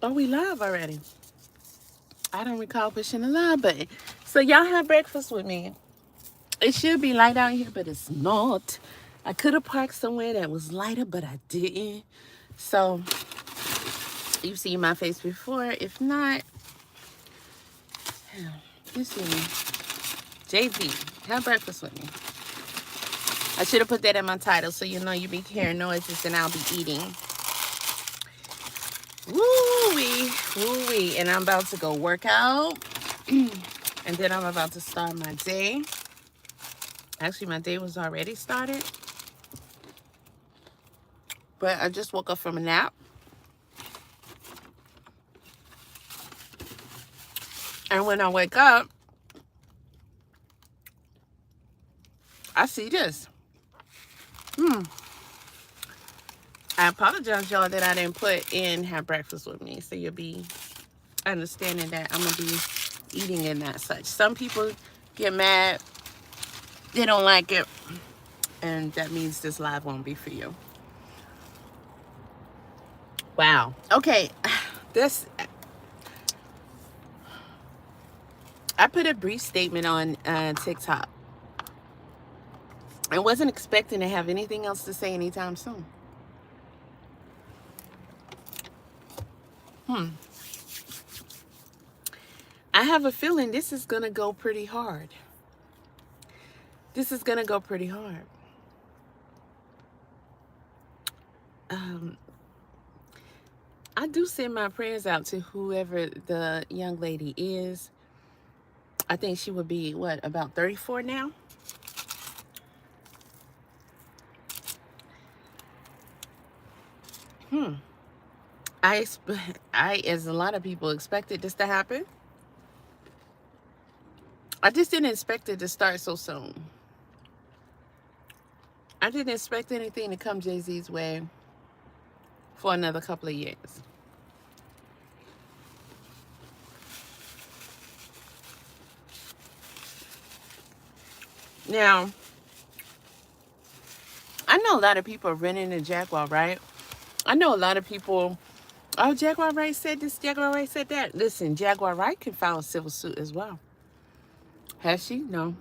Oh, we live already. I don't recall pushing the live button. So y'all have breakfast with me. It should be light out here, but it's not. I could have parked somewhere that was lighter, but I didn't. So you've seen my face before. If not, you see me. Jay-Z, have breakfast with me. I should have put that in my title so you know you be hearing noises and I'll be eating. Woo-wee, woo-wee. And I'm about to go work out. And then I'm about to start my day. Actually, my day was already started. But I just woke up from a nap. And when I wake up, I see this. I apologize, y'all, that I didn't put in have breakfast with me. So you'll be understanding that I'm going to be eating and that such. Some people get mad. They don't like it. And that means this live won't be for you. Wow. Okay. This, I put a brief statement on TikTok. I wasn't expecting to have anything else to say anytime soon. I have a feeling this is going to go pretty hard. This is going to go pretty hard. I do send my prayers out to whoever the young lady is. I think she would be, what, about 34 now? I, as a lot of people, expected this to happen. I just didn't expect it to start so soon. I didn't expect anything to come Jay-Z's way for another couple of years. Now, I know a lot of people are renting a Jaguar, right? I know a lot of people, oh, Jaguar Wright said this, Jaguar Wright said that. Listen, Jaguar Wright can file a civil suit as well. Has she? No.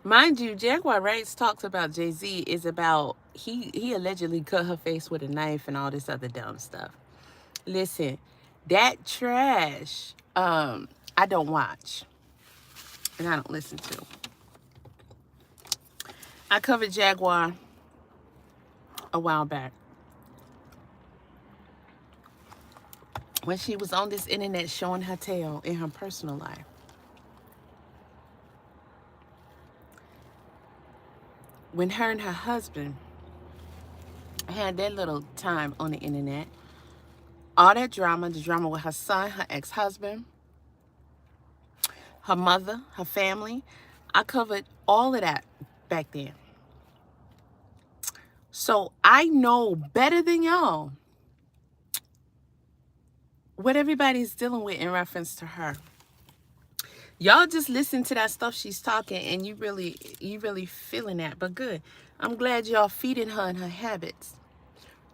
Mind you, Jaguar Wrights talks about Jay-Z is about, he allegedly cut her face with a knife and all this other dumb stuff. Listen, that trash, I don't watch. And I don't listen to. I covered Jaguar a while back. When she was on this internet showing her tail in her personal life. When her and her husband had their little time on the internet, all that drama, the drama with her son, her ex-husband, her mother, her family, I covered all of that back then. So I know better than y'all what everybody's dealing with in reference to her. Y'all just listen to that stuff she's talking and you really feeling that. But good. I'm glad y'all feeding her and her habits,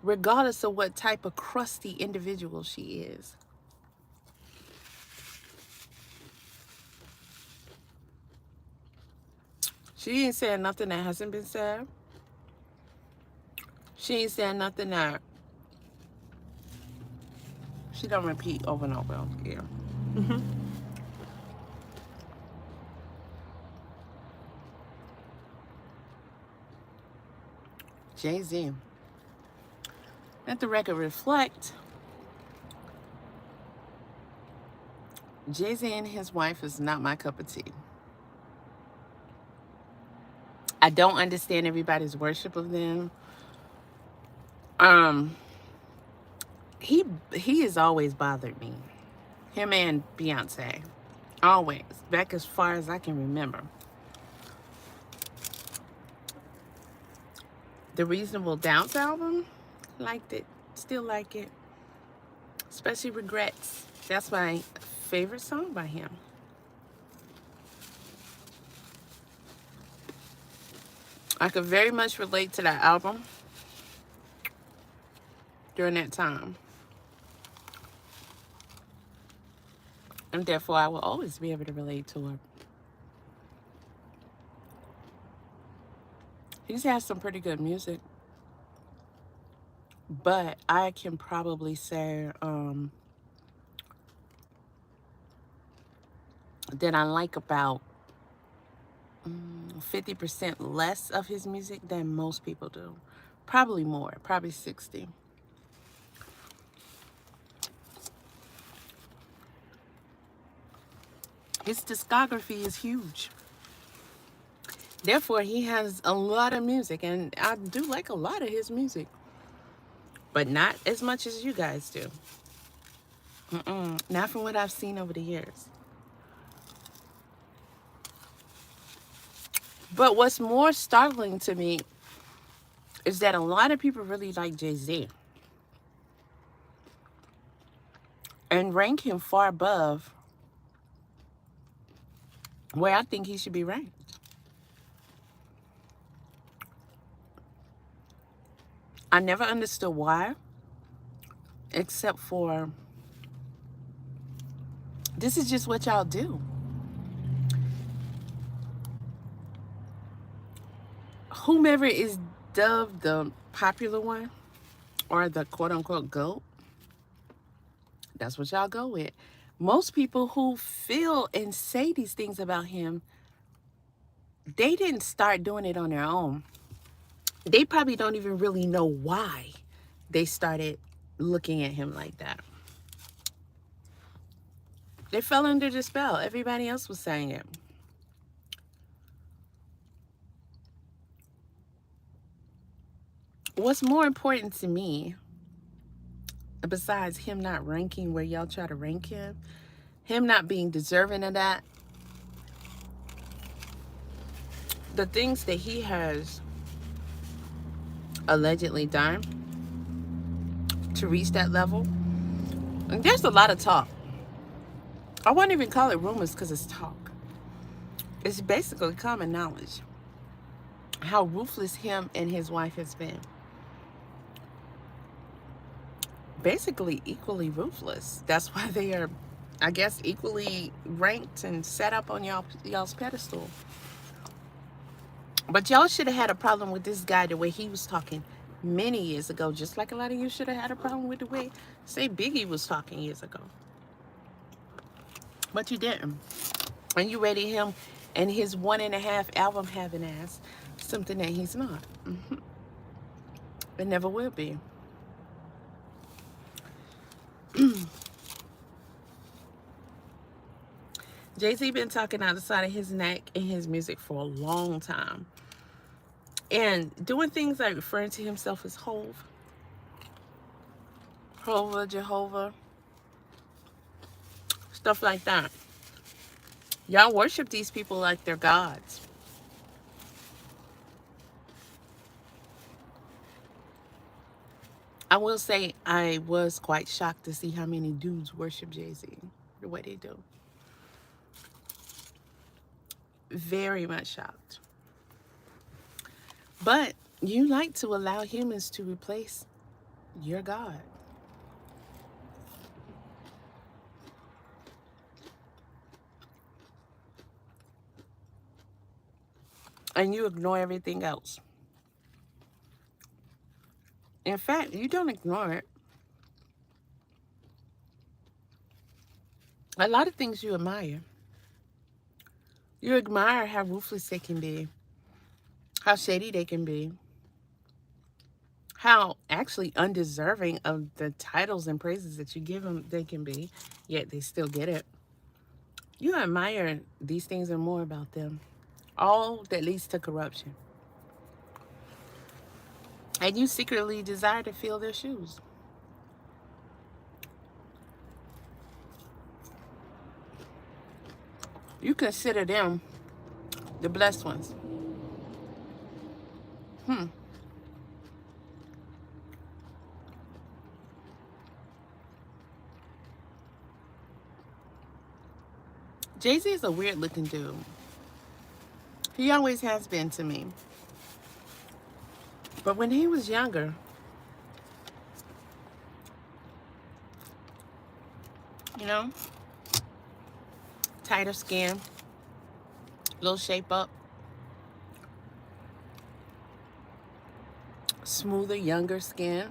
regardless of what type of crusty individual she is. She ain't saying nothing that hasn't been said. She ain't saying nothing that she don't repeat over and over again. Jay-Z. Let the record reflect. Jay-Z and his wife is not my cup of tea. I don't understand everybody's worship of them. He has always bothered me. Him and Beyonce. Always. Back as far as I can remember. The Reasonable Doubts album, liked it. Still like it. Especially Regrets. That's my favorite song by him. I could very much relate to that album. during that time. And therefore, I will always be able to relate to her. He's had some pretty good music. But I can probably say that I like about 50% less of his music than most people do. Probably more, probably 60. His discography is huge. Therefore, he has a lot of music, and I do like a lot of his music, but not as much as you guys do. Not from what I've seen over the years. But what's more startling to me is that a lot of people really like Jay-Z and rank him far above where I think he should be ranked. I never understood why, except for this is just what y'all do. Whomever is dubbed the popular one or the quote-unquote GOAT, that's what y'all go with. Most people who feel and say these things about him, they didn't start doing it on their own. They probably don't even really know why they started looking at him like that. They fell under the spell. Everybody else was saying it. What's more important to me, besides him not ranking where y'all try to rank him not being deserving of that, the things that he has allegedly done to reach that level, and there's a lot of talk. I won't even call it rumors because it's talk. It's basically common knowledge how ruthless him and his wife has been. Basically equally ruthless. That's why they are, I guess, equally ranked and set up on y'all's pedestal. But y'all should have had a problem with this guy the way he was talking many years ago, just like a lot of you should have had a problem with the way, say, Biggie was talking years ago. But you didn't. And you rated him and his 1.5 album having ass something that he's not. It never will be. Jay-Z been talking out the side of his neck in his music for a long time. And doing things like referring to himself as Hove, Jehovah, stuff like that. Y'all worship these people like they're gods. I will say I was quite shocked to see how many dudes worship Jay-Z the way they do. Very much shocked. But you like to allow humans to replace your God. And you ignore everything else. In fact, you don't ignore it. A lot of things you admire. You admire how ruthless they can be, how shady they can be, how actually undeserving of the titles and praises that you give them they can be, yet they still get it. You admire these things and more about them, all that leads to corruption. And you secretly desire to fill their shoes. You consider them the blessed ones. Jay-Z is a weird looking dude. He always has been to me. But when he was younger, You know, tighter skin, little shape up, smoother, younger skin,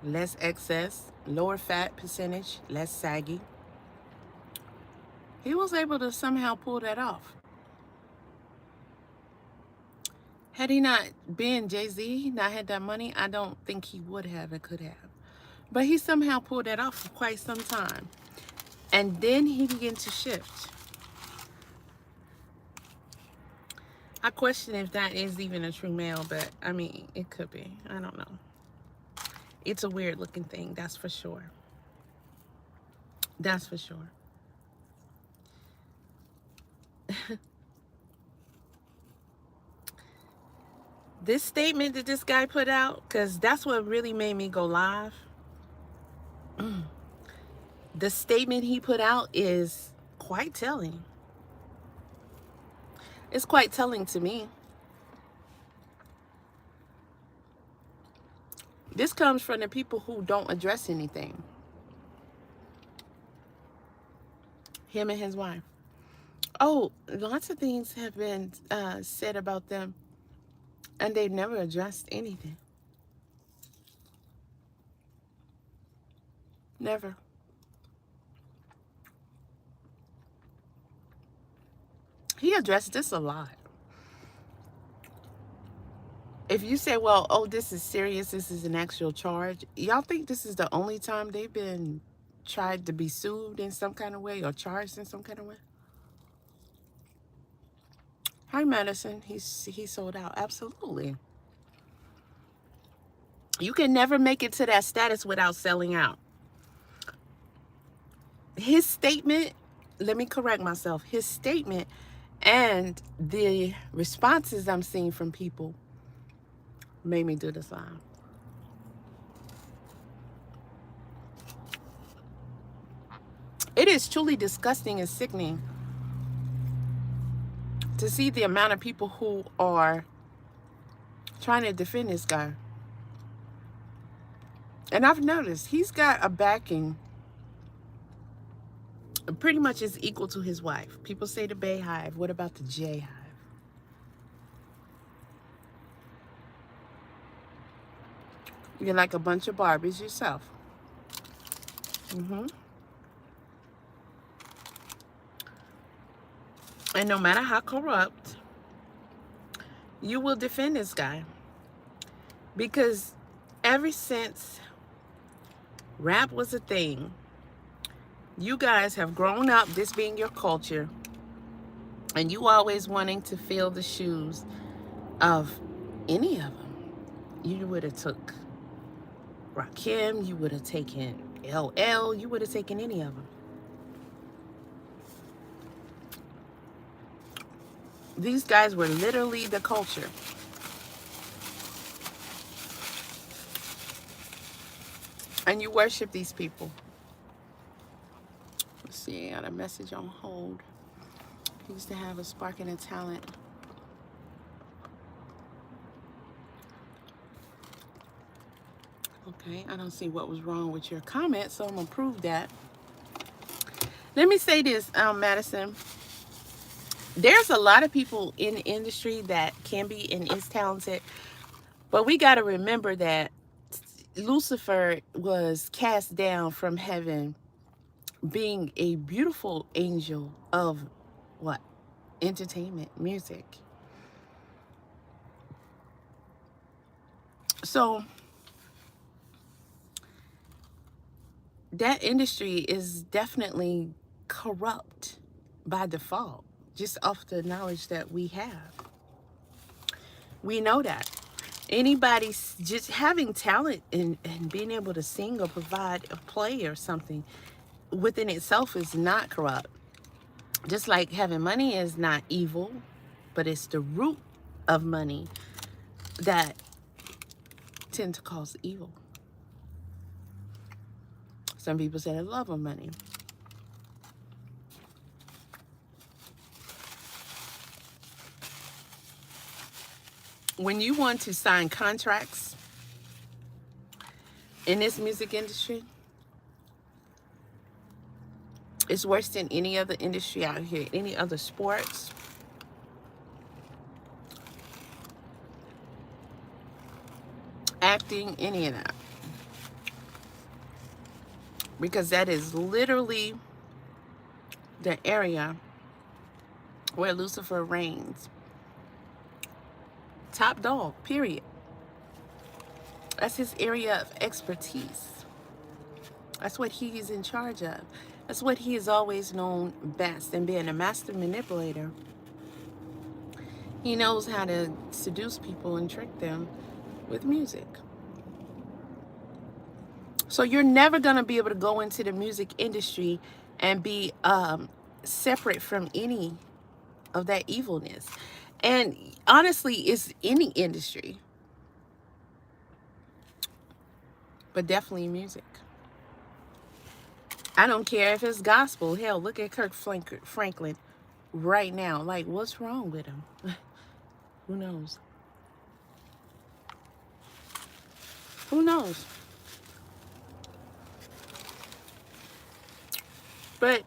less excess, lower fat percentage, less saggy. He was able to somehow pull that off. Had he not been Jay-Z, not had that money, I don't think he would have and could have. But he somehow pulled that off for quite some time. And then he began to shift. I question if that is even a true male, but I mean, it could be. I don't know. It's a weird looking thing, that's for sure. That's for sure. This statement that this guy put out, because that's what really made me go live. The statement he put out is quite telling. It's quite telling to me. This comes from the people who don't address anything. Him and his wife. Oh, lots of things have been said about them, and they've never addressed anything. Never. He addressed this a lot. If you say, well, oh, this is serious, this is an actual charge, y'all think this is the only time they've been tried to be sued in some kind of way or charged in some kind of way? Hi, Madison. He sold out. Absolutely. You can never make it to that status without selling out. His statement, let me correct myself, his statement and the responses I'm seeing from people made me do this live. It is truly disgusting and sickening to see the amount of people who are trying to defend this guy. And I've noticed he's got a backing pretty much is equal to his wife. People say the Bay Hive. What about the J Hive? You're like a bunch of Barbies yourself. And no matter how corrupt, you will defend this guy. Because ever since rap was a thing, you guys have grown up, this being your culture, and you always wanting to fill the shoes of any of them. You would have took Rakim, you would have taken LL, you would have taken any of them. These guys were literally the culture. And you worship these people. Let's see, I got a message on hold. He used to have a spark and a talent. Okay, I don't see what was wrong with your comment, so I'm gonna prove that. Let me say this, Madison. There's a lot of people in the industry that can be and is talented, but we got to remember that Lucifer was cast down from heaven being a beautiful angel of what? Entertainment, music. So that industry is definitely corrupt by default, just off the knowledge that we have. We know that. Anybody just having talent and being able to sing or provide a play or something within itself is not corrupt. Just like having money is not evil, but it's the root of money that tend to cause evil. Some people say they love of money. When you want to sign contracts in this music industry, It's worse than any other industry out here, any other sports. Acting, any of that. Because that is literally the area where Lucifer reigns. Top dog, period. That's his area of expertise. That's what he is in charge of. That's what he is always known best. And being a master manipulator, he knows how to seduce people and trick them with music. So you're never going to be able to go into the music industry and be separate from any of that evilness. And honestly, it's any industry, but definitely music. I don't care if it's gospel. Hell, look at Kirk Franklin right now. Like, what's wrong with him? Who knows? Who knows? But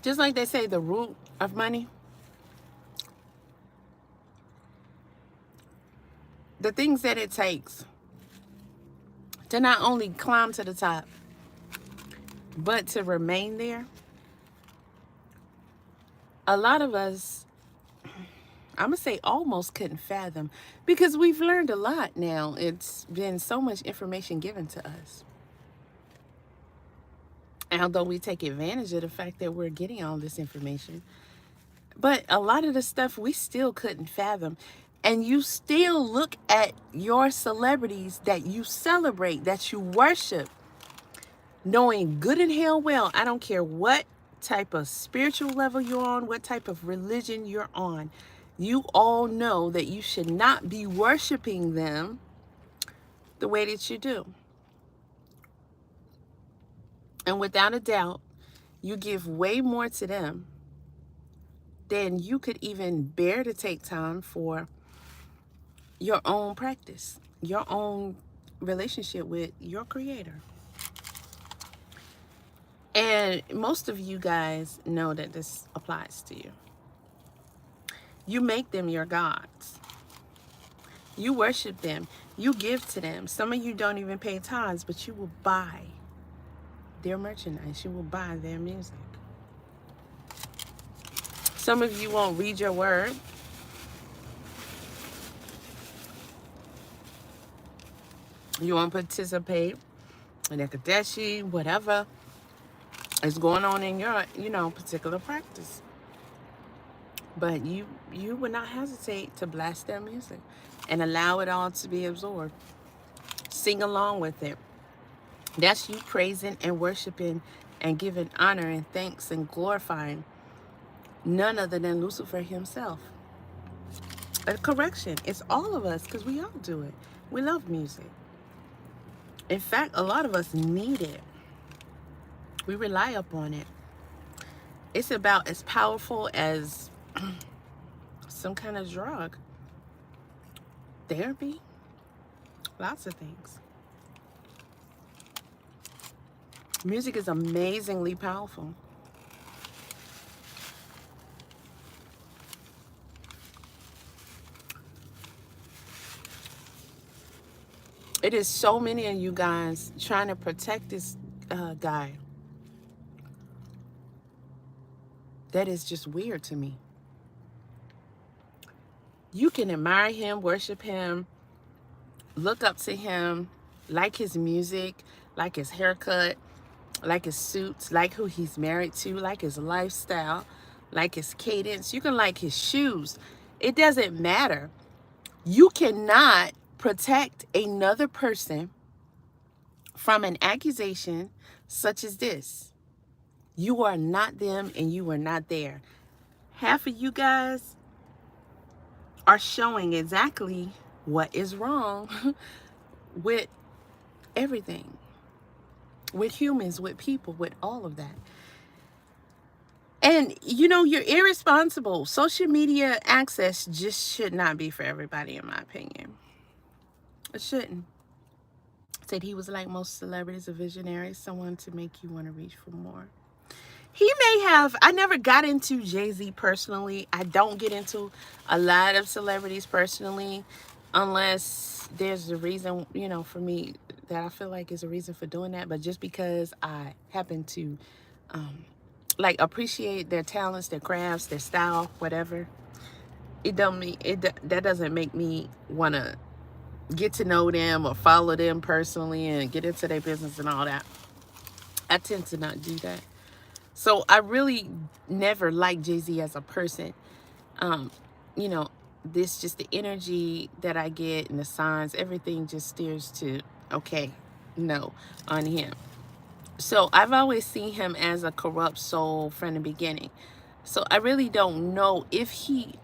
just like they say, the root of money, the things that it takes to not only climb to the top, but to remain there. A lot of us, I'm going to say almost couldn't fathom, because we've learned a lot now. It's been so much information given to us. And although we take advantage of the fact that we're getting all this information, but a lot of the stuff we still couldn't fathom. And you still look at your celebrities that you celebrate, that you worship, knowing good and hell well, I don't care what type of spiritual level you're on, what type of religion you're on, you all know that you should not be worshiping them the way that you do. And without a doubt, you give way more to them than you could even bear to take time for your own practice, your own relationship with your creator. And most of you guys know that this applies to you. You make them your gods. You worship them. You give to them. Some of you don't even pay tithes, but you will buy their merchandise. You will buy their music. Some of you won't read your word. You won't participate in Aakasha, whatever is going on in your, particular practice. But you would not hesitate to blast their music and allow it all to be absorbed. Sing along with it. That's you praising and worshiping and giving honor and thanks and glorifying none other than Lucifer himself. A correction. It's all of us, because we all do it. We love music. In fact, a lot of us need it. We rely upon it. It's about as powerful as some kind of drug. Therapy. Lots of things. Music is amazingly powerful. It is so many of you guys trying to protect this guy. That is just weird to me. You can admire him, worship him, look up to him, like his music, like his haircut, like his suits, like who he's married to, like his lifestyle, like his cadence. You can like his shoes. It doesn't matter. You cannot protect another person from an accusation such as this. You are not them and you are not there. Half of you guys are showing exactly what is wrong with everything, with humans, with people, with all of that. And you're irresponsible. Social media access just should not be for everybody, in my opinion. It shouldn't. Said he was like most celebrities, a visionary, someone to make you want to reach for more. He may have. I never got into Jay-Z personally. I don't get into a lot of celebrities personally unless there's a reason, you know, for me that I feel like is a reason for doing that. But just because I happen to like appreciate their talents, their crafts, their style, whatever, it don't mean it. That doesn't make me want to get to know them or follow them personally and get into their business and all that. I tend to not do that. So I really never liked Jay-Z as a person. You know, this just the energy that I get and the signs, everything just steers to, okay, no, on him. So I've always seen him as a corrupt soul from the beginning. So I really don't know if he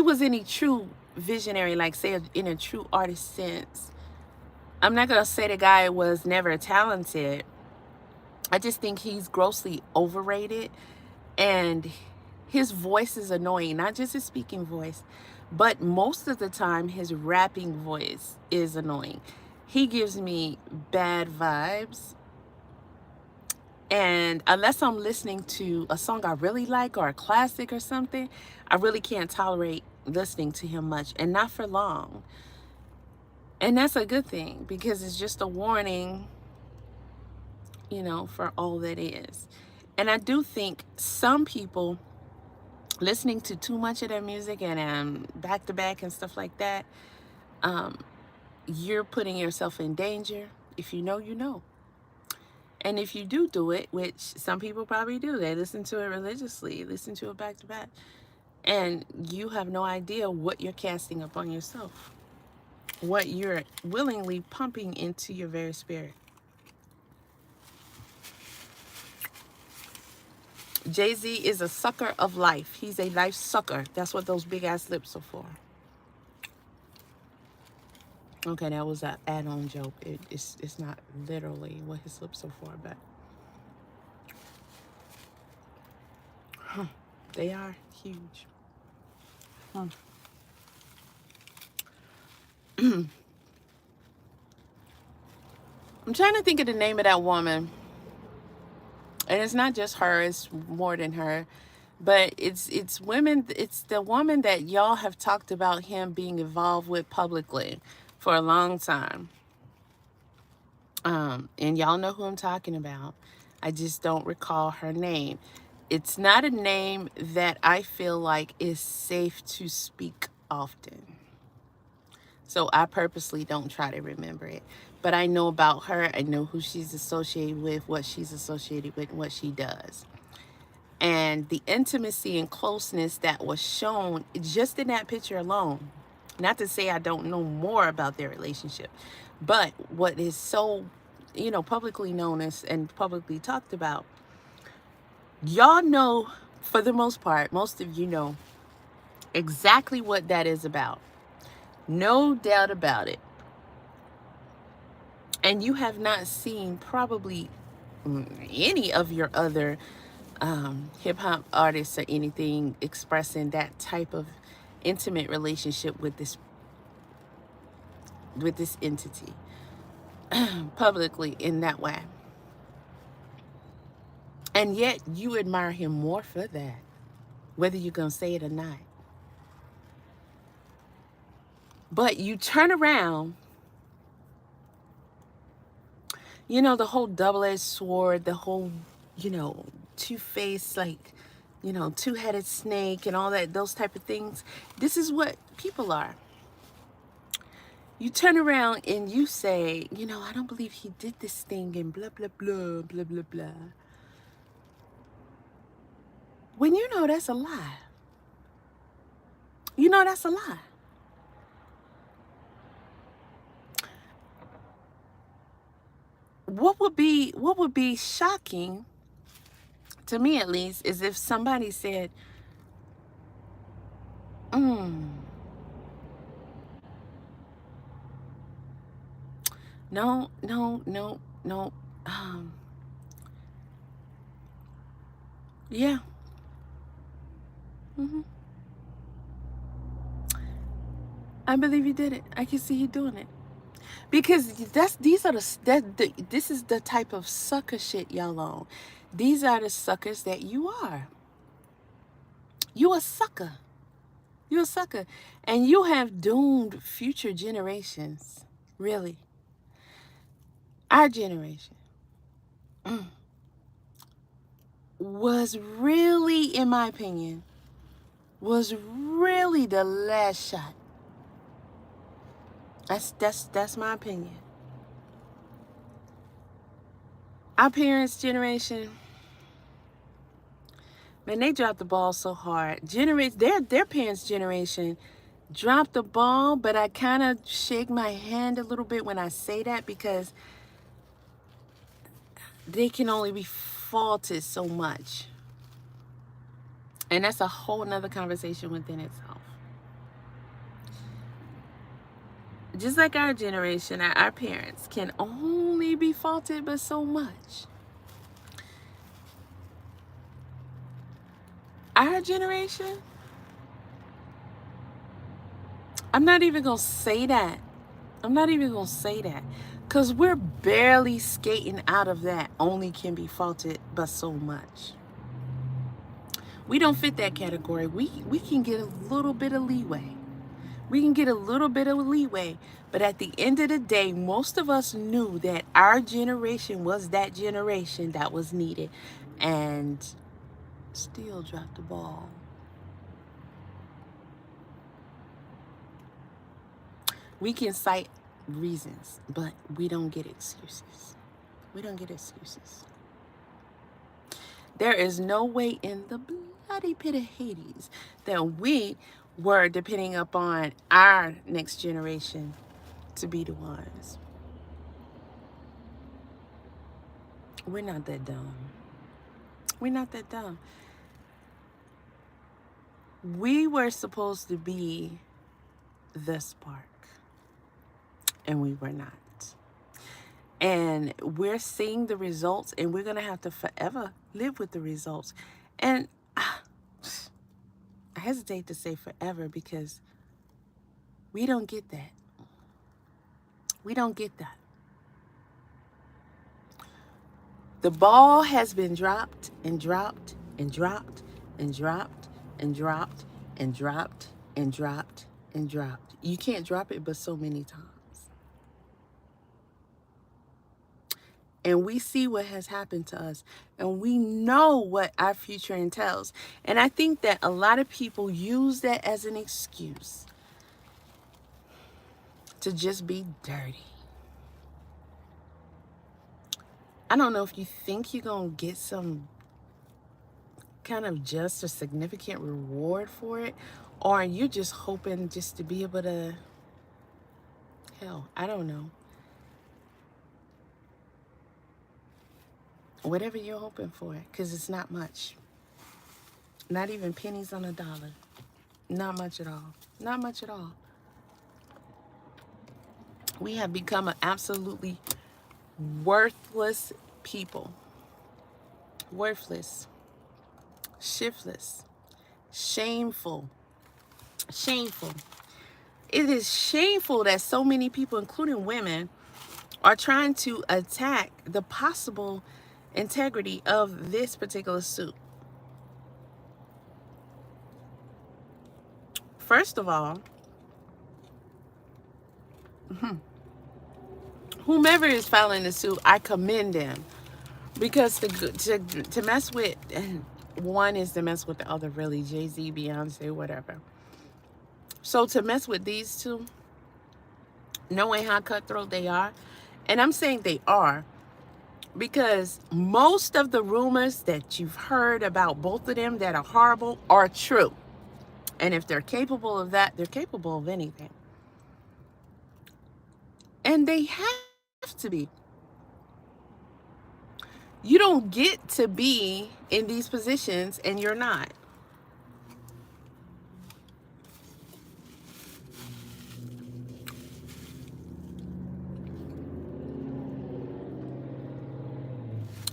was any true visionary, like say in a true artist sense. I'm not going to say the guy was never talented. I just think he's grossly overrated, and his voice is annoying, not just his speaking voice, but most of the time his rapping voice is annoying. He gives me bad vibes, and unless I'm listening to a song I really like or a classic or something, I really can't tolerate listening to him much, and not for long. And that's a good thing because it's just a warning, you know, for all that is. And I do think some people listening to too much of their music and back to back and stuff like that, you're putting yourself in danger. If you know, you know. And if you do it, which some people probably do, they listen to it religiously, listen to it back to back, and you have no idea what you're casting upon yourself, what you're willingly pumping into your very spirit. Jay-Z is a sucker of life. He's a life sucker. That's what those big ass lips are for. Okay, that was an add-on joke. It's not literally what his lips are for, but they are huge. I'm trying to think of the name of that woman. And it's not just her, it's more than her. But it's women, it's the woman that y'all have talked about him being involved with publicly for a long time. And y'all know who I'm talking about. I just don't recall her name. It's not a name that I feel like is safe to speak often. So I purposely don't try to remember it. But I know about her. I know who she's associated with, what she's associated with, and what she does. And the intimacy and closeness that was shown just in that picture alone. Not to say I don't know more about their relationship, but what is so, you know, publicly known as and publicly talked about, y'all know, for the most part, most of you know exactly what that is about. No doubt about it. And you have not seen probably any of your other hip-hop artists or anything expressing that type of intimate relationship with this entity publicly in that way. And yet you admire him more for that, whether you're gonna say it or not. But you turn around, you know, the whole double-edged sword, the whole, you know, two-faced, like, you know, two-headed snake and all that, those type of things. This is what people are. You turn around and you say, you know, I don't believe he did this thing and blah, blah, blah, blah, blah, blah. When you know that's a lie. You know that's a lie. What would be shocking, to me at least, is if somebody said, no, no, no, no. Yeah. I believe you did it. I can see you doing it. Because this is the type of sucker shit y'all on. These are the suckers that you are. You a sucker. You a sucker. And you have doomed future generations. Really. Our generation was really, in my opinion, was really the last shot. That's my opinion. Our parents' generation, man, they dropped the ball so hard. Their parents' generation dropped the ball, but I kind of shake my hand a little bit when I say that because they can only be faulted so much. And that's a whole nother conversation within itself. Just like our generation, our parents can only be faulted but so much. Our generation, I'm not even going to say that. I'm not even going to say that. Because we're barely skating out of that only can be faulted but so much. We don't fit that category. We can get a little bit of leeway. We can get a little bit of leeway. But at the end of the day, most of us knew that our generation was that generation that was needed. And still dropped the ball. We can cite reasons, but we don't get excuses. We don't get excuses. There is no way in the bloody pit of Hades that we were depending upon our next generation to be the ones. We're not that dumb. We're not that dumb. We were supposed to be the spark, and we were not. And we're seeing the results, and we're going to have to forever live with the results. And I hesitate to say forever because we don't get that. We don't get that. The ball has been dropped and dropped and dropped and dropped and dropped and dropped and dropped and dropped. You can't drop it but so many times. And we see what has happened to us. And we know what our future entails. And I think that a lot of people use that as an excuse to just be dirty. I don't know if you think you're going to get some kind of just or significant reward for it, or you're just hoping just to be able to, hell, I don't know. Whatever you're hoping for, because it's not much. Not even pennies on a dollar. Not much at all. Not much at all. We have become an absolutely worthless people. Worthless. Shiftless. Shameful. Shameful. It is shameful that so many people, including women, are trying to attack the possible integrity of this particular suit. First of all, whomever is filing the suit, I commend them, because to mess with one is to mess with the other, really. Jay-Z, Beyonce, whatever. So to mess with these two, knowing how cutthroat they are, and I'm saying they are, because most of the rumors that you've heard about both of them that are horrible are true. And if they're capable of that, they're capable of anything. And they have to be. You don't get to be in these positions and you're not.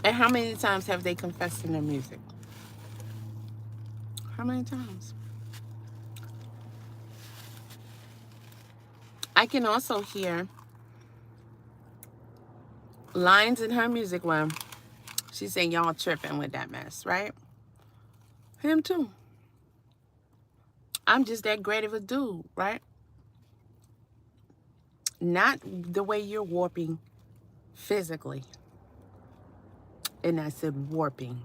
And how many times have they confessed in their music? How many times? I can also hear lines in her music where she's saying y'all tripping with that mess, right? Him too. I'm just that great of a dude, right? Not the way you're warping physically. And I said warping.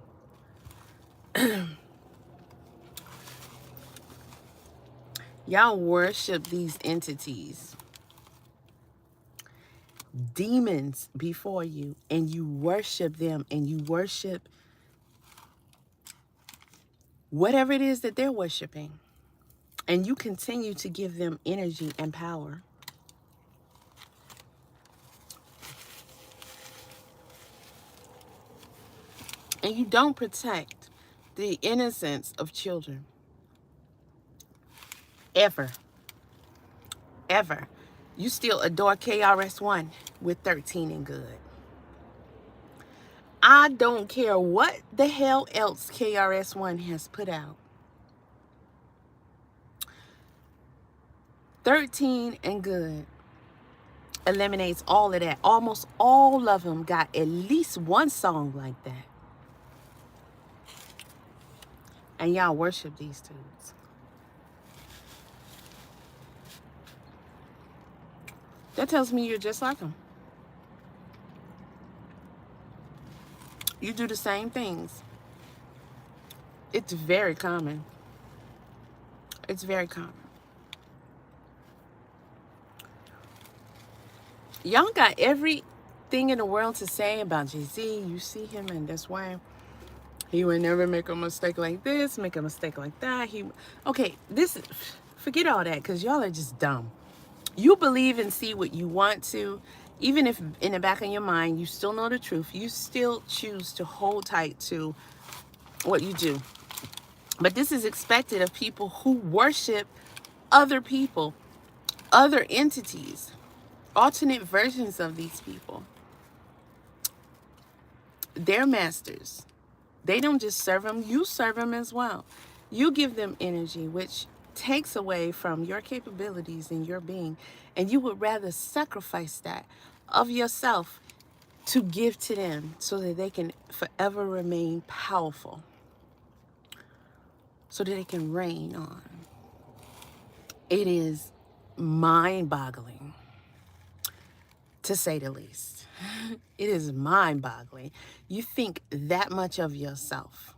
Y'all worship these entities, demons before you, and you worship them, and you worship whatever it is that they're worshiping. And you continue to give them energy and power. And you don't protect the innocence of children. Ever. Ever. You still adore KRS-One with 13 and good. I don't care what the hell else KRS-One has put out. 13 and good eliminates all of that. Almost all of them got at least one song like that. And y'all worship these dudes. That tells me you're just like them. You do the same things. It's very common. It's very common. Y'all got everything in the world to say about Jay-Z. You see him and that's why he would never make a mistake like this, make a mistake like that. Okay, forget all that because y'all are just dumb. You believe and see what you want to, even if in the back of your mind you still know the truth, you still choose to hold tight to what you do. But this is expected of people who worship other people, other entities, alternate versions of these people. They're masters. They don't just serve them, you serve them as well. You give them energy, which takes away from your capabilities and your being, and you would rather sacrifice that of yourself to give to them so that they can forever remain powerful, so that they can reign on. It is mind-boggling, to say the least. It is mind-boggling. You think that much of yourself.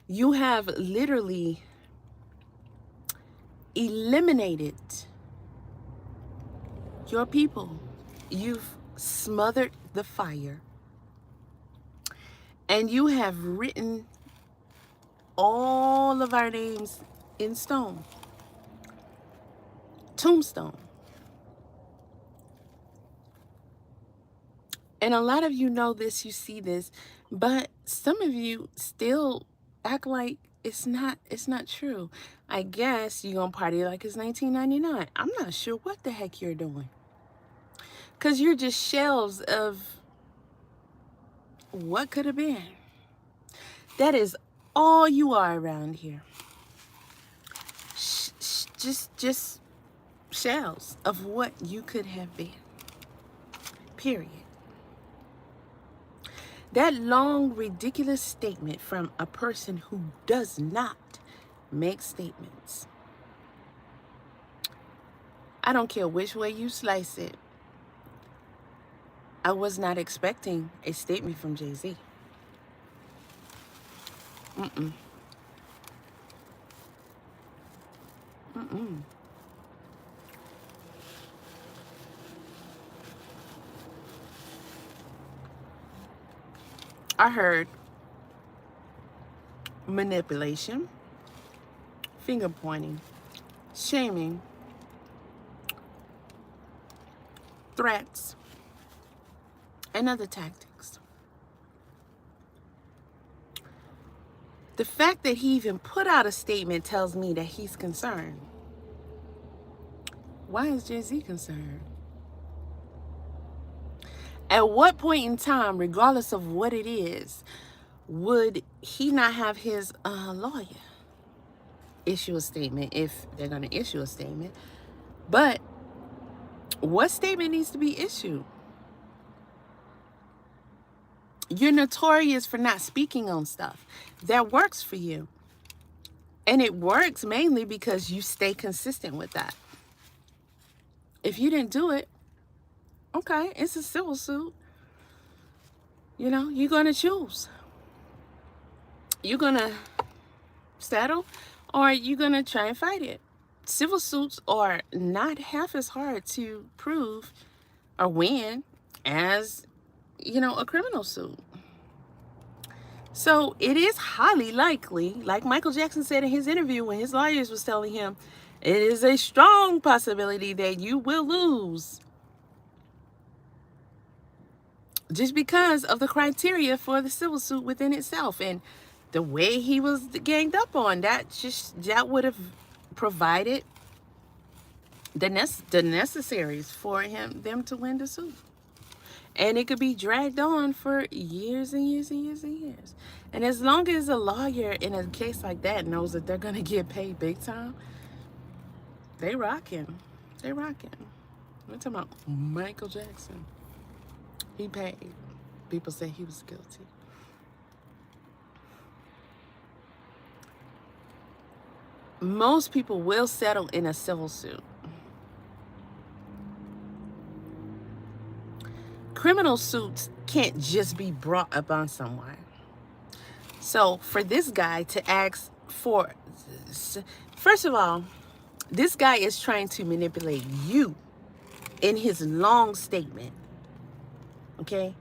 You have literally eliminated your people. You've smothered the fire. And you have written all of our names in stone. Tombstone. And a lot of you know this, you see this, but some of you still act like it's not true. I guess you're gonna party like it's 1999. I'm not sure what the heck you're doing. Because you're just shells of what could have been. That is all you are around here. Just shells of what you could have been. Period. That long, ridiculous statement from a person who does not make statements. I don't care which way you slice it. I was not expecting a statement from Jay-Z. Mm-mm. Mm-mm. I heard manipulation, finger pointing, shaming, threats, and other tactics. The fact that he even put out a statement tells me that he's concerned. Why is Jay-Z concerned? At what point in time, regardless of what it is, would he not have his lawyer? issue a statement if they're going to issue a statement. But what statement needs to be issued? You're notorious for not speaking on stuff that works for you. And it works mainly because you stay consistent with that. If you didn't do it, okay, it's a civil suit. You know, you're going to choose. You're going to settle, or you're going to try and fight it. Civil suits are not half as hard to prove or win as, you know, a criminal suit. So it is highly likely, like Michael Jackson said in his interview when his lawyers was telling him, it is a strong possibility that you will lose. Just because of the criteria for the civil suit within itself. And the way he was ganged up on, that would have provided the necessaries for them to win the suit. And it could be dragged on for years and years and years and years. And as long as a lawyer in a case like that knows that they're going to get paid big time, they rocking. They rocking. We're talking about Michael Jackson. He paid. People say he was guilty. Most people will settle in a civil suit. Criminal suits can't just be brought upon someone. So for this guy to ask for, first of all, this guy is trying to manipulate you in his long statement. Okay?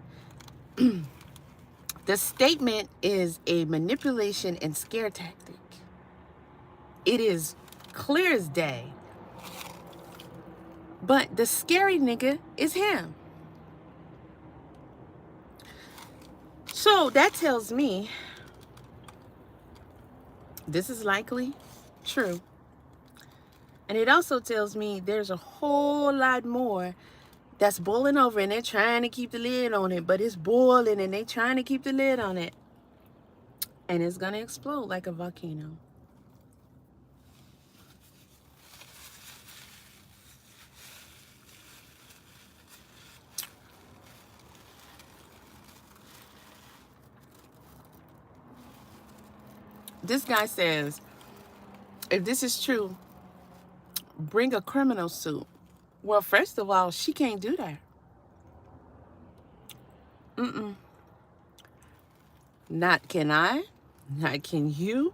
The statement is a manipulation and scare tactic. It is clear as day. But the scary nigga is him. So that tells me this is likely true. And it also tells me there's a whole lot more that's boiling over, and they're trying to keep the lid on it, but it's boiling and they're trying to keep the lid on it. And it's going to explode like a volcano. This guy says, if this is true, bring a criminal suit. Well, first of all, she can't do that. Not can I, not can you.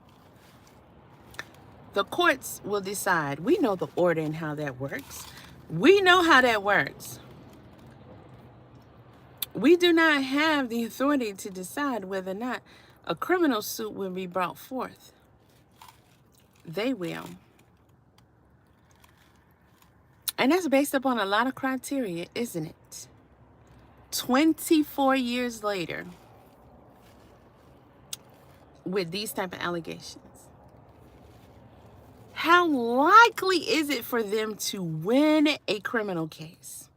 The courts will decide. We know the order and how that works. We know how that works. We do not have the authority to decide whether or not a criminal suit will be brought forth. They will. And that's based upon a lot of criteria, isn't it? 24 years later, with these type of allegations, how likely is it for them to win a criminal case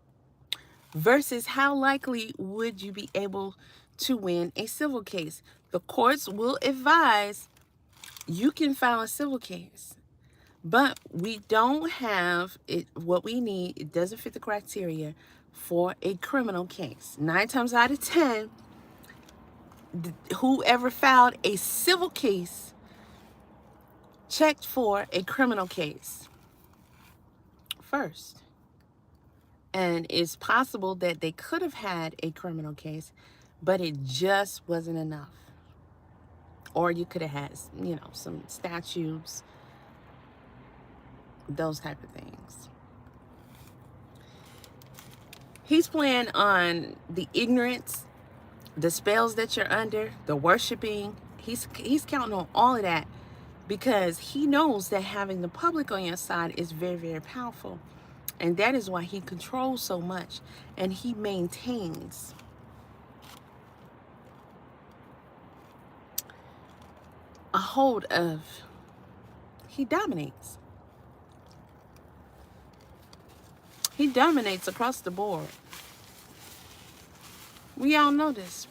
versus how likely would you be able to win a civil case? The courts will advise you can file a civil case, but we don't have it. What we need, it doesn't fit the criteria for a criminal case. 9 times out of 10, whoever filed a civil case checked for a criminal case first. And it's possible that they could have had a criminal case, but it just wasn't enough. Or you could have had, you know, some statutes, those type of things. He's playing on the ignorance, the spells that you're under, the worshiping. He's counting on all of that because he knows that having the public on your side is very, very powerful. And that is why he controls so much, and he maintains a hold of, he dominates. He dominates across the board. We all know this.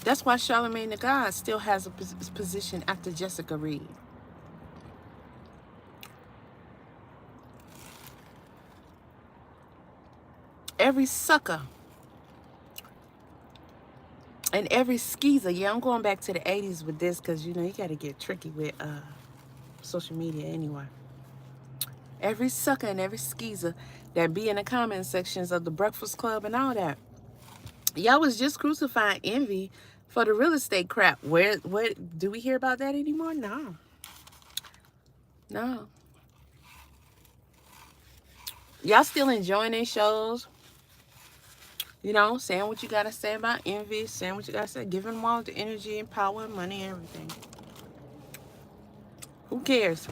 That's why Charlamagne the God still has a position after Jessica Reed. Every sucker and every skeezer. Yeah, I'm going back to the 80s with this because, you know, you got to get tricky with social media anyway. Every sucker and every skeezer that be in the comment sections of the Breakfast Club and all that. Y'all was just crucifying Envy for the real estate crap. Where do we hear about that anymore? No. No. Y'all still enjoying their shows. You know, saying what you got to say about Envy. Saying what you got to say. Giving them all the energy and power and money and everything. Who cares?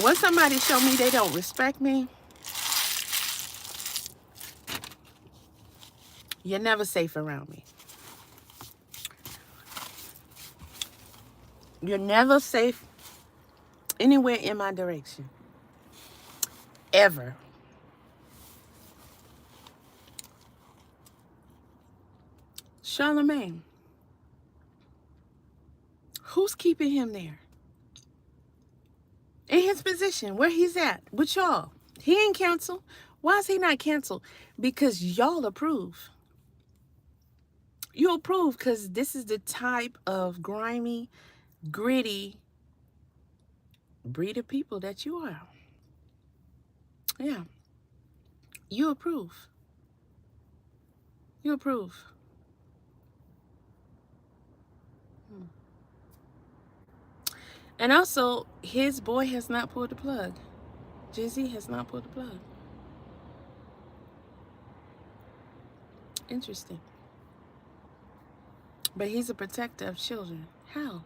When somebody show me they don't respect me, you're never safe around me. You're never safe anywhere in my direction. Ever. Charlamagne. Who's keeping him there? In his position, where he's at, with y'all. He ain't canceled. Why is he not canceled? Because y'all approve. You approve because this is the type of grimy, gritty breed of people that you are. Yeah. You approve. You approve. And also, his boy has not pulled the plug. Jizzy has not pulled the plug. Interesting. But he's a protector of children. How?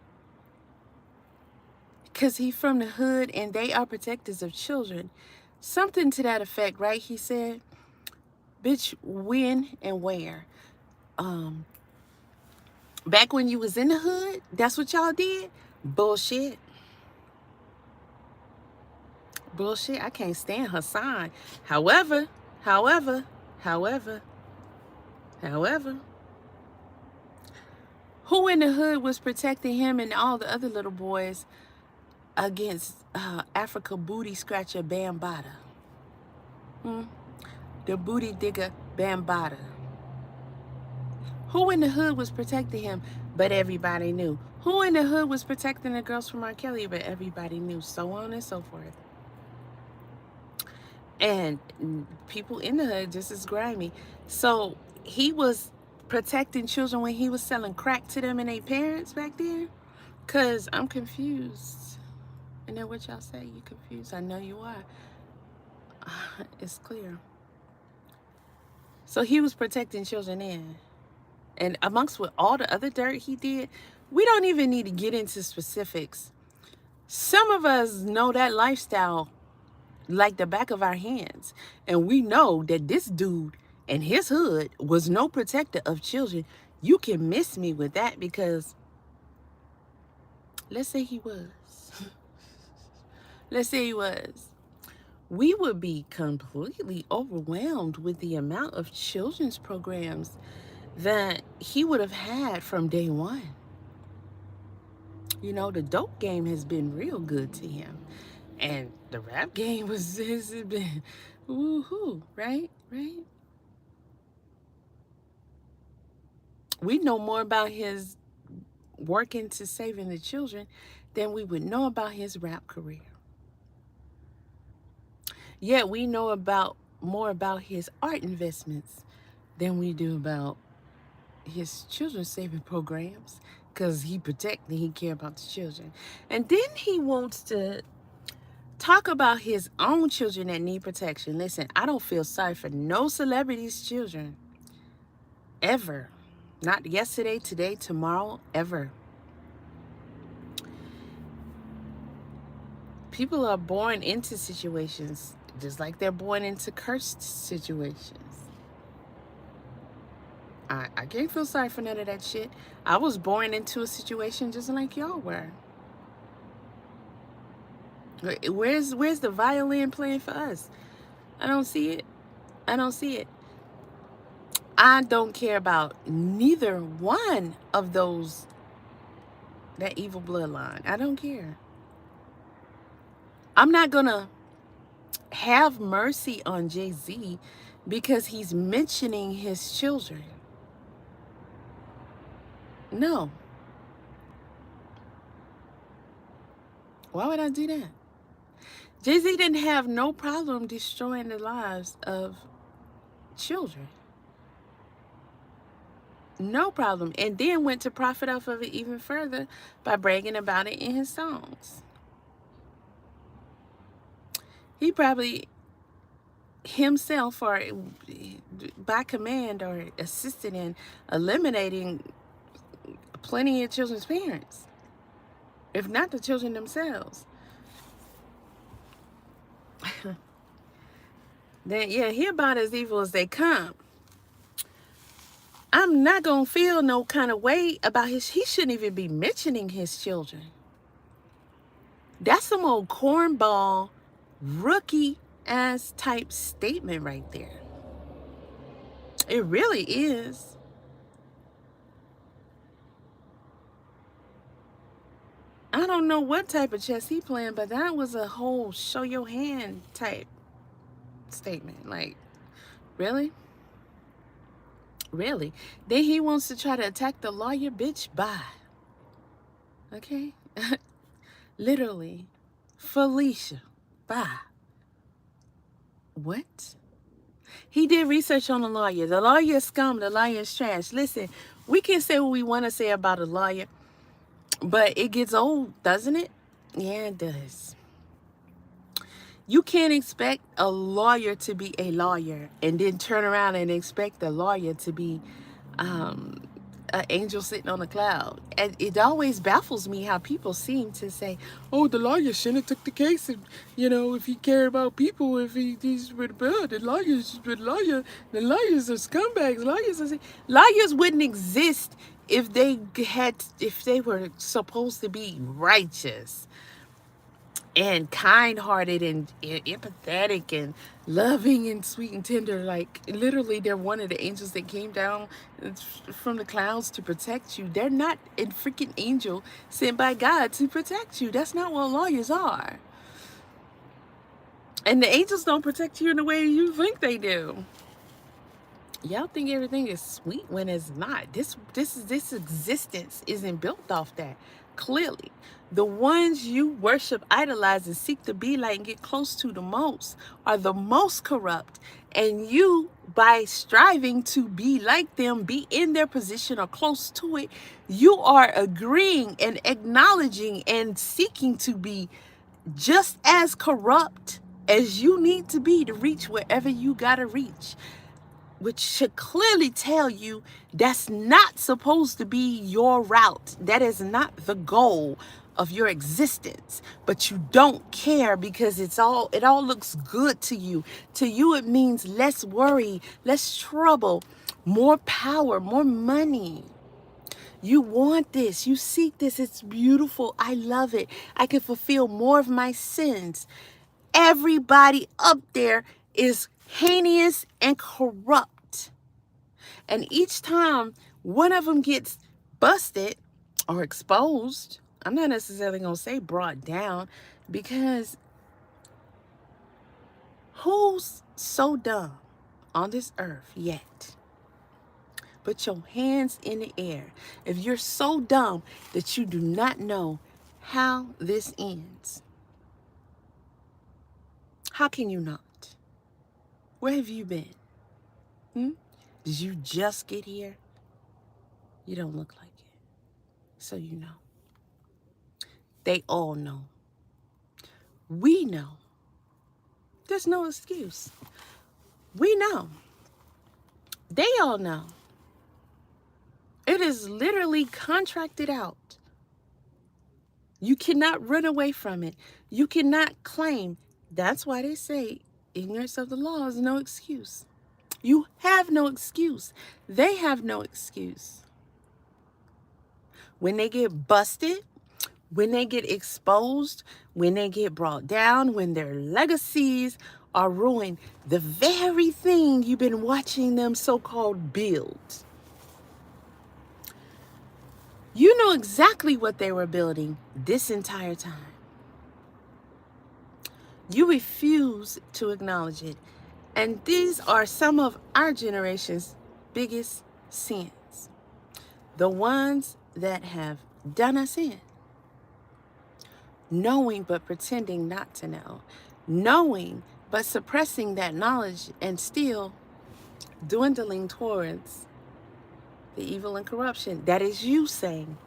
Because he's from the hood and they are protectors of children. Something to that effect, right? He said, bitch, when and where? Back when you was in the hood, that's what y'all did? Bullshit. Bullshit. I can't stand Hassan. However, who in the hood was protecting him and all the other little boys against Africa booty scratcher Bambada? The booty digger Bambada. Who in the hood was protecting him, but everybody knew? Who in the hood was protecting the girls from R. Kelly, but everybody knew? So on and so forth. And people in the hood just as grimy. So he was protecting children when he was selling crack to them and their parents back there? Because I'm confused. I know what y'all say. You confused. I know you are. It's clear. So he was protecting children then. And amongst with all the other dirt he did, we don't even need to get into specifics. Some of us know that lifestyle like the back of our hands. And we know that this dude and his hood was no protector of children. You can miss me with that because let's say he was. Let's say he was. We would be completely overwhelmed with the amount of children's programs that he would have had from day one. You know, the dope game has been real good to him. And the rap game has been woohoo, right? Right? We know more about his work into saving the children than we would know about his rap career. Yet we know about more about his art investments than we do about his children saving programs, because he protects and he care about the children. And then he wants to talk about his own children that need protection. Listen, I don't feel sorry for no celebrities' children. Ever. Not yesterday, today, tomorrow, ever. People are born into situations just like they're born into cursed situations. I can't feel sorry for none of that shit. I was born into a situation just like y'all were. Where's the violin playing for us? I don't see it. I don't see it. I don't care about neither one of those, that evil bloodline. I don't care. I'm not going to have mercy on Jay-Z because he's mentioning his children. No. Why would I do that? Jay-Z didn't have no problem destroying the lives of children. No problem. And then went to profit off of it even further by bragging about it in his songs. He probably himself, or by command, or assisted in eliminating plenty of children's parents, if not the children themselves. Then yeah, he about as evil as they come. I'm not gonna feel no kind of way about he shouldn't even be mentioning his children. That's some old cornball, rookie ass type statement right there. It really is. I don't know what type of chess he playing, but that was a whole show your hand type statement. Like, really? Really? Then he wants to try to attack the lawyer. Bitch, bye. Okay? Literally. Felicia, bye. What? He did research on the lawyer. The lawyer is scum. The lawyer is trash. Listen, we can say what we want to say about a lawyer, but it gets old, doesn't it? Yeah, it does. You can't expect a lawyer to be a lawyer and then turn around and expect the lawyer to be an angel sitting on a cloud. And it always baffles me how people seem to say, oh, the lawyer shouldn't have took the case. And, you know, if he cared about people, if he's with the lawyers are scumbags. Lawyers wouldn't exist if they were supposed to be righteous and kind-hearted and empathetic and loving and sweet and tender. Like, literally, they're one of the angels that came down from the clouds to protect you. They're not a freaking angel sent by God to protect you. That's not what lawyers are. And the angels don't protect you in the way you think they do. Y'all think everything is sweet when it's not. This existence isn't built off that. Clearly, the ones you worship, idolize, and seek to be like and get close to the most are the most corrupt. And you, by striving to be like them, be in their position or close to it, you are agreeing and acknowledging and seeking to be just as corrupt as you need to be to reach wherever you gotta reach. Which should clearly tell you that's not supposed to be your route. That is not the goal of your existence. But you don't care because it all looks good to you. To you, it means less worry, less trouble, more power, more money. You want this. You seek this. It's beautiful. I love it. I can fulfill more of my sins. Everybody up there is heinous and corrupt. And each time one of them gets busted or exposed, I'm not necessarily going to say brought down, because who's so dumb on this earth yet? Put your hands in the air if you're so dumb that you do not know how this ends. How can you not? Where have you been? Did you just get here? You don't look like it. So you know. They all know. We know. There's no excuse. We know. They all know. It is literally contracted out. You cannot run away from it. You cannot claim. That's why they say ignorance of the law is no excuse. You have no excuse. They have no excuse. When they get busted, when they get exposed, when they get brought down, when their legacies or ruin the very thing you've been watching them so-called build. You know exactly what they were building this entire time. You refuse to acknowledge it. And these are some of our generation's biggest sins. The ones that have done us in. Knowing but pretending not to know. Knowing but suppressing that knowledge and still dwindling towards the evil and corruption. That is you saying,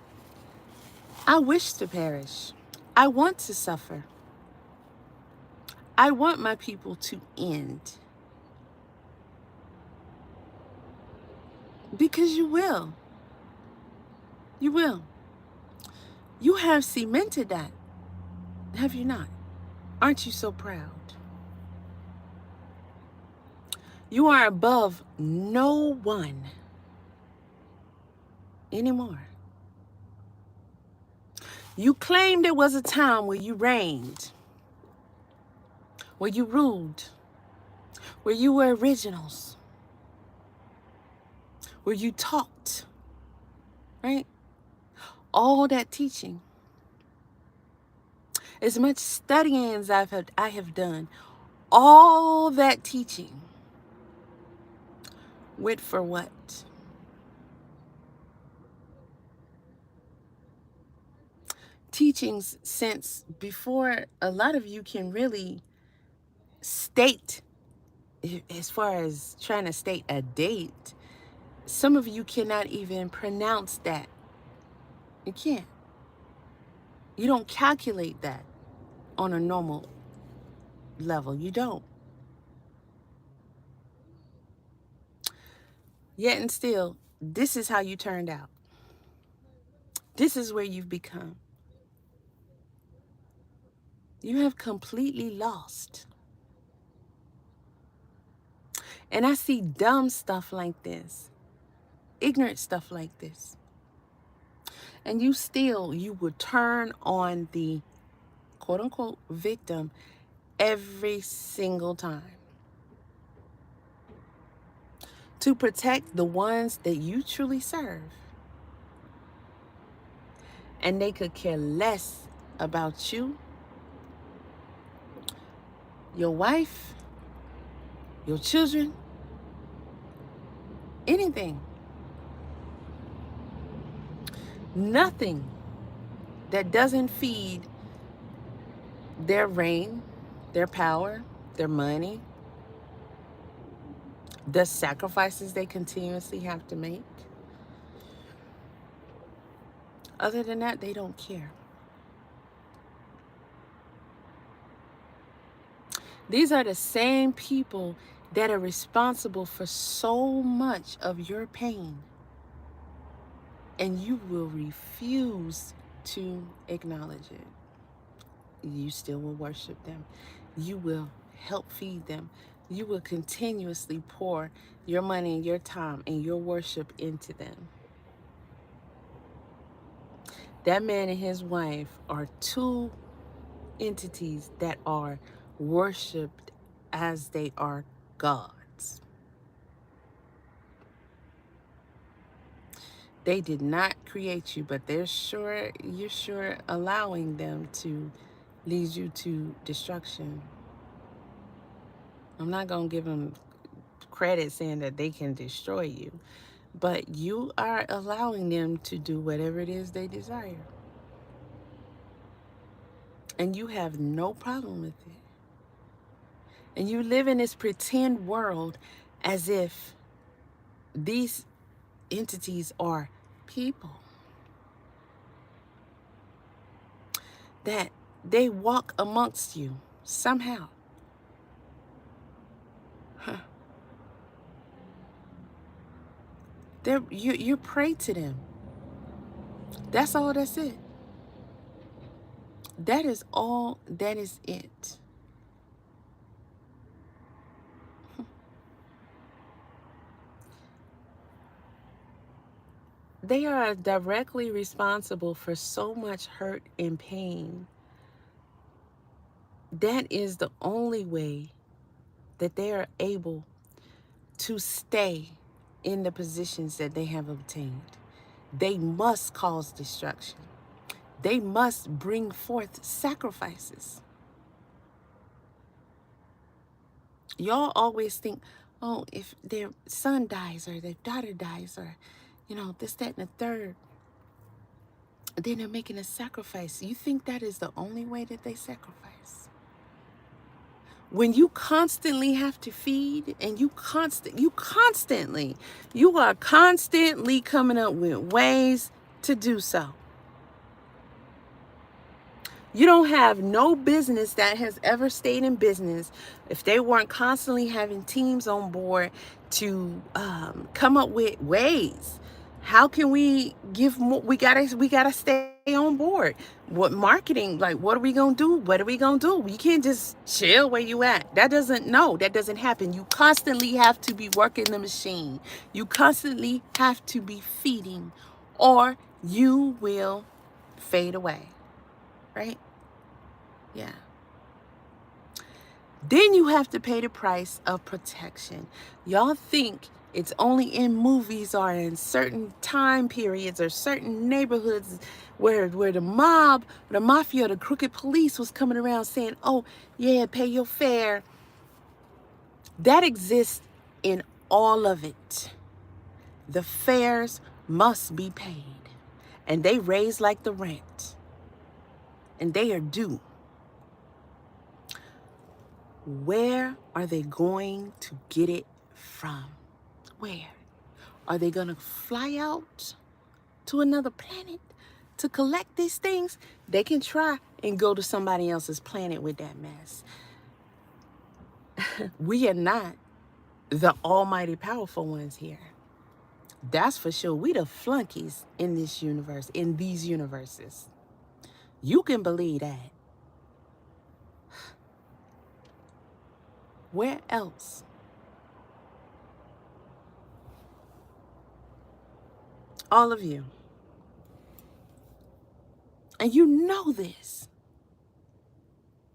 I wish to perish. I want to suffer. I want my people to end. Because you will. You will. You have cemented that. Have you not? Aren't you so proud? You are above no one anymore. You claimed there was a time where you reigned, where you ruled, where you were originals, where you taught, right? All that teaching. As much studying as I have done, all that teaching went for what? Teachings since before a lot of you can really state, as far as trying to state a date, some of you cannot even pronounce that. You can't. You don't calculate that on a normal level. You don't. Yet and still, this is how you turned out. This is where you've become. You have completely lost. And I see dumb stuff like this, ignorant stuff like this. And you would turn on the quote unquote victim every single time to protect the ones that you truly serve. And they could care less about you, your wife, your children, anything. Nothing that doesn't feed their reign, their power, their money, the sacrifices they continuously have to make. Other than that, they don't care. These are the same people that are responsible for so much of your pain. And you will refuse to acknowledge it. You still will worship them. You will help feed them. You will continuously pour your money and your time and your worship into them. That man and his wife are two entities that are worshipped as they are gods. They did not create you, but you're sure allowing them to lead you to destruction. I'm not going to give them credit saying that they can destroy you, but you are allowing them to do whatever it is they desire. And you have no problem with it. And you live in this pretend world as if these entities are people. That they walk amongst you somehow. You pray to them. That's all that's it. That is all that is it. They are directly responsible for so much hurt and pain. That is the only way that they are able to stay in the positions that they have obtained. They must cause destruction. They must bring forth sacrifices. Y'all always think, oh, if their son dies or their daughter dies or, this, that, and the third, then they're making a sacrifice. You think that is the only way that they sacrifice? When you constantly have to feed and you are constantly coming up with ways to do so. You don't have no business that has ever stayed in business if they weren't constantly having teams on board to come up with ways. How can we give more? We gotta stay on board. What marketing? Like, what are we gonna do? What are we gonna do? You can't just chill where you at. That doesn't happen. You constantly have to be working the machine. You constantly have to be feeding, or you will fade away. Right? Yeah. Then you have to pay the price of protection. Y'all think it's only in movies or in certain time periods or certain neighborhoods where the mob, the mafia, the crooked police was coming around saying, oh, yeah, pay your fare. That exists in all of it. The fares must be paid. And they raise like the rent. And they are due. Where are they going to get it from? Where? Are they going to fly out to another planet to collect these things? They can try and go to somebody else's planet with that mess. We are not the almighty powerful ones here. That's for sure. We the flunkies in this universe, in these universes. You can believe that. Where else? All of you. And you know this.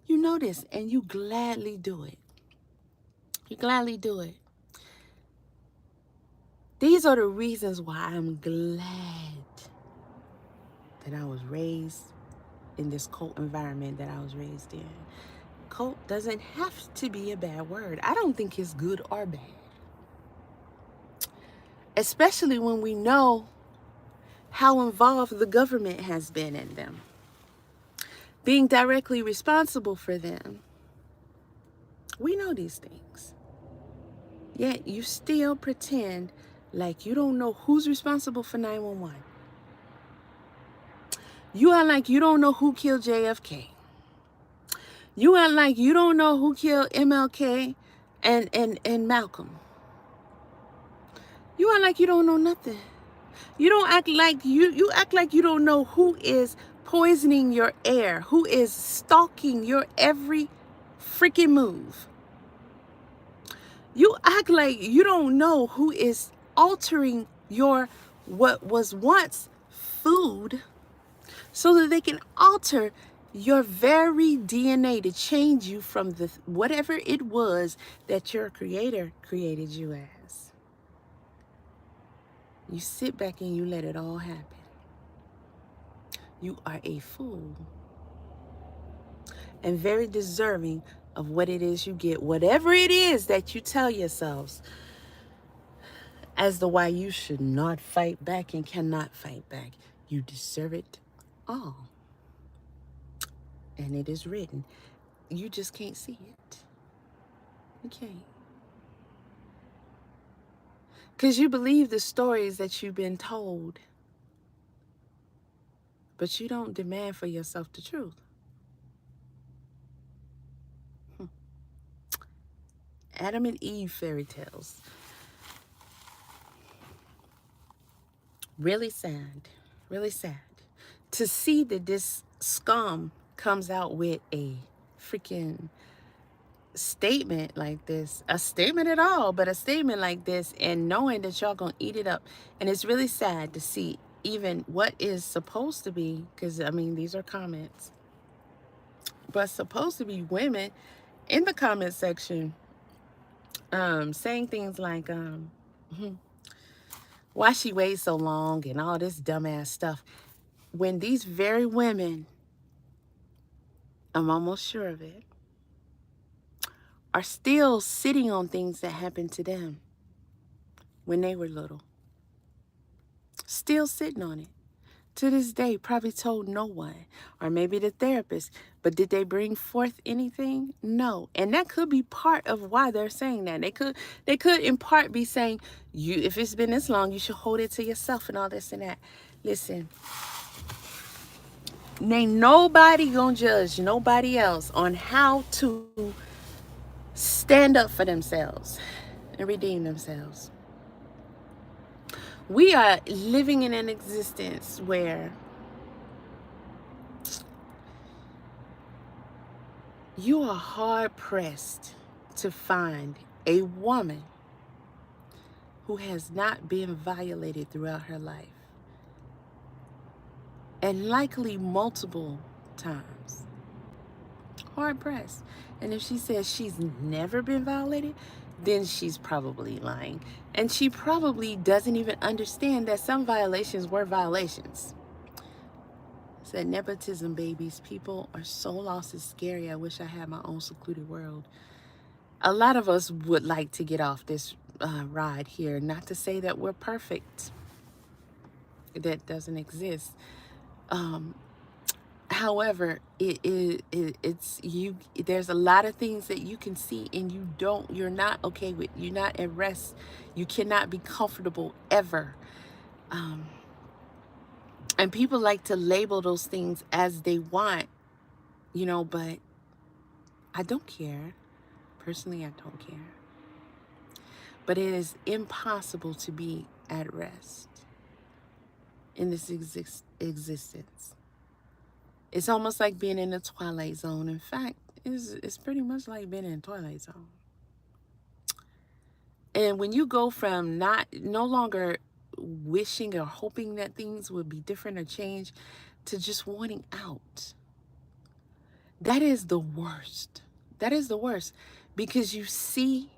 You know this, and you gladly do it. You gladly do it. These are the reasons why I'm glad that I was raised in this cult environment that I was raised in. Cult doesn't have to be a bad word. I don't think it's good or bad. Especially when we know how involved the government has been in them. Being directly responsible for them. We know these things. Yet you still pretend like you don't know who's responsible for 911. You act like you don't know who killed JFK. You act like you don't know who killed MLK and Malcolm. You act like you don't know nothing. You don't act like you act like you don't know who is poisoning your air, who is stalking your every freaking move. You act like you don't know who is altering your what was once food so that they can alter your very DNA to change you from the whatever it was that your creator created you as. You sit back and you let it all happen. You are a fool. And very deserving of what it is you get. Whatever it is that you tell yourselves as to why you should not fight back and cannot fight back. You deserve it all. And it is written. You just can't see it. You can't. Because you believe the stories that you've been told. But you don't demand for yourself the truth. Adam and Eve fairy tales. Really sad. Really sad. To see that this scum comes out with a freaking statement like this, a statement at all, but a statement like this, and knowing that y'all gonna eat it up. And it's really sad to see even what is supposed to be, because I mean these are comments, but supposed to be women in the comment section saying things like, why she waits so long and all this dumbass stuff. When these very women, I'm almost sure of it, are still sitting on things that happened to them when they were little. Still sitting on it. To this day, probably told no one, or maybe the therapist. But did they bring forth anything? No. And that could be part of why they're saying that. They could in part be saying, you, if it's been this long, you should hold it to yourself and all this and that. Listen, ain't nobody gonna judge nobody else on how to stand up for themselves and redeem themselves. We are living in an existence where you are hard pressed to find a woman who has not been violated throughout her life, and likely multiple times. Hard pressed. And if she says she's never been violated, then she's probably lying. And she probably doesn't even understand that some violations were violations. Said nepotism babies. People are so lost, it's scary. I wish I had my own secluded world. A lot of us would like to get off this ride here. Not to say that we're perfect. That doesn't exist. However, it's you. There's a lot of things that you can see, and you're not okay with. You're not at rest. You cannot be comfortable ever. And people like to label those things as they want, but I don't care. Personally, I don't care. But it is impossible to be at rest in this existence. It's almost like being in the Twilight Zone. In fact, it's pretty much like being in a Twilight Zone. And when you go from no longer wishing or hoping that things would be different or change to just wanting out, that is the worst. That is the worst, because you see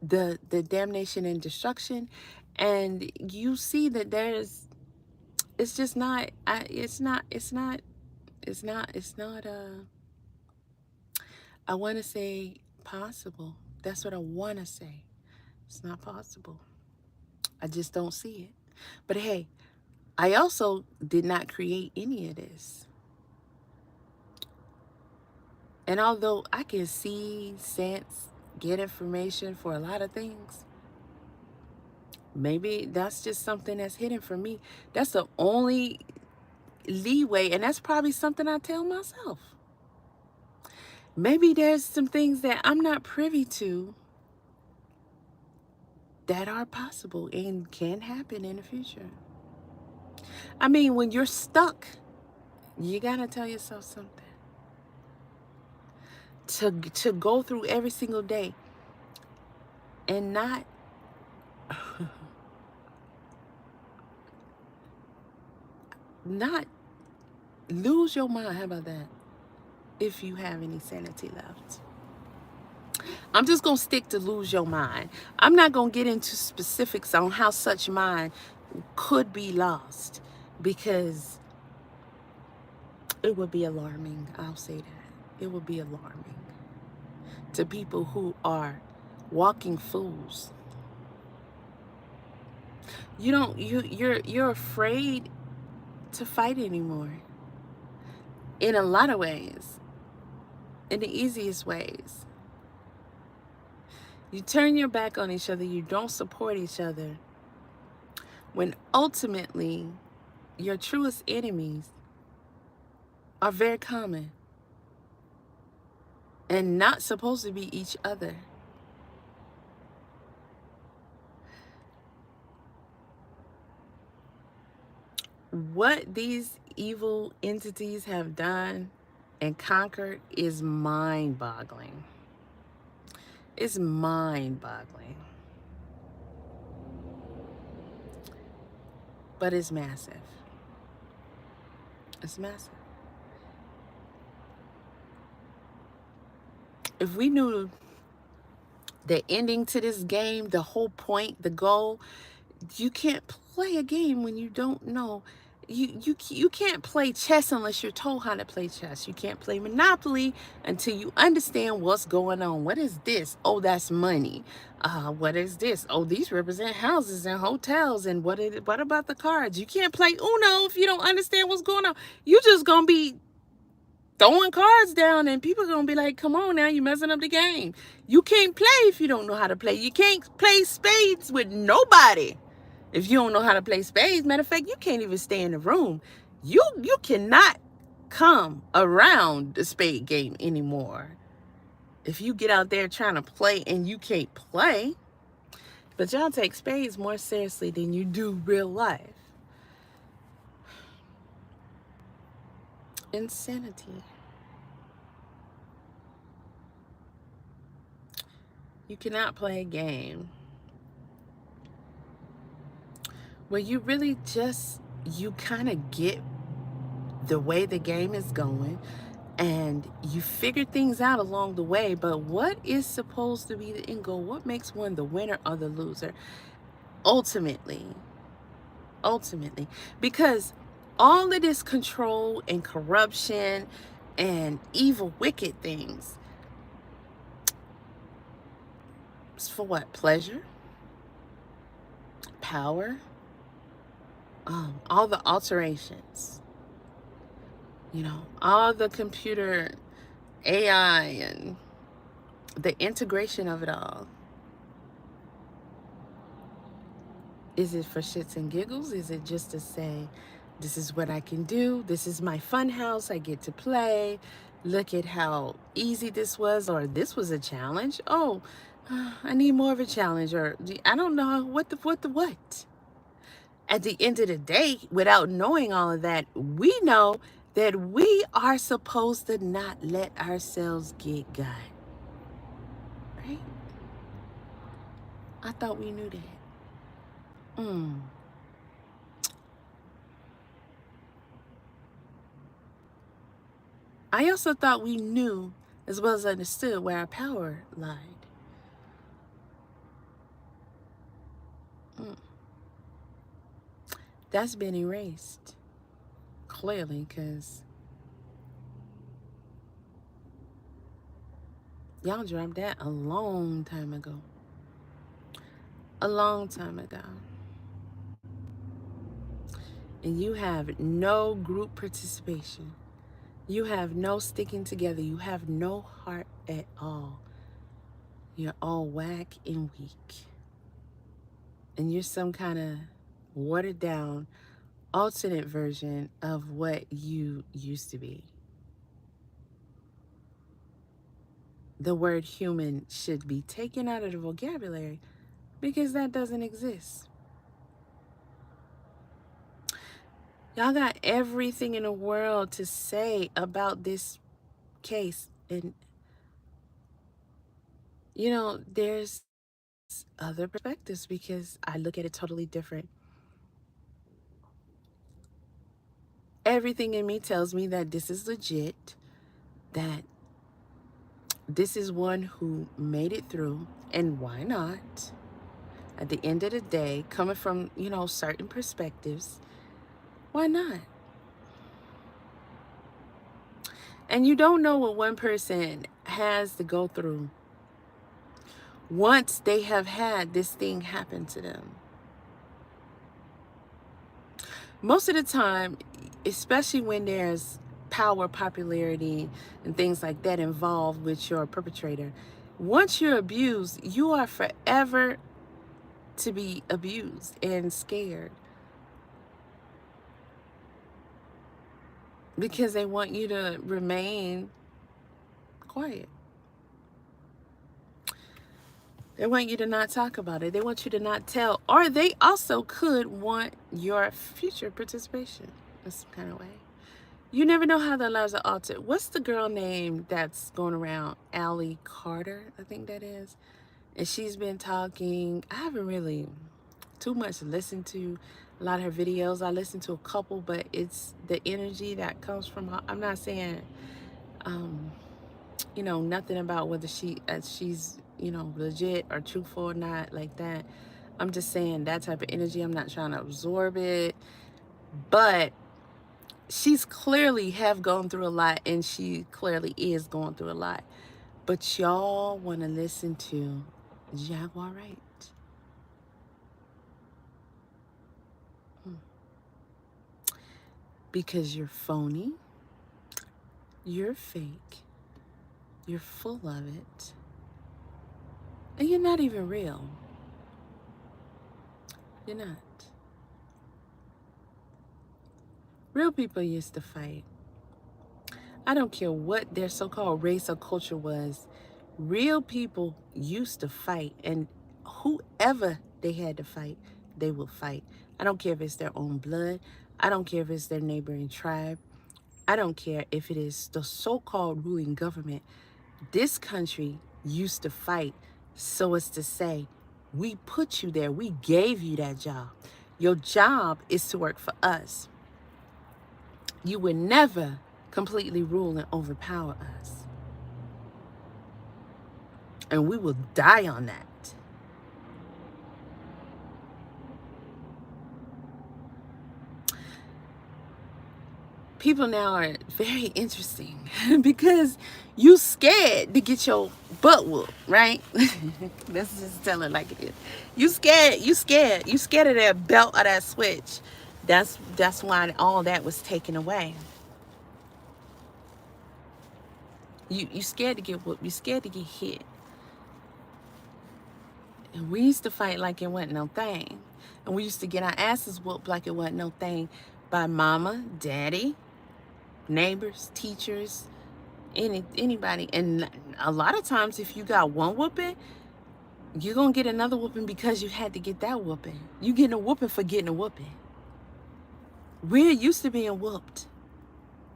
the damnation and destruction, and you see that it's just not. I want to say possible. That's what I want to say. It's not possible. I just don't see it. But hey, I also did not create any of this. And although I can see, sense, get information for a lot of things, maybe that's just something that's hidden from me. That's the only leeway, and that's probably something I tell myself. Maybe there's some things that I'm not privy to that are possible and can happen in the future. I mean, when you're stuck, you gotta tell yourself something. To go through every single day and not not lose your mind. How about that? If you have any sanity left. I'm just going to stick to lose your mind. I'm not going to get into specifics on how such mind could be lost, because it would be alarming. I'll say that. It would be alarming to people who are walking fools. You're afraid to fight anymore. In a lot of ways. In the easiest ways. You turn your back on each other. You don't support each other. When ultimately, your truest enemies are very common and not supposed to be each other. What these evil entities have done and conquered is mind-boggling. It's mind-boggling. But it's massive. It's massive. If we knew the ending to this game, the whole point, the goal. You can't play a game when you don't know. You can't play chess unless you're told how to play chess. You can't play Monopoly until you understand what's going on. What is this? Oh, that's money. What is this? Oh, these represent houses and hotels. And what about the cards? You can't play Uno if you don't understand what's going on. You just gonna be throwing cards down, and people are gonna be like, come on now, you messing up the game. You can't play if you don't know how to play. You can't play spades with nobody if you don't know how to play spades. Matter of fact, you can't even stay in the room. You cannot come around the spade game anymore if you get out there trying to play and you can't play. But y'all take spades more seriously than you do real life. Insanity. You cannot play a game where you really just, you kind of get the way the game is going and you figure things out along the way, but what is supposed to be the end goal? What makes one the winner or the loser? Ultimately, because all of this control and corruption and evil, wicked things, it's for what? Pleasure? Power? All the alterations, you know, all the computer AI and the integration of it all. Is it for shits and giggles? Is it just to say, this is what I can do? This is my fun house. I get to play. Look at how easy this was, or this was a challenge. Oh, I need more of a challenge, or I don't know what. At the end of the day, without knowing all of that, we know that we are supposed to not let ourselves get got. Right? I thought we knew that. I also thought we knew as well as understood where our power lied. That's been erased, clearly, because y'all dropped that a long time ago. A long time ago. And you have no group participation. You have no sticking together. You have no heart at all. You're all whack and weak. And you're some kind of watered down, alternate version of what you used to be. The word human should be taken out of the vocabulary because that doesn't exist. Y'all got everything in the world to say about this case. And, you know, there's other perspectives because I look at it totally different. Everything in me tells me that this is legit, that this is one who made it through, and why not? At the end of the day, coming from, you know, certain perspectives, why not? And you don't know what one person has to go through once they have had this thing happen to them. Most of the time, especially when there's power, popularity, and things like that involved with your perpetrator, once you're abused, you are forever to be abused and scared. Because they want you to remain quiet. They want you to not talk about it. They want you to not tell. Or they also could want your future participation in some kind of way. You never know how their lives are altered. What's the girl name that's going around? Allie Carter, I think that is. And she's been talking. I haven't really too much listened to a lot of her videos. I listened to a couple, but it's the energy that comes from her. I'm not saying, you know, nothing about whether she's legit or truthful or not like that. I'm just saying that type of energy. I'm not trying to absorb it. But she's clearly have gone through a lot, and she clearly is going through a lot. But y'all want to listen to Jaguar Right. Because you're phony, you're fake, you're full of it, and you're not even real. You're not. Real people used to fight. I don't care what their so-called race or culture was. Real people used to fight, and whoever they had to fight, they will fight. I don't care if it's their own blood. I don't care if it's their neighboring tribe. I don't care if it is the so-called ruling government. This country used to fight so as to say, we put you there. We gave you that job. Your job is to work for us. You would never completely rule and overpower us. And we will die on that. People now are very interesting because you scared to get your butt whooped, right? Let's just tell it like it is. You scared of that belt or that switch. That's why all that was taken away. You scared to get whooped. You scared to get hit. And we used to fight like it wasn't no thing. And we used to get our asses whooped like it wasn't no thing by mama, daddy, neighbors, teachers, anybody. And a lot of times if you got one whooping, you're going to get another whooping because you had to get that whooping. You getting a whooping for getting a whooping. We're used to being whooped.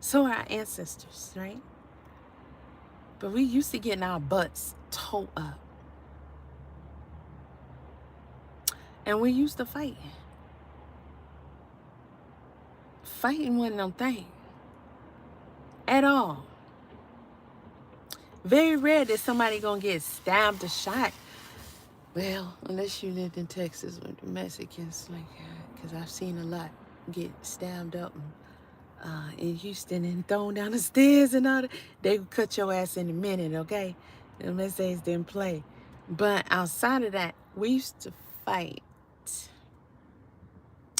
So are our ancestors, right? But we used to getting our butts towed up. And we used to fight. Fighting wasn't no thing. At all. Very rare that somebody gonna get stabbed or shot. Well, unless you lived in Texas with the Mexicans, like, because I've seen a lot get stabbed up in Houston and thrown down the stairs and all that. They would cut your ass in a minute, okay? The Mexicans didn't play. But outside of that, we used to fight.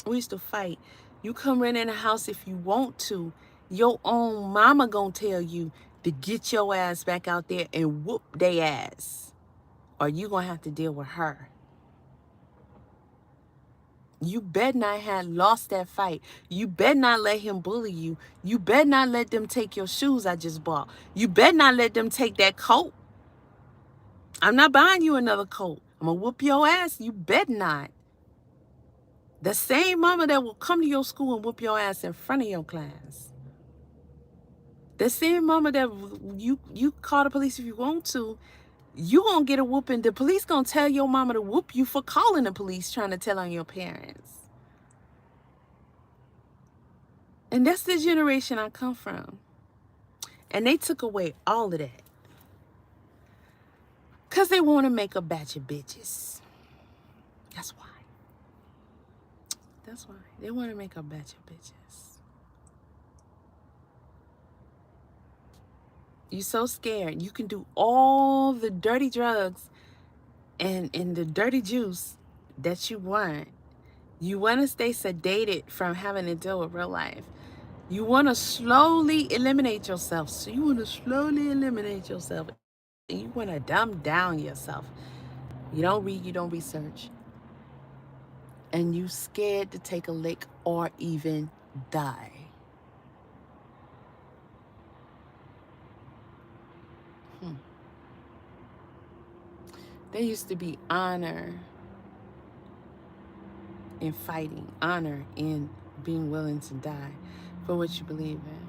We used to fight. You come rent in a house if you want to. Your own mama gonna tell you to get your ass back out there and whoop they ass. Or you gonna have to deal with her. You better not have lost that fight. You better not let him bully you. You better not let them take your shoes I just bought. You better not let them take that coat. I'm not buying you another coat. I'm gonna whoop your ass. You better not. The same mama that will come to your school and whoop your ass in front of your class. The same mama that you call the police if you want to, you gonna get a whooping. The police gonna tell your mama to whoop you for calling the police trying to tell on your parents. And that's the generation I come from. And they took away all of that. Because they want to make a batch of bitches. That's why. That's why. They want to make a batch of bitches. You're so scared. You can do all the dirty drugs and the dirty juice that you want. You want to stay sedated from having to deal with real life. You want to slowly eliminate yourself. So you want to slowly eliminate yourself. And you want to dumb down yourself. You don't read, you don't research. And you scared to take a lick or even die. There used to be honor in fighting, honor in being willing to die for what you believe in.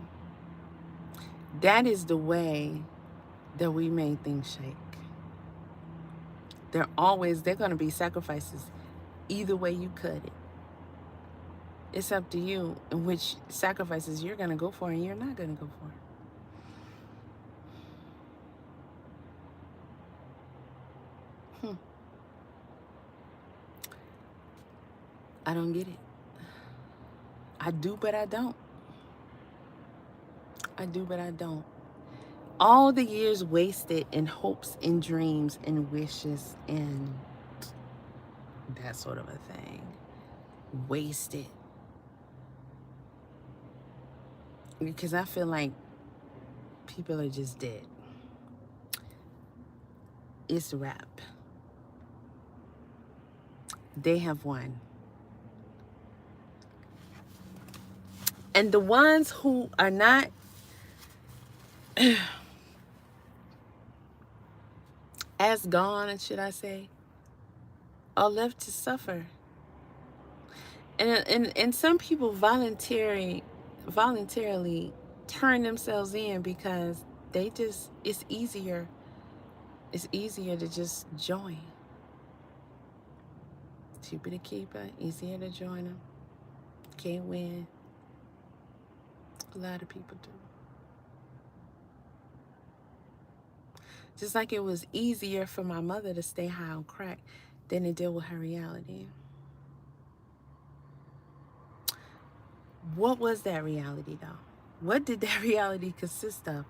That is the way that we made things shake. They're going to be sacrifices either way you cut it. It's up to you in which sacrifices you're going to go for and you're not going to go for. I don't get it. I do, but I don't. I do, but I don't. All the years wasted in hopes and dreams and wishes and that sort of a thing. Wasted. Because I feel like people are just dead. It's a wrap. They have won. And the ones who are not as gone, should I say, are left to suffer. And some people voluntarily turn themselves in because they just, it's easier to just join. Cheaper to keep it, easier to join them. Can't win. A lot of people do. Just like it was easier for my mother to stay high on crack than to deal with her reality. What was that reality though? What did that reality consist of?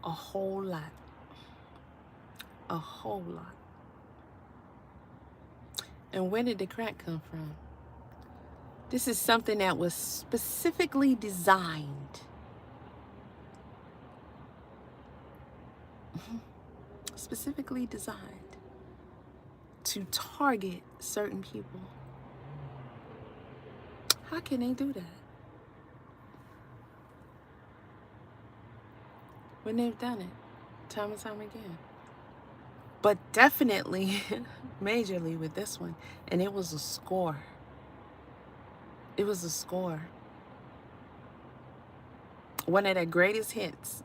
A whole lot. A whole lot. And where did the crack come from? This is something that was specifically designed. Specifically designed to target certain people. How can they do that when they've done it time and time again? But definitely, majorly with this one. And it was a score. It was a score. One of the greatest hits.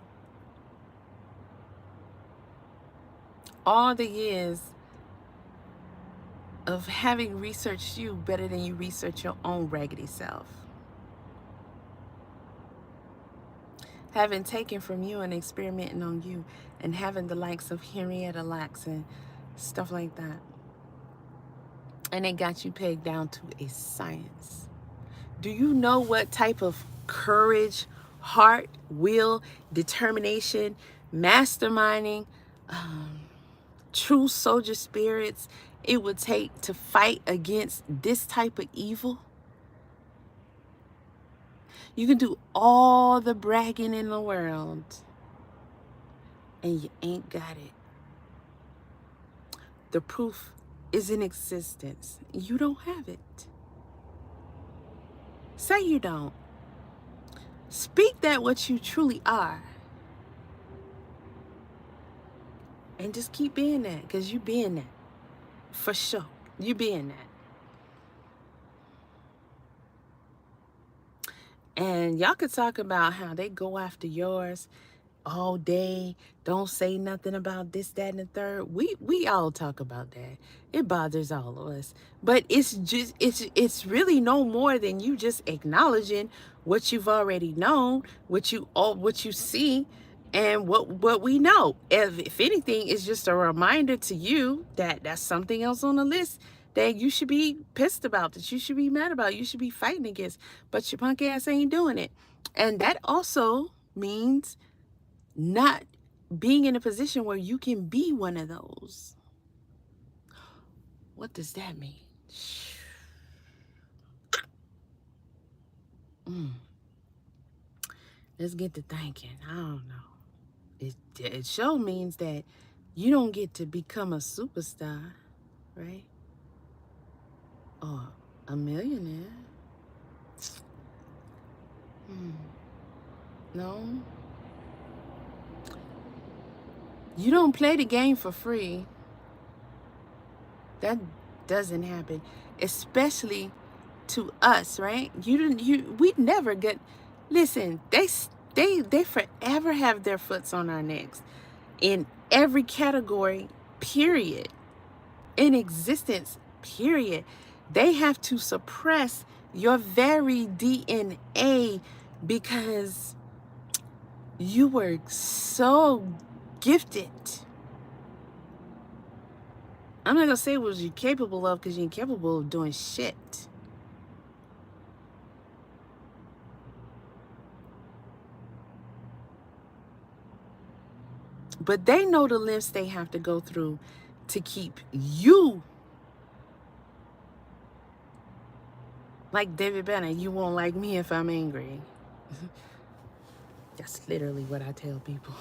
All the years of having researched you better than you research your own raggedy self. Having taken from you and experimenting on you and having the likes of Henrietta Lacks and stuff like that. And it got you pegged down to a science. Do you know what type of courage, heart, will, determination, masterminding, true soldier spirits it would take to fight against this type of evil? You can do all the bragging in the world and you ain't got it. The proof is in existence. You don't have it. Say you don't. Speak that what you truly are. And just keep being that, because you being that. For sure. You being that. And y'all could talk about how they go after yours all day. Don't say nothing about this, that, and the third. We all talk about that. It bothers all of us. But it's really no more than you just acknowledging what you've already known, what you see, and what we know. If anything, it's just a reminder to you that that's something else on the list that you should be pissed about, that you should be mad about, you should be fighting against, but your punk ass ain't doing it. And that also means not being in a position where you can be one of those. What does that mean? Let's get to thinking. I don't know. It sure means that you don't get to become a superstar, right? Or a millionaire. No. You don't play the game for free. That doesn't happen, especially to us, right? We never get. Listen, they forever have their foots on our necks in every category, period, in existence, period. They have to suppress your very DNA because you were so gifted. I'm not gonna say what you're capable of, because you ain't capable of doing shit. But they know the lengths they have to go through to keep you like David Banner. You won't like me if I'm angry. That's literally what I tell people.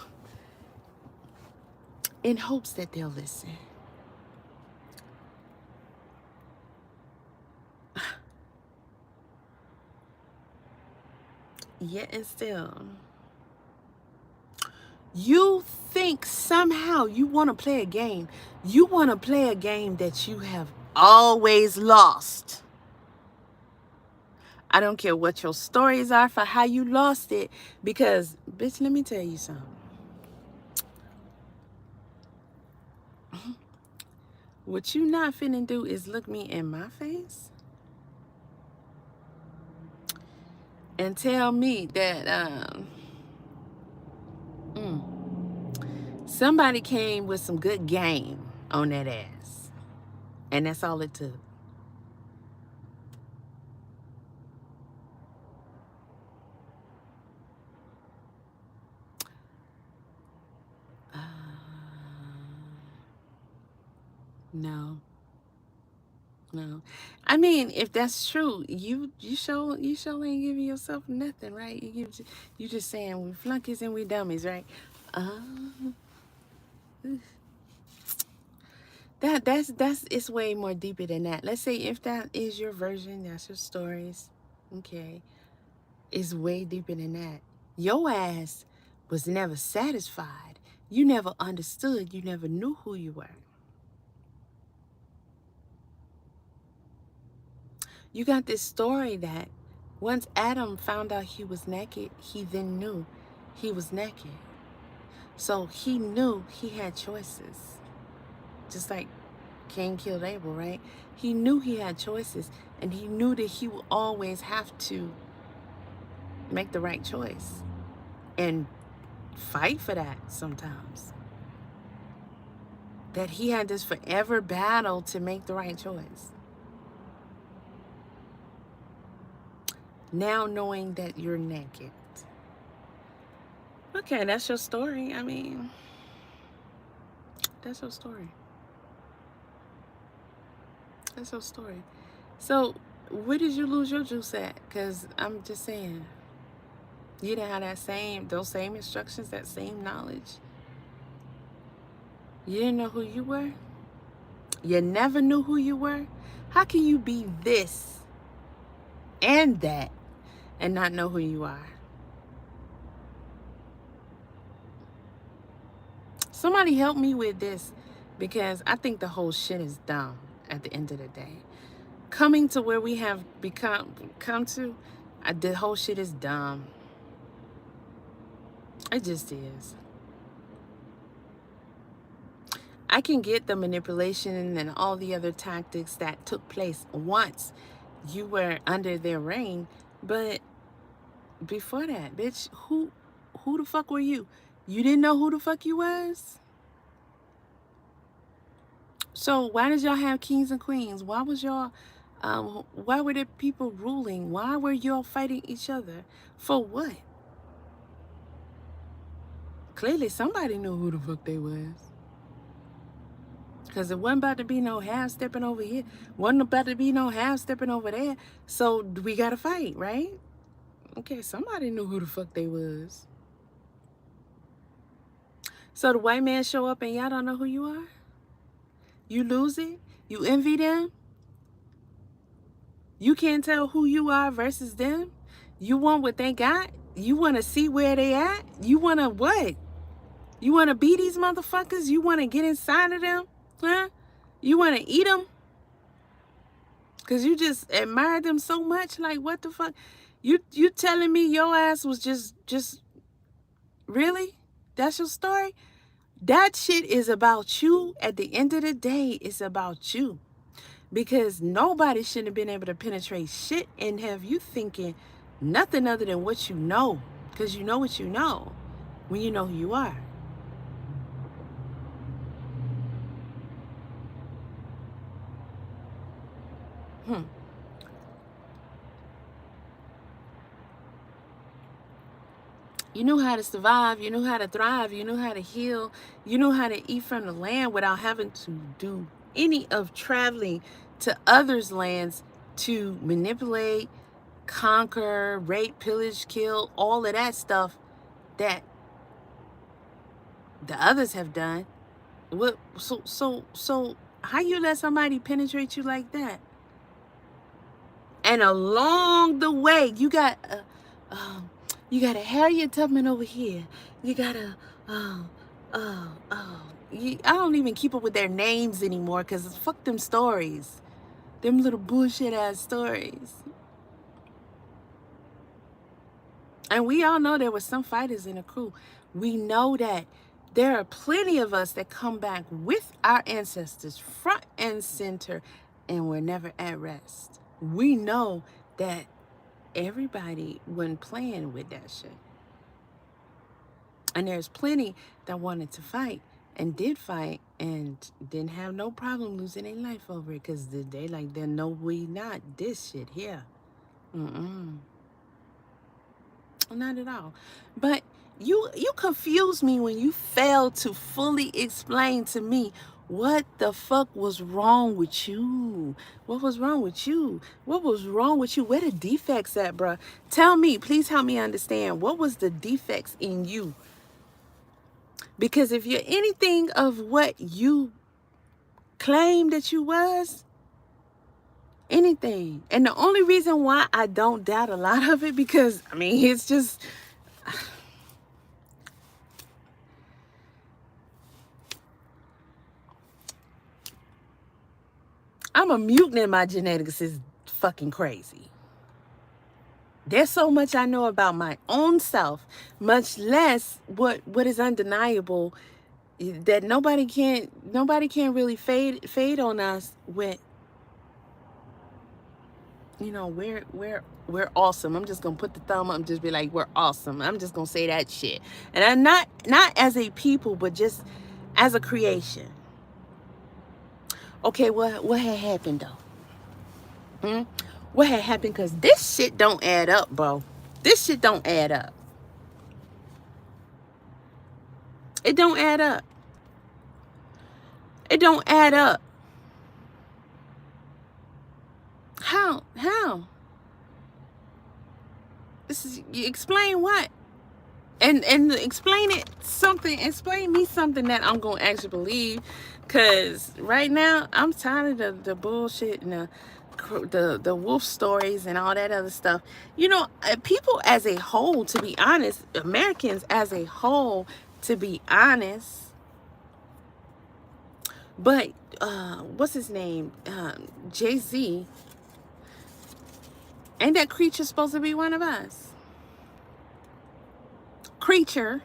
In hopes that they'll listen. Yet and still, you think somehow you want to play a game. You want to play a game that you have always lost. I don't care what your stories are for how you lost it, because, bitch, let me tell you something. What you not finna do is look me in my face and tell me that somebody came with some good game on that ass. And that's all it took. No. No. I mean, if that's true, you sure ain't giving yourself nothing, right? You just saying we flunkies and we dummies, right? That's it's way more deeper than that. Let's say if that is your version, that's your stories. Okay. It's way deeper than that. Your ass was never satisfied. You never understood. You never knew who you were. You got this story that once Adam found out he was naked, he then knew he was naked. So he knew he had choices. Just like Cain killed Abel, right? He knew he had choices, and he knew that he would always have to make the right choice and fight for that sometimes. That he had this forever battle to make the right choice. Now knowing that you're naked. Okay, that's your story. I mean, that's your story. That's your story. So, where did you lose your juice at? Because I'm just saying, you didn't have those same instructions, that same knowledge. You didn't know who you were? You never knew who you were? How can you be this and that and not know who you are? Somebody help me with this, because I think the whole shit is dumb at the end of the day. Coming to where we have come to, the whole shit is dumb. It just is. I can get the manipulation and all the other tactics that took place once you were under their reign, but before that, bitch, who the fuck were you? You didn't know who the fuck you was? So why did y'all have kings and queens? Why was y'all why were there people ruling? Why were y'all fighting each other? For what? Clearly somebody knew who the fuck they was. Because it wasn't about to be no half-stepping over here. Wasn't about to be no half-stepping over there. So we got to fight, right? Okay, somebody knew who the fuck they was. So the white man show up and y'all don't know who you are? You lose it? You envy them? You can't tell who you are versus them? You want what they got? You want to see where they at? You want to what? You want to be these motherfuckers? You want to get inside of them? Huh? You want to eat them? Because you just admire them so much? Like, what the fuck? You telling me your ass was just really? That's your story? That shit is about you. At the end of the day, it's about you. Because nobody shouldn't have been able to penetrate shit and have you thinking nothing other than what you know. Because you know what you know when you know who you are. You knew how to survive. You knew how to thrive. You knew how to heal. You knew how to eat from the land without having to do any of traveling to others' lands to manipulate, conquer, rape, pillage, kill, all of that stuff that the others have done. What? So how you let somebody penetrate you like that? And along the way, you got a Harriet Tubman over here. You got a I don't even keep up with their names anymore because fuck them stories, them little bullshit ass stories. And we all know there were some fighters in the crew. We know that there are plenty of us that come back with our ancestors front and center, and we're never at rest. We know that everybody wasn't playing with that shit. And there's plenty that wanted to fight and did fight and didn't have no problem losing their life over it because they like, then no, we not this shit here. Not at all. But you confused me when you failed to fully explain to me what the fuck was wrong with you. What was wrong with you? What was wrong with you? Where the defects at, bruh? Tell me, please help me understand. What was the defects in you? Because if you're anything of what you claim that you was, anything. And the only reason why I don't doubt a lot of it, because, I mean, it's just... I'm a mutant in my genetics is fucking crazy. There's so much I know about my own self, much less what is undeniable that nobody can really fade on us with. You know, we're awesome. I'm just gonna put the thumb up and just be like, we're awesome. I'm just gonna say that shit. And I'm not as a people, but just as a creation. Okay, what had happened though? What had happened? Because this shit don't add up, bro. This shit don't add up. It don't add up. It don't add up. How? This is, you explain what? And explain me something that I'm gonna actually believe. Cause right now I'm tired of the bullshit and the wolf stories and all that other stuff. You know, people as a whole, to be honest, Americans as a whole, to be honest. But what's his name? Jay-Z. Ain't that creature supposed to be one of us? Creature.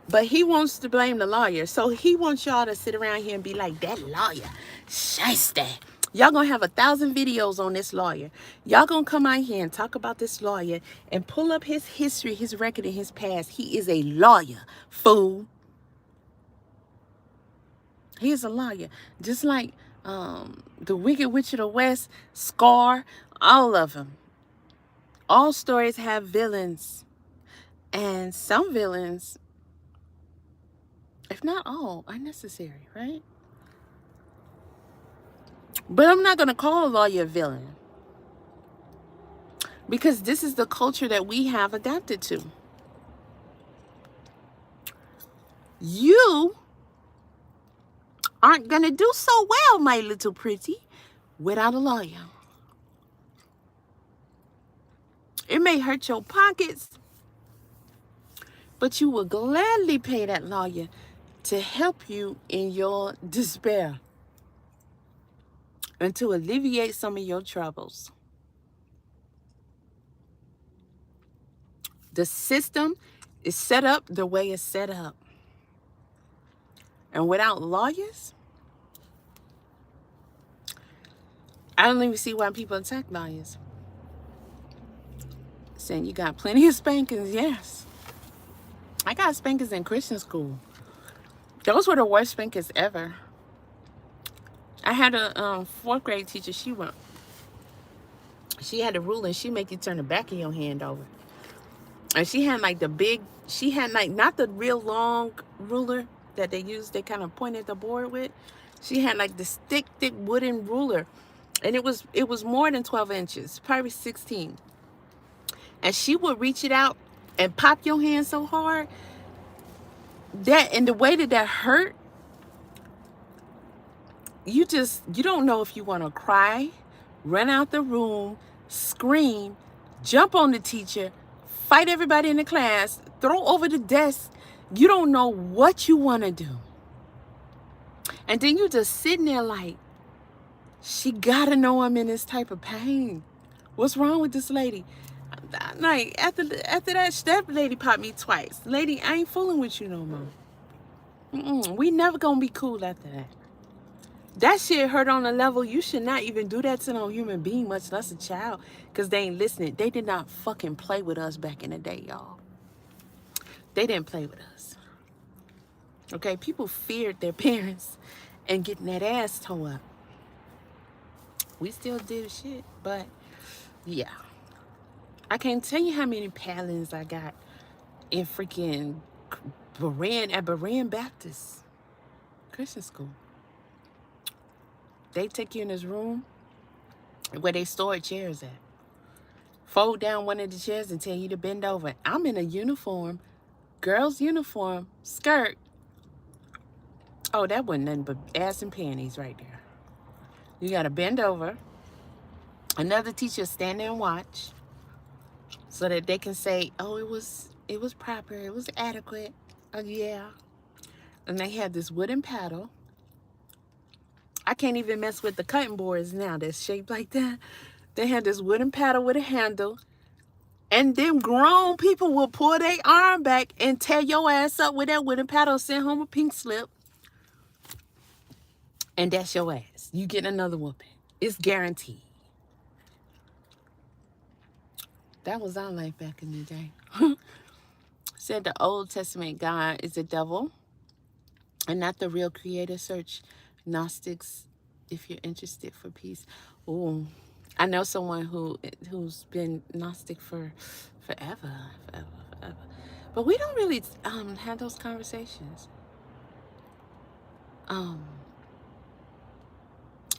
But he wants to blame the lawyer. So he wants y'all to sit around here and be like, that lawyer, shiesty. Y'all gonna have 1,000 videos on this lawyer. Y'all gonna come out here and talk about this lawyer and pull up his history, his record, and his past. He is a lawyer, fool. He is a lawyer. Just like the Wicked Witch of the West, Scar, all of them. All stories have villains. And some villains, if not all, are necessary, right? But I'm not going to call a lawyer a villain. Because this is the culture that we have adapted to. You aren't going to do so well, my little pretty, without a lawyer. It may hurt your pockets, but you will gladly pay that lawyer to help you in your despair and to alleviate some of your troubles. The system is set up the way it's set up. And without lawyers, I don't even see why people attack lawyers. Saying you got plenty of spankings, yes. I got spankings in Christian school. Those were the worst spankings ever. I had a 4th grade teacher. She went She had a ruler and she make you turn the back of your hand over. And she had like she had like not the real long ruler that they use, they kind of point at the board with. She had like this thick wooden ruler. And it was more than 12 inches, probably 16. And she would reach it out and pop your hand so hard that, and the way that hurt, you don't know if you want to cry, run out the room, scream, jump on the teacher, fight everybody in the class, throw over the desk. You don't know what you want to do. And then you just sitting there like, she gotta know I'm in this type of pain. What's wrong with this lady? Like, after that lady popped me twice. Lady, I ain't fooling with you no more. We never gonna be cool after that. That shit hurt on a level you should not even do that to no human being, much less a child, because they ain't listening. They did not fucking play with us back in the day, y'all. They didn't play with us. Okay, people feared their parents and getting that ass tore up. We still did shit, but yeah. I can't tell you how many paddlings I got in freaking Berean Baptist Christian school. They take you in this room where they stored chairs at. Fold down one of the chairs and tell you to bend over. I'm in a uniform, girl's uniform, skirt. Oh, that wasn't nothing but ass and panties right there. You gotta bend over. Another teacher stand there and watch, so that they can say, oh, it was proper, it was adequate. Oh yeah. And they had this wooden paddle. I can't even mess with the cutting boards now that's shaped like that. They had this wooden paddle with a handle. And then grown people will pull their arm back and tear your ass up with that wooden paddle, send home a pink slip. And that's your ass. You get another whooping. It's guaranteed. That was our life back in the day. Said the Old Testament God is the devil and not the real creator. Search Gnostics if you're interested for peace. Oh, I know someone who's been Gnostic for forever. But we don't really have those conversations.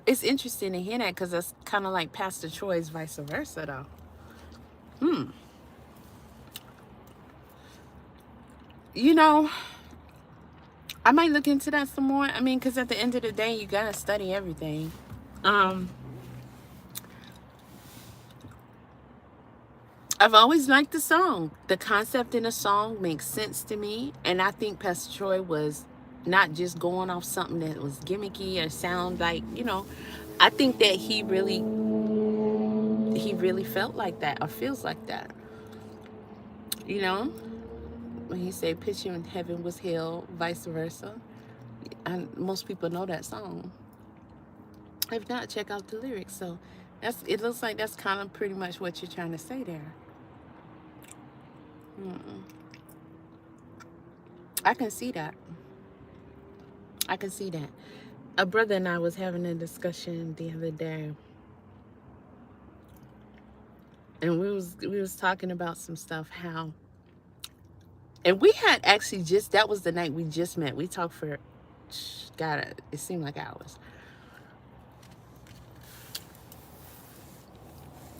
It's interesting to hear that, because that's kind of like Pastor Troy's vice versa, though. You know, I might look into that some more. I mean, because at the end of the day, you gotta study everything. I've always liked the song. The concept in the song makes sense to me, and I think Pastor Troy was not just going off something that was gimmicky or sound like, I think that he really felt like that or feels like that. When he said picture in heaven was hell, vice versa. And most people know that song. If not, check out the lyrics. So it looks like that's kind of pretty much what you're trying to say there. I can see that. A brother and I was having a discussion the other day, and we was talking about some stuff, and we had actually that was the night we just met. We talked for, God, it seemed like hours.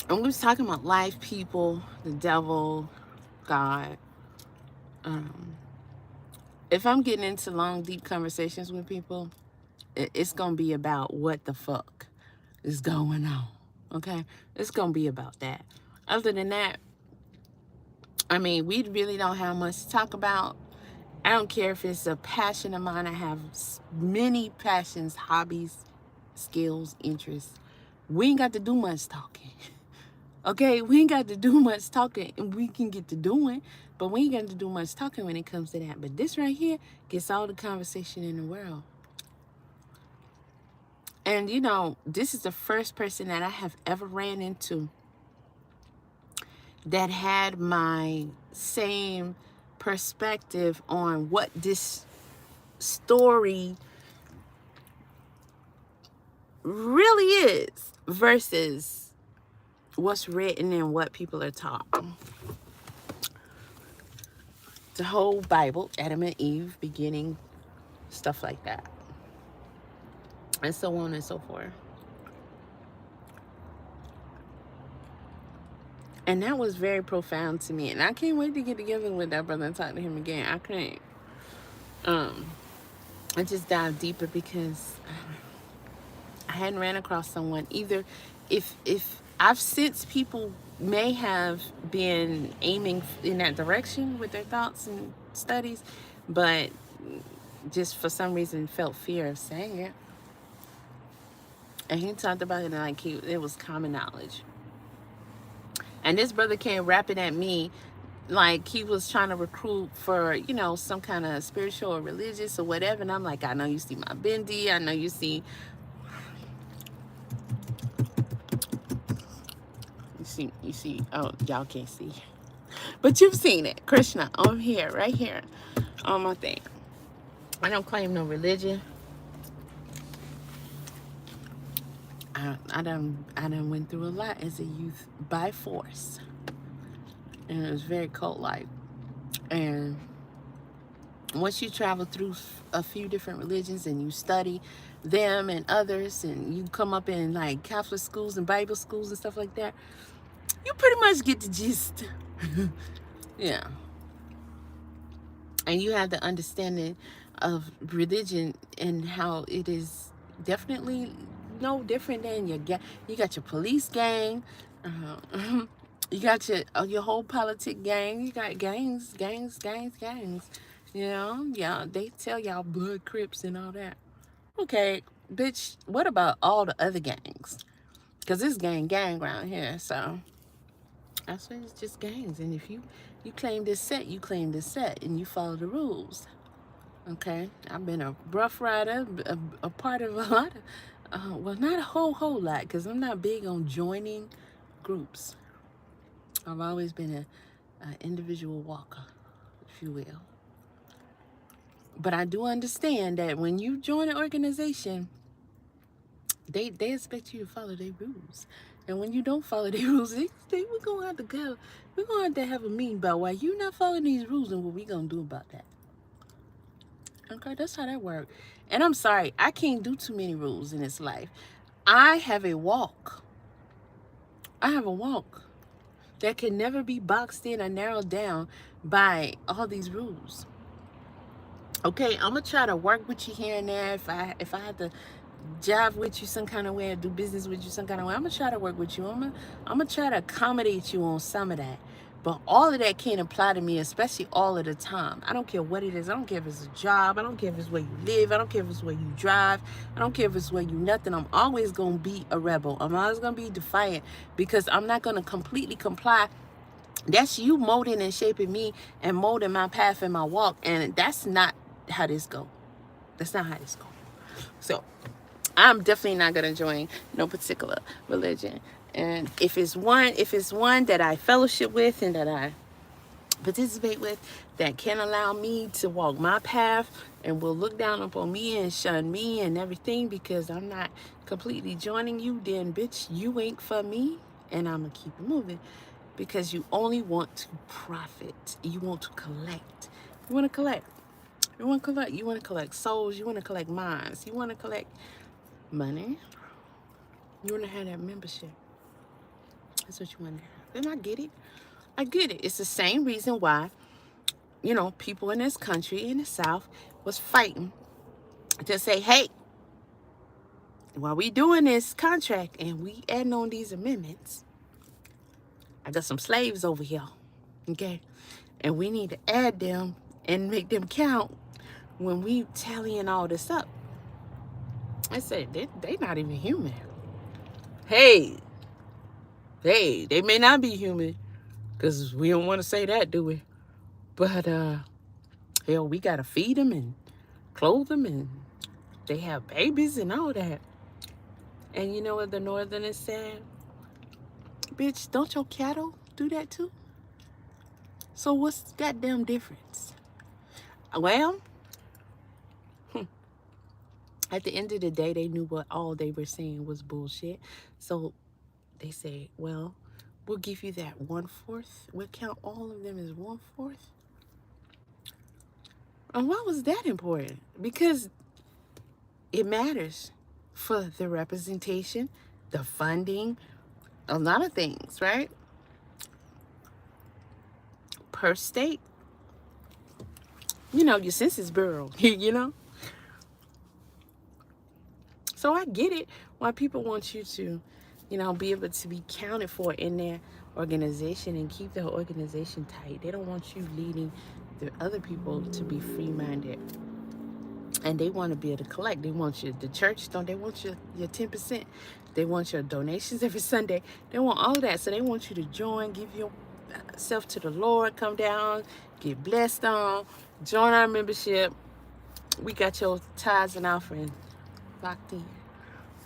And we was talking about life, people, the devil, God. If I'm getting into long, deep conversations with people, it's going to be about what the fuck is going on. Okay? It's going to be about that. Other than that, I mean, we really don't have much to talk about. I don't care if it's a passion of mine. I have many passions, hobbies, skills, interests. We ain't got to do much talking. Okay? We ain't got to do much talking, and we can get to doing, but we ain't got to do much talking when it comes to that. But this right here gets all the conversation in the world. And, this is the first person that I have ever ran into that had my same perspective on what this story really is versus what's written and what people are taught. The whole Bible, Adam and Eve, beginning, stuff like that, and so on and so forth. And that was very profound to me. And I can't wait to get together with that brother and talk to him again. I can't. I just dive deeper because I hadn't ran across someone either. If I've sensed people may have been aiming in that direction with their thoughts and studies, but just for some reason felt fear of saying it. And he talked about it like it was common knowledge. And this brother came rapping at me like he was trying to recruit for, you know, some kind of spiritual or religious or whatever. And I'm like, I know you see my bendy. I know you see, oh, y'all can't see. But you've seen it. Krishna on here, right here on my thing. I don't claim no religion. I done went through a lot as a youth by force. And it was very cult-like. And once you travel through a few different religions and you study them and others, and you come up in like Catholic schools and Bible schools and stuff like that, you pretty much get the gist. Yeah. And you have the understanding of religion and how it is definitely no different than your gang. You got your police gang. You got your whole politic gang. You got gangs. You know, yeah, they tell y'all blood, Crips, and all that. Okay, bitch, what about all the other gangs? Because this gang around here, so that's why it's just gangs. And if you claim this set, you claim this set, and you follow the rules. Okay, I've been a rough rider, a part of a lot of, well, not a whole lot, because I'm not big on joining groups. I've always been an individual walker, if you will. But I do understand that when you join an organization, they expect you to follow their rules. And when you don't follow their rules, we're going to have to go. We're going to have to have a meeting about why you not following these rules and what we going to do about that. Okay, that's how that works. And I'm sorry, I can't do too many rules in this life. I have a walk. That can never be boxed in or narrowed down by all these rules. Okay, I'm gonna try to work with you here and there. If I have to jive with you some kind of way or do business with you some kind of way, I'm gonna try to work with you. I'm gonna try to accommodate you on some of that. But all of that can't apply to me, especially all of the time. I don't care what it is. I don't care if it's a job. I don't care if it's where you live. I don't care if it's where you drive. I don't care if it's where you nothing. I'm always going to be a rebel. I'm always going to be defiant because I'm not going to completely comply. That's you molding and shaping me and molding my path and my walk. And that's not how this go. That's not how this go. So I'm definitely not going to join no particular religion. And if it's one that I fellowship with and that I participate with that can allow me to walk my path and will look down upon me and shun me and everything because I'm not completely joining you, then bitch, you ain't for me, and I'm gonna keep it moving because you only want to profit. You want to collect. You want to collect. You want to collect souls. You want to collect minds. You want to collect money. You want to have that membership. That's what you want to have. And I get it. It's the same reason why, you know, people in this country, in the South, was fighting to say, hey, while we doing this contract and we adding on these amendments, I got some slaves over here, okay? And we need to add them and make them count when we tallying all this up. I said, they not even human. Hey, they may not be human, because we don't want to say that, do we? But, hell, we got to feed them and clothe them, and they have babies and all that. And you know what the Northerners said? Bitch, don't your cattle do that too? So what's the goddamn difference? Well, at the end of the day, they knew what all they were saying was bullshit. So they say, well, we'll give you that 1/4. We'll count all of them as 1/4. And why was that important? Because it matters for the representation, the funding, a lot of things, right? Per state, your Census Bureau, So I get it why people want you to, be able to be counted for in their organization and keep their organization tight. They don't want you leading the other people to be free-minded. And they want to be able to collect. They want you, the church, don't they want your 10%? They want your donations every Sunday. They want all of that. So they want you to join, give yourself to the Lord, come down, get blessed on, join our membership. We got your tithes and offering locked in.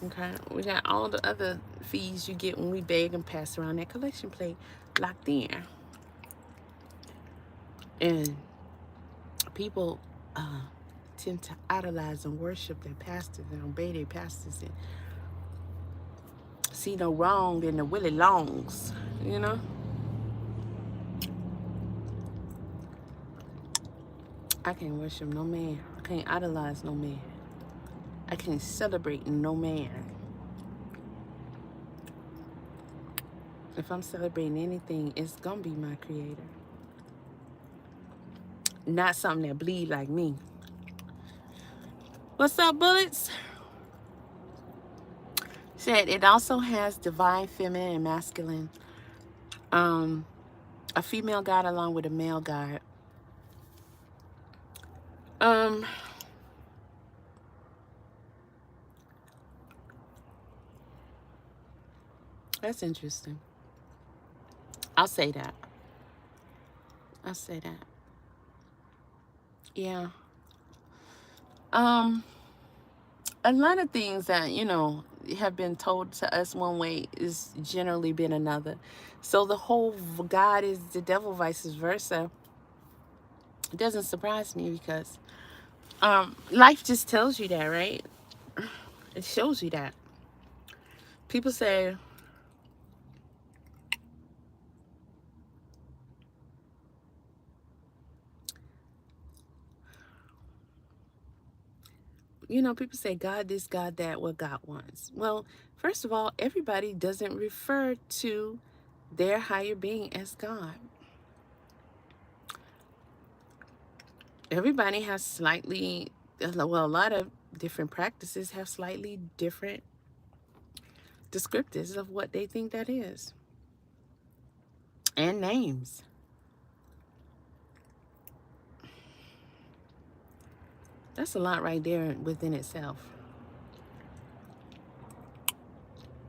Okay, we got all the other fees you get when we beg and pass around that collection plate locked in. And people tend to idolize and worship their pastors and obey their pastors and see no wrong in the Willie Longs, I can't worship no man. I can't idolize no man. I can't celebrate no man. If I'm celebrating anything, it's gonna be my creator. Not something that bleed like me. What's up, bullets? Said it also has divine, feminine, and masculine. A female god along with a male god. That's interesting. I'll say that. Yeah. A lot of things that, have been told to us one way is generally been another. So the whole God is the devil, vice versa, it doesn't surprise me because life just tells you that, right? It shows you that. People say, people say God this, God that, what God wants. Well, first of all, everybody doesn't refer to their higher being as God. Everybody has slightly, well, a lot of different practices have slightly different descriptors of what they think that is. And names. That's a lot right there within itself.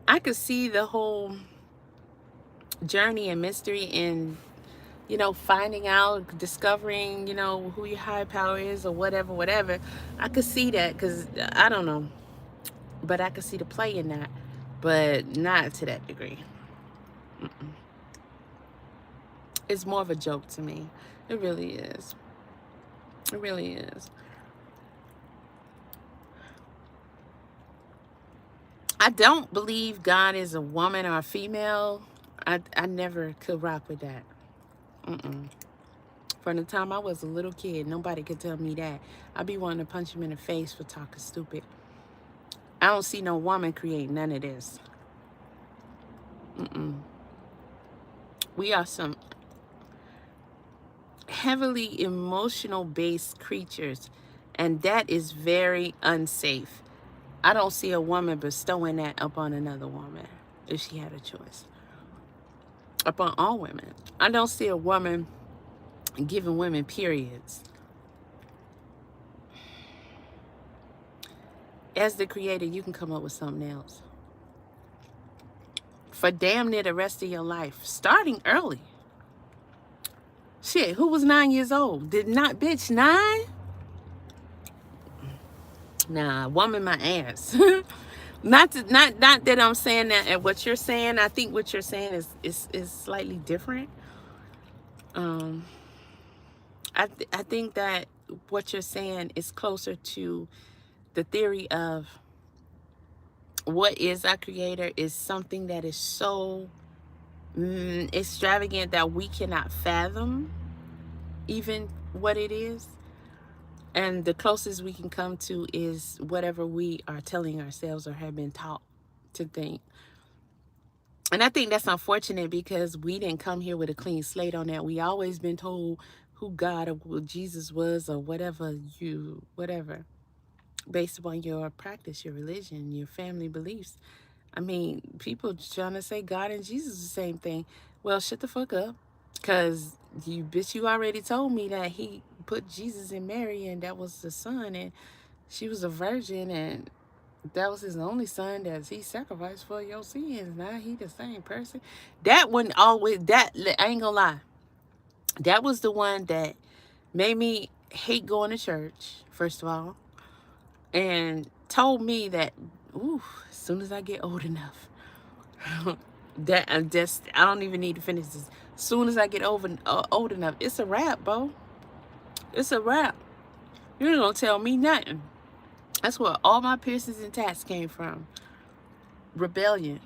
I could see the whole journey and mystery in, finding out, discovering, who your higher power is or whatever. I could see that because I don't know. But I could see the play in that. But not to that degree. It's more of a joke to me. It really is. It really is. I don't believe God is a woman or a female. I never could rock with that. From the time I was a little kid, nobody could tell me that. I'd be wanting to punch him in the face for talking stupid. I don't see no woman create none of this. We are some heavily emotional based creatures, and that is very unsafe. I don't see a woman bestowing that upon another woman if she had a choice. Upon all women. I don't see a woman giving women periods. As the creator, you can come up with something else. For damn near the rest of your life. Starting early. Shit, who was 9 years old? Did not, bitch, 9? Nah, woman my ass. Not that I'm saying that and what you're saying. I think what you're saying is slightly different. I think that what you're saying is closer to the theory of what is our creator is something that is so extravagant that we cannot fathom even what it is. And the closest we can come to is whatever we are telling ourselves or have been taught to think. And I think that's unfortunate because we didn't come here with a clean slate on that. We always been told who God or who Jesus was or whatever, based upon your practice, your religion, your family beliefs. I mean, people trying to say God and Jesus is the same thing. Well, shut the fuck up. Because you already told me that he put Jesus in Mary and that was the son and she was a virgin and that was his only son that he sacrificed for your sins. Now he the same person. That one always, that, I ain't gonna lie. That was the one that made me hate going to church, first of all, and told me that, ooh, as soon as I get old enough, that I don't even need to finish this. As soon as I get old enough, it's a wrap, bro. It's a wrap. You ain't gonna tell me nothing. That's where all my piercings and tats came from. Rebellion.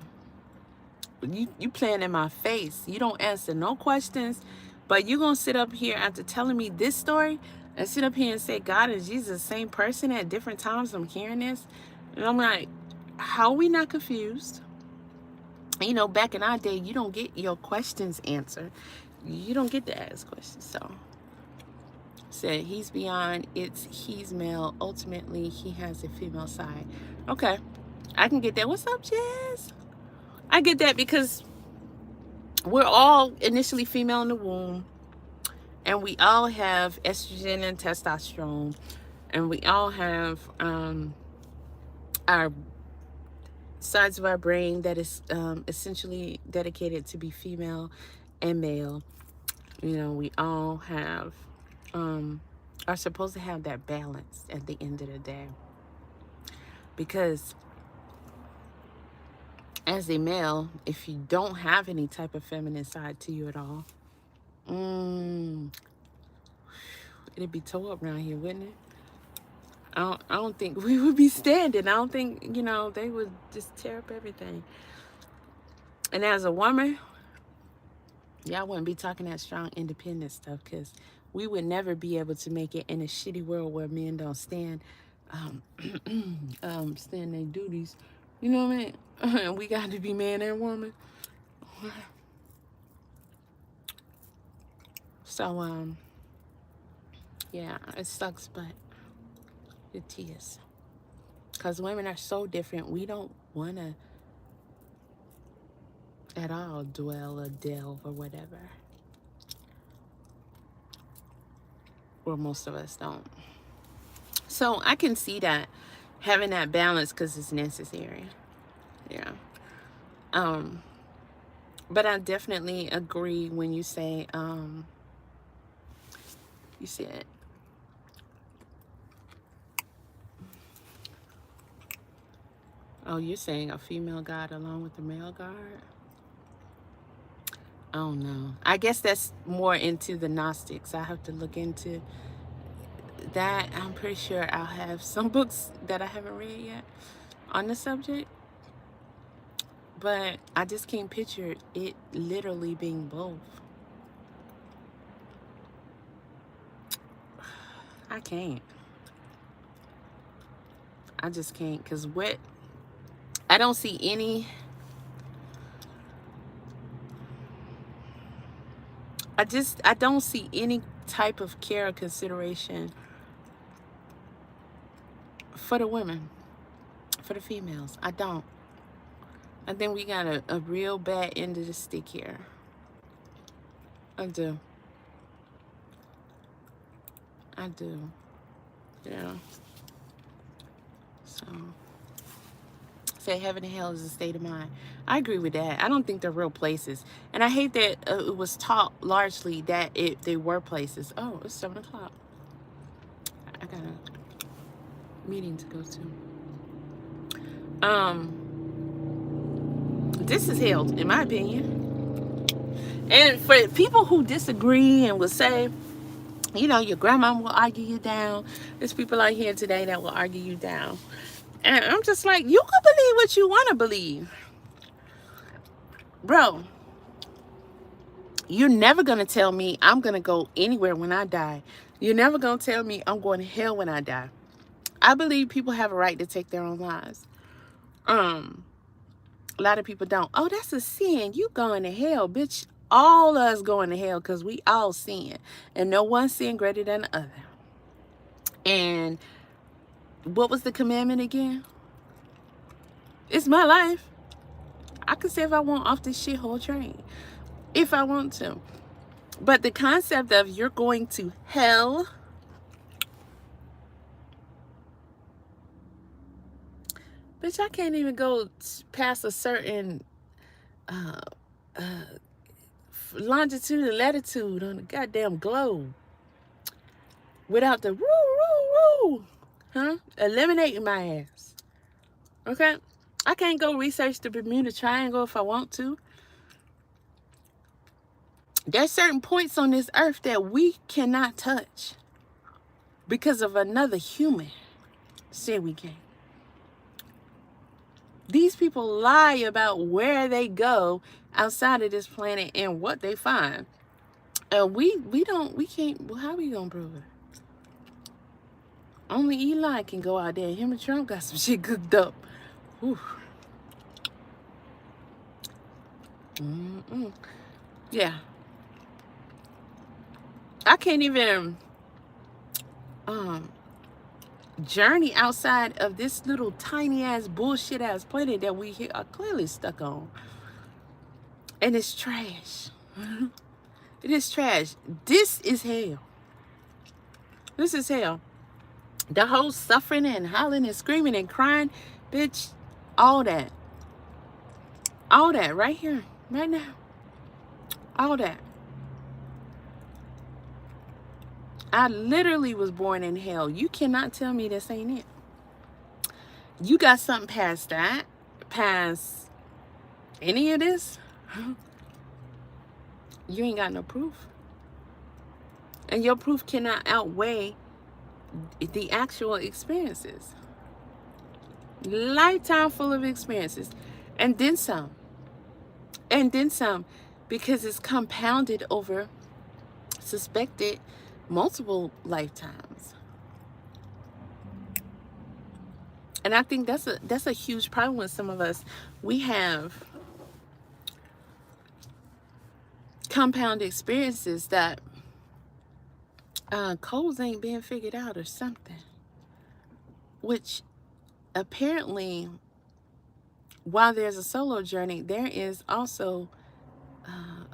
You playing in my face. You don't answer no questions, but you gonna sit up here after telling me this story and sit up here and say God and Jesus the same person at different times. I'm hearing this, and I'm like, how are we not confused? You know, back in our day, you don't get your questions answered. You don't get to ask questions. So, said he's beyond. He's male. Ultimately, he has a female side. Okay, I can get that. What's up, Jazz? I get that because we're all initially female in the womb, and we all have estrogen and testosterone, and we all have our sides of our brain that is essentially dedicated to be female and male. You know, we all have are supposed to have that balance at the end of the day, because as a male, if you don't have any type of feminine side to you at all, it'd be tore up around here, wouldn't it? I don't think we would be standing. I don't think, you know, they would just tear up everything. And as a woman, y'all wouldn't be talking that strong independent stuff, because we would never be able to make it in a shitty world where men don't stand stand their duties. You know what I mean? We got to be man and woman. So yeah, it sucks, but it is. Because women are so different. We don't want to at all dwell or delve or whatever. Or most of us don't. So I can see that, having that balance, because it's necessary. Yeah. But I definitely agree when you say, you said, oh, you're saying a female God along with the male God? I don't know. I guess that's more into the Gnostics. I have to look into that. I'm pretty sure I'll have some books that I haven't read yet on the subject. But I just can't picture it literally being both. I can't. I just can't, because I don't see any. I don't see any type of care or consideration for the women, for the females. I don't. I think we got a real bad end of the stick here. I do. I do. Yeah. So, say heaven and hell is a state of mind. I agree with that. I don't think they're real places. And I hate that it was taught largely that they were places. Oh, it's 7 o'clock. I got a meeting to go to. This is hell, in my opinion. And for people who disagree and will say, you know, your grandma will argue you down. There's people out here today that will argue you down. And I'm just like, you can believe what you want to believe. Bro, You're never going to tell me I'm going to go anywhere when I die. You're never going to tell me I'm going to hell when I die. I believe people have a right to take their own lives. A lot of people don't. Oh, that's a sin. You going to hell, bitch. All of us going to hell because we all sin. And no one sin greater than the other. And what was the commandment again? It's my life. I can say if I want off this shithole train. If I want to. But the concept of you're going to hell. Bitch, I can't even go past a certain longitude and latitude on the goddamn globe without the woo, eliminating my ass. Okay? I can't go research the Bermuda Triangle if I want to. There's certain points on this earth that we cannot touch because of another human said we can. These people lie about where they go outside of this planet and what they find. And we can't, well, how we gonna prove it? Only Eli can go out there. Him and Trump got some shit cooked up. Whew. Yeah. I can't even journey outside of this little tiny ass bullshit ass planet that we are clearly stuck on. And it's trash. It is trash. This is hell. This is hell. The whole suffering and hollering and screaming and crying, bitch, all that. All that right here, right now. All that. I literally was born in hell. You cannot tell me this ain't it. You got something past that, past any of this, you ain't got no proof. And your proof cannot outweigh the actual experiences. Lifetime full of experiences. And then some. And then some. Because it's compounded over suspected multiple lifetimes. And I think that's a huge problem with some of us. We have compound experiences that codes ain't being figured out or something. Which apparently, while there's a solo journey, there is also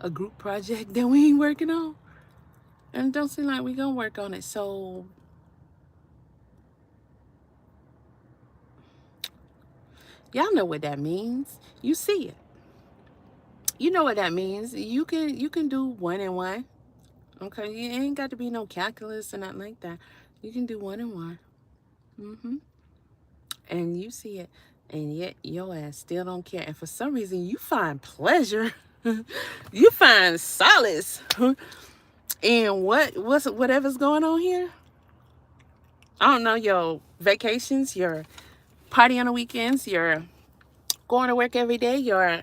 a group project that we ain't working on. And it don't seem like we gonna work on it. So y'all know what that means. You see it. You know what that means. You can do 1 and 1. Okay, you ain't got to be no calculus or nothing like that. You can do 1 and 1. And you see it, and yet your ass still don't care. And for some reason, you find pleasure. You find solace in whatever's going on here. I don't know, your vacations, your party on the weekends, your going to work every day, your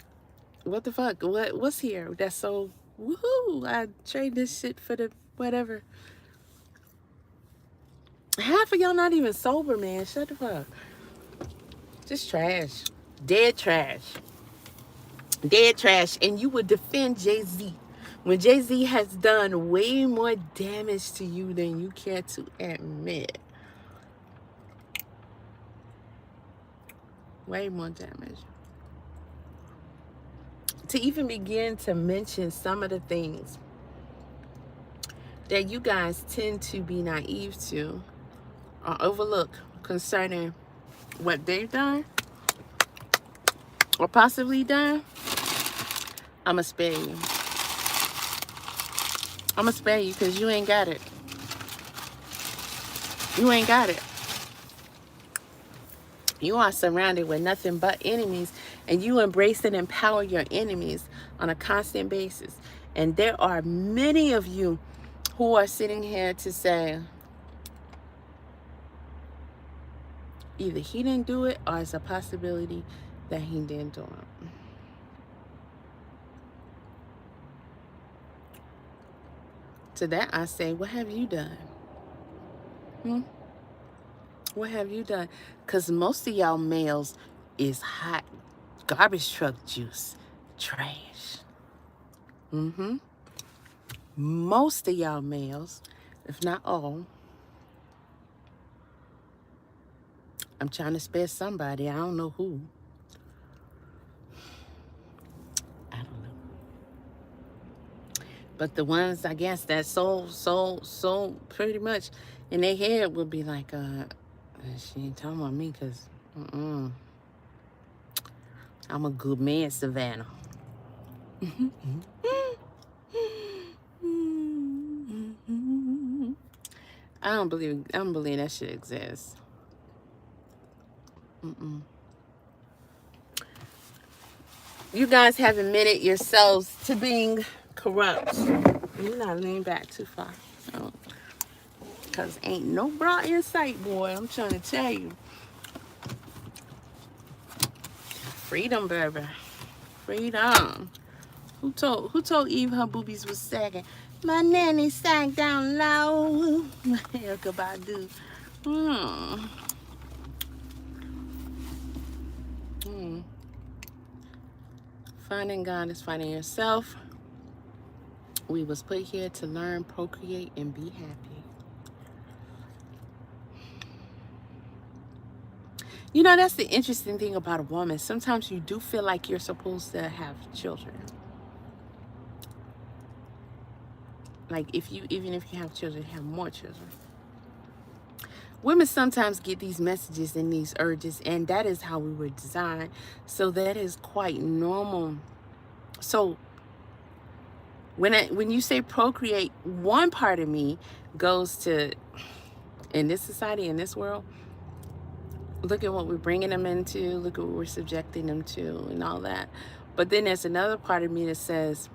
what the fuck? What's here? That's so woohoo. I trade this shit for the whatever. Half of y'all not even sober, man. Shut the fuck. Just trash. Dead trash. Dead trash. And you would defend Jay-Z when Jay-Z has done way more damage to you than you care to admit. Way more damage. To even begin to mention some of the things that you guys tend to be naive to or overlook concerning what they've done or possibly done, I'ma spare you. I'ma spare you because you ain't got it. You ain't got it. You are surrounded with nothing but enemies, and you embrace and empower your enemies on a constant basis. And there are many of you who are sitting here to say, either he didn't do it or it's a possibility that he didn't do it. after that, I say, what have you done? What have you done? Because most of y'all males is hot garbage truck juice. Trash. Most of y'all males, if not all, I'm trying to spare somebody. I don't know who. I don't know. But the ones, I guess, that so pretty much in their head will be like, she ain't talking about me because I'm a good man, Savannah. I don't believe that shit exists. You guys have admitted yourselves to being corrupt. You're not leaning back too far. Because ain't no bra in sight, boy. I'm trying to tell you. Freedom, baby. Freedom. Who told Eve her boobies was sagging? My nanny sang down low. Erica Badu. Finding God is finding yourself. We was put here to learn, procreate, and be happy. You know, that's the interesting thing about a woman. Sometimes you do feel like you're supposed to have children. Like even if you have children, have more children. Women sometimes get these messages and these urges, and that is how we were designed. So that is quite normal. So when you say procreate, one part of me goes to, in this society, in this world, look at what we're bringing them into, look at what we're subjecting them to, and all that. But then there's another part of me that says,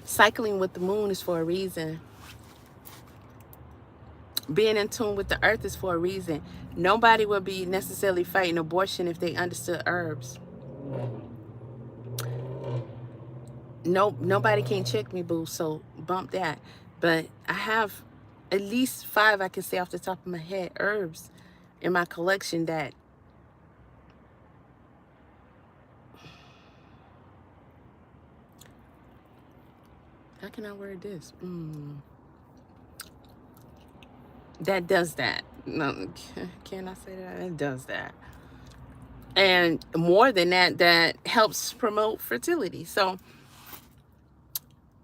cycling with the moon is for a reason. Being in tune with the earth is for a reason. Nobody would be necessarily fighting abortion if they understood herbs. Nobody can check me, boo, so bump that. But I have at least 5, I can say off the top of my head, herbs in my collection that how can I word this? That does that. No, can I say that? It does that. And more than that, that helps promote fertility. So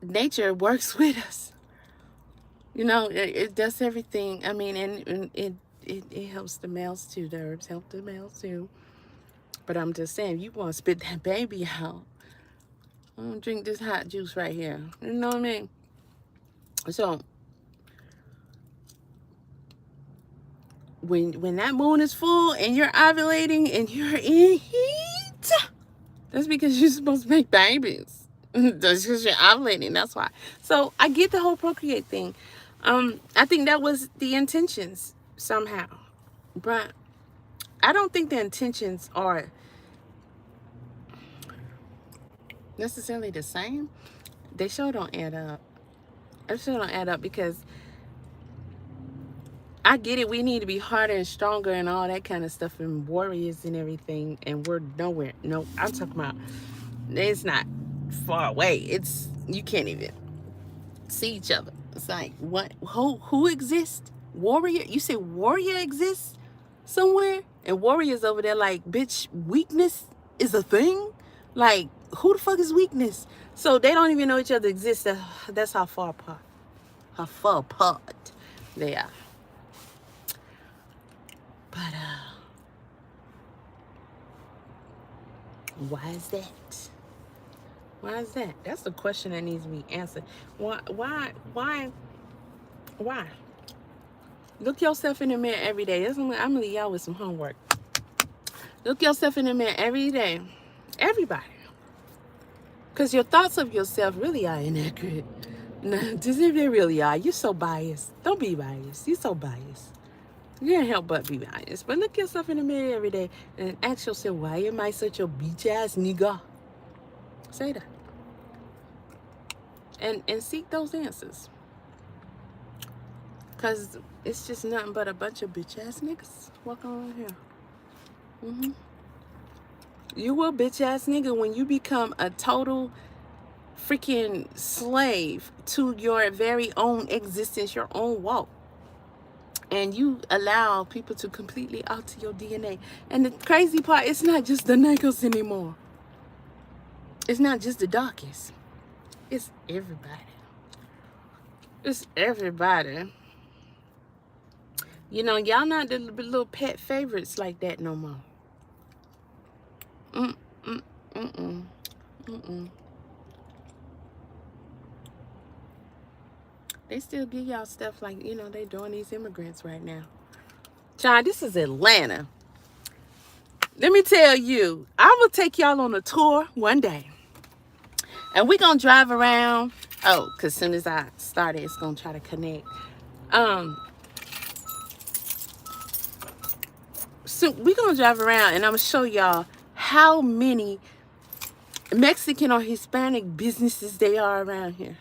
nature works with us. You know, it does everything. I mean, and it helps the males too. The herbs help the males too. But I'm just saying, you want to spit that baby out, I don't drink this hot juice right here. You know what I mean? So when that moon is full and you're ovulating and you're in heat, that's because you're supposed to make babies. That's because you're ovulating. That's why. So I get the whole procreate thing. I think that was the intentions somehow, but I don't think the intentions are necessarily the same. They sure don't add up. They sure don't add up because I get it. We need to be harder and stronger and all that kind of stuff and warriors and everything. And we're nowhere. No, I'm talking about it's not far away. It's, you can't even see each other. It's like, what? Who exists? Warrior? You say warrior exists somewhere? And warriors over there like, bitch, weakness is a thing? Like, who the fuck is weakness? So they don't even know each other exists. That's how far apart. How far apart they are. But why is that? Why is that? That's the question that needs to be answered. Why? Look yourself in the mirror every day. I'm gonna leave y'all with some homework. Look yourself in the mirror every day. Everybody. Because your thoughts of yourself really are inaccurate. No, just if they really are. You're so biased. Don't be biased. You're so biased. You can't help but be biased. But look yourself in the mirror every day and ask yourself, why am I such a bitch ass nigga? Say that. and seek those answers. Because it's just nothing but a bunch of bitch ass niggas walking around here. You will bitch ass nigga when you become a total freaking slave to your very own existence, your own walk. And you allow people to completely alter your DNA. And the crazy part, it's not just the niggas anymore. It's not just the darkies. It's everybody. It's everybody. You know, y'all not the little pet favorites like that no more. They still give y'all stuff like, you know, they doing these immigrants right now. Child, this is Atlanta. Let me tell you, I will take y'all on a tour one day. And we're going to drive around. Oh, because as soon as I started, it's going to try to connect. So we're going to drive around and I'm going to show y'all how many Mexican or Hispanic businesses they are around here.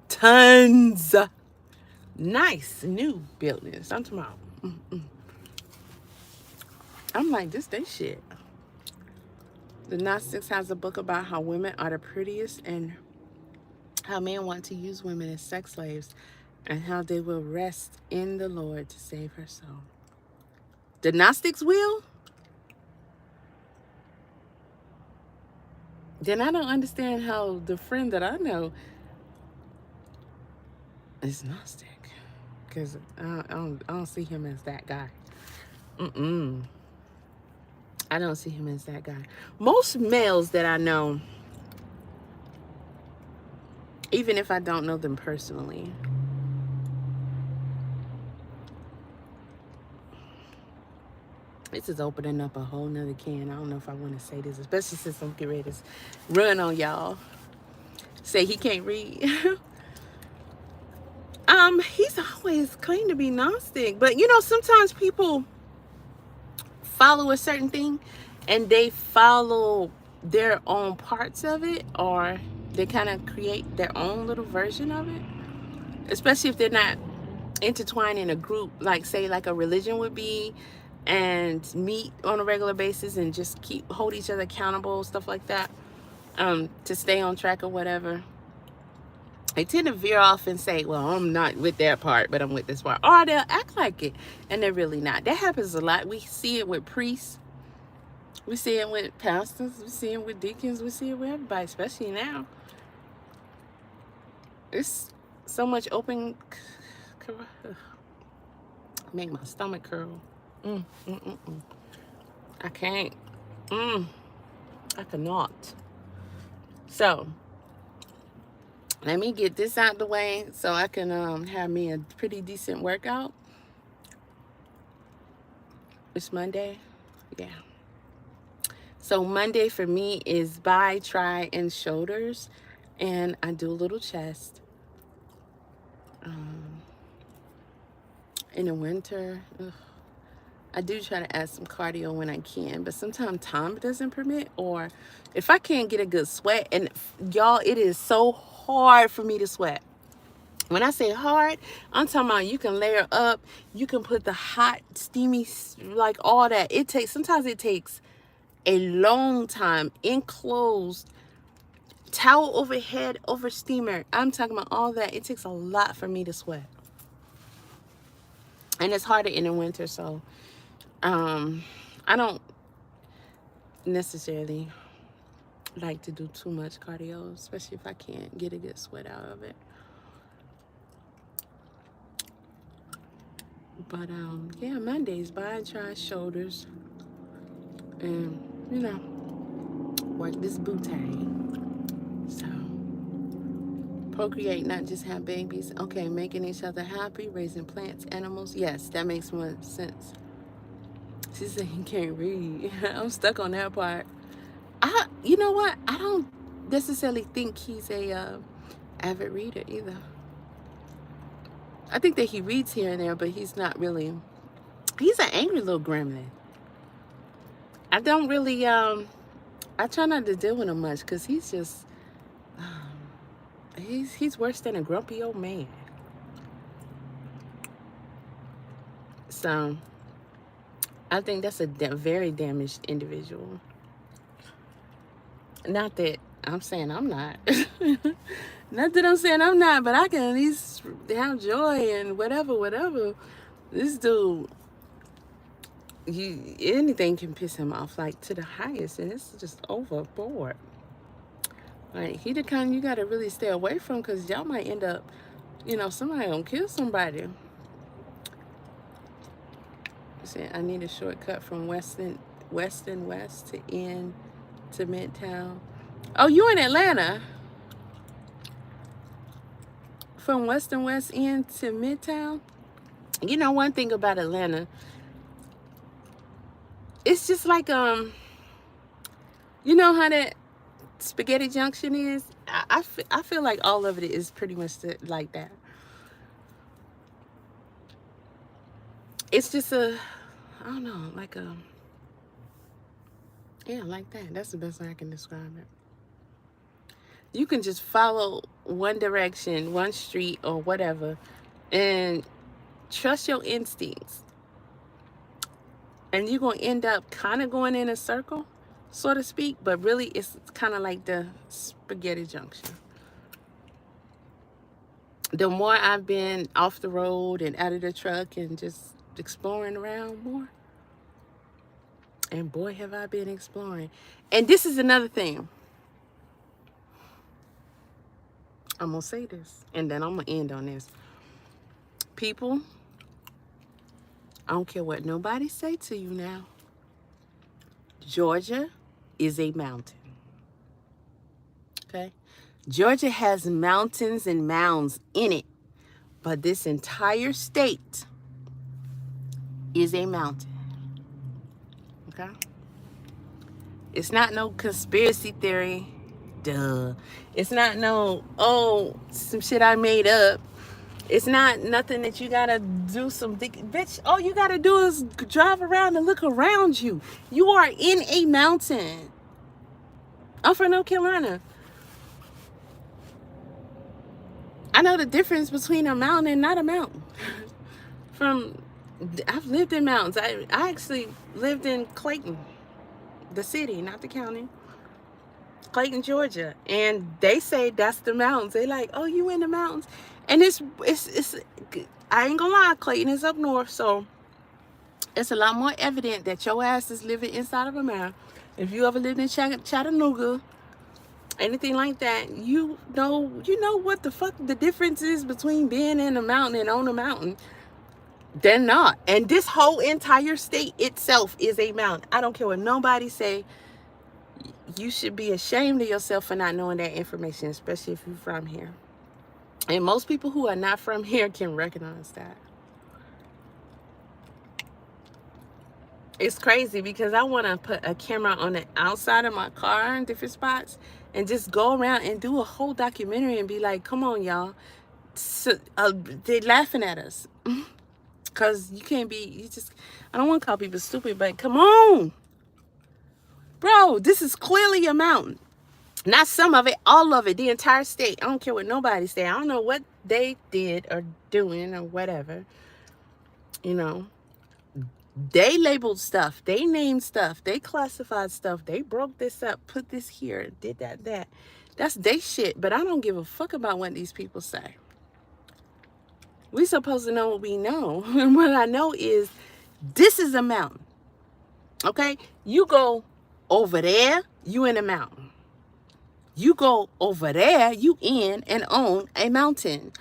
Tons. Nice new buildings. I'm talking about. I'm like, this they shit. The Gnostics has a book about how women are the prettiest and how men want to use women as sex slaves and how they will rest in the Lord to save her soul. The Gnostics will? Then I don't understand how the friend that I know is Gnostic. Because I don't see him as that guy. I don't see him as that guy. Most males that I know, even if I don't know them personally, this is opening up a whole nother can. I don't know if I want to say this, especially since I'm getting ready to run on y'all. Say he can't read. He's always claimed to be Gnostic, but you know, sometimes people follow a certain thing and they follow their own parts of it, or they kind of create their own little version of it, especially if they're not intertwined in a group, like say like a religion would be, and meet on a regular basis and just hold each other accountable, stuff like that, to stay on track or whatever. They tend to veer off and say, well, I'm not with that part, but I'm with this part. Or they'll act like it, and they're really not. That happens a lot. We see it with priests. We see it with pastors. We see it with deacons. We see it with everybody, especially now. It's so much open. Make my stomach curl. I can't. I cannot. So let me get this out the way so I can have me a pretty decent workout. It's Monday. Yeah. So Monday for me is bi, tri, and shoulders. And I do a little chest. In the winter, I do try to add some cardio when I can, but sometimes time doesn't permit, or if I can't get a good sweat, and y'all, it is so hard for me to sweat. When I say hard, I'm talking about you can layer up, you can put the hot, steamy, like all that. Sometimes it takes a long time, enclosed, towel overhead, over steamer. I'm talking about all that. It takes a lot for me to sweat. And it's harder in the winter, so I don't necessarily like to do too much cardio, especially if I can't get a good sweat out of it. But yeah, Mondays, bi, tri, shoulders, and you know, work this booty. So procreate, not just have babies. Okay, making each other happy, raising plants, animals. Yes, that makes more sense. She said he can't read. I'm stuck on that part. You know what? I don't necessarily think he's a avid reader either. I think that he reads here and there, but he's not really. He's an angry little gremlin. I don't really. I I try not to deal with him much because he's just, he's worse than a grumpy old man. So I think that's a very damaged individual. Not that I'm saying I'm not. Not that I'm saying I'm not, but I can at least have joy and whatever. This dude, anything can piss him off, like to the highest, and it's just overboard. Like, he the kind you gotta really stay away from, because y'all might end up, somebody gonna kill somebody. See, I need a shortcut from Weston West to N to Midtown. Oh, you in Atlanta? From West End to Midtown? You know, one thing about Atlanta, it's just like, you know how that Spaghetti Junction is? I feel like all of it is pretty much like that. It's just I don't know, like yeah, like that. That's the best way I can describe it. You can just follow one direction, one street or whatever, and trust your instincts. And you're going to end up kind of going in a circle, so to speak, but really it's kind of like the Spaghetti Junction. The more I've been off the road and out of the truck and just exploring around more, and boy, have I been exploring. And this is another thing. I'm going to say this, and then I'm going to end on this. People, I don't care what nobody say to you now. Georgia is a mountain. Okay? Georgia has mountains and mounds in it, but this entire state is a mountain. Okay? It's not no conspiracy theory. Duh. It's not no, some shit I made up. It's not nothing that you gotta do some bitch. All you gotta do is drive around and look around you. You are in a mountain. I'm from North Carolina. I know the difference between a mountain and not a mountain. I've lived in mountains. I actually lived in Clayton, the city, not the county. Clayton, Georgia, and they say that's the mountains. They like, oh, you in the mountains, and it's I ain't gonna lie, Clayton is up north, so it's a lot more evident that your ass is living inside of a mountain. If you ever lived in Chattanooga, anything like that, you know what the fuck the difference is between being in a mountain and on a mountain. They're not, and this whole entire state itself is a mountain. I don't care what nobody say. You should be ashamed of yourself for not knowing that information, especially if you're from here. And most people who are not from here can recognize that. It's crazy because I want to put a camera on the outside of my car in different spots and just go around and do a whole documentary and be like, come on, y'all. So, they're laughing at us. Because you can't be, I don't want to call people stupid, but come on. Bro, this is clearly a mountain. Not some of it, all of it, the entire state. I don't care what nobody say. I don't know what they did or doing or whatever. You know, they labeled stuff. They named stuff. They classified stuff. They broke this up, put this here, did that. That's they shit, but I don't give a fuck about what these people say. We supposed to know what we know. And what I know is this is a mountain. Okay? You go over there, you in a mountain. You go over there, you in and on a mountain.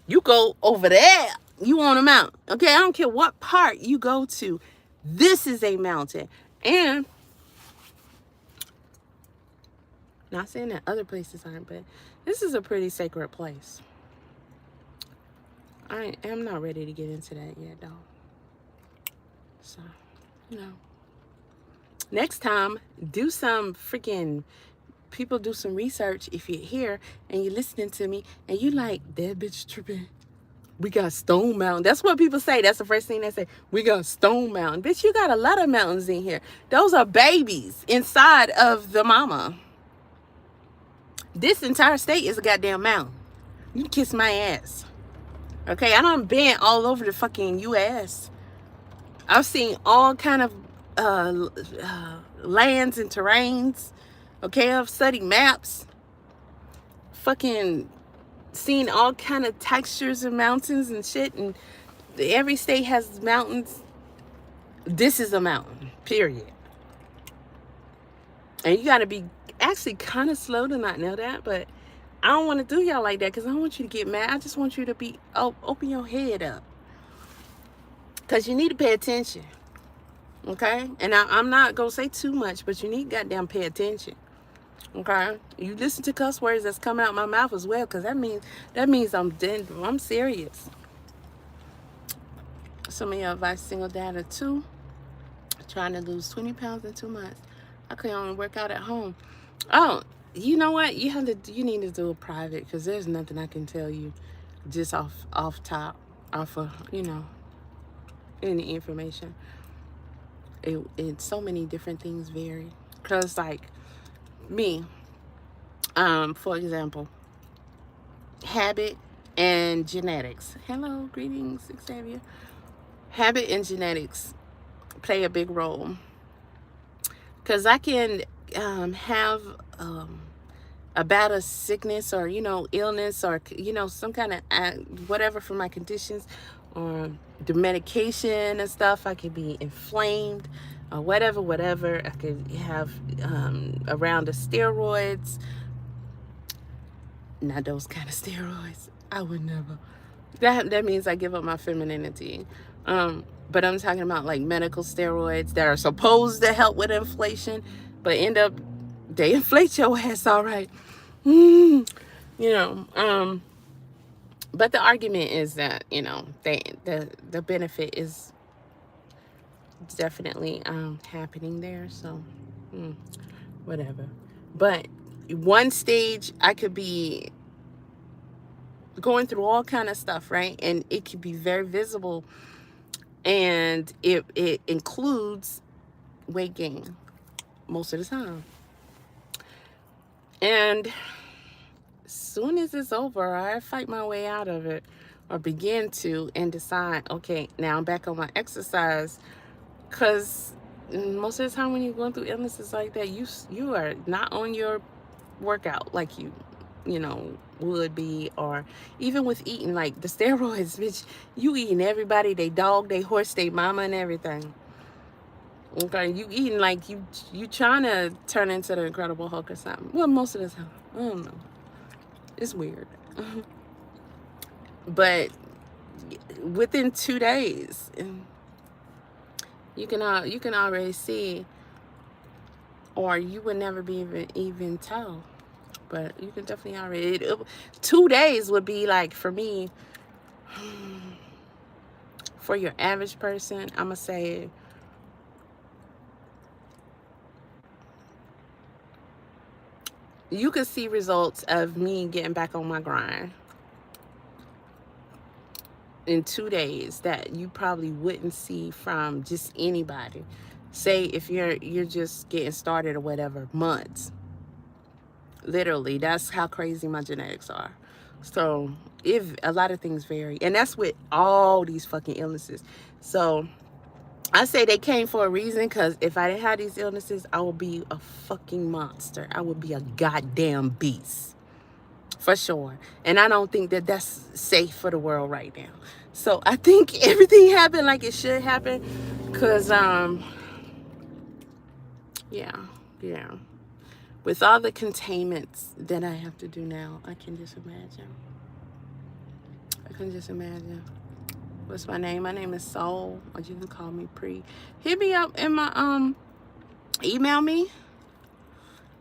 You go over there, you on a mountain. Okay, I don't care what part you go to. This is a mountain. And not saying that other places aren't, but this is a pretty sacred place. I am not ready to get into that yet, though. So, next time, do some freaking, people do some research if you're here and you're listening to me and you like, that bitch tripping. We got Stone Mountain. That's what people say. That's the first thing they say. We got Stone Mountain. Bitch, you got a lot of mountains in here. Those are babies inside of the mama. This entire state is a goddamn mountain. You can kiss my ass. Okay, I done been all over the fucking U.S. I've seen all kind of lands and terrains. Okay, I've studied maps. Fucking seen all kind of textures of mountains and shit. And every state has mountains. This is a mountain, period. And you got to be actually kind of slow to not know that, but I don't want to do y'all like that because I don't want you to get mad. I just want you to be, open your head up. Because you need to pay attention. Okay? And I'm not going to say too much, but you need to goddamn pay attention. Okay? You listen to cuss words that's coming out my mouth as well, because that means I'm serious. Some of y'all advice single dad too. Trying to lose 20 pounds in 2 months. I can only work out at home. Oh, you know what? You need to do a private, because there's nothing I can tell you just off top, off of, any information. It so many different things vary. Because like me, for example, habit and genetics. Hello, greetings, Xavier. Habit and genetics play a big role. Because I can have a bout of sickness or, illness or, some kind of whatever for my conditions or the medication and stuff. I could be inflamed or whatever. I could have around the steroids. Not those kind of steroids. I would never. That means I give up my femininity. But I'm talking about like medical steroids that are supposed to help with inflation, but they inflate your ass all right. But the argument is that, the benefit is definitely happening there. So whatever. But one stage I could be going through all kind of stuff, right? And it could be very visible. And it includes weight gain most of the time. And as soon as it's over, I fight my way out of it or begin to and decide, okay, now I'm back on my exercise. Because most of the time when you're going through illnesses like that, you are not on your workout like you would be. Or even with eating, like the steroids, bitch, you eating everybody, they dog, they horse, they mama and everything. Okay, you eating like you trying to turn into the Incredible Hulk or something. Well, most of the time, I don't know, it's weird. But within 2 days, you can already see, or you would never be even tell. But you can definitely already. 2 days would be like, for me, for your average person, I'm going to say you could see results of me getting back on my grind in 2 days that you probably wouldn't see from just anybody. Say if you're just getting started or whatever, months. Literally, that's how crazy my genetics are. So if a lot of things vary, and that's with all these fucking illnesses. So I say they came for a reason, because if I didn't have these illnesses, I would be a fucking monster. I would be a goddamn beast, for sure. And I don't think that that's safe for the world right now. So I think everything happened like it should happen, because yeah. With all the containments that I have to do now, I can just imagine. What's my name? My name is Soul, or you can call me Pri. Hit me up in my email me.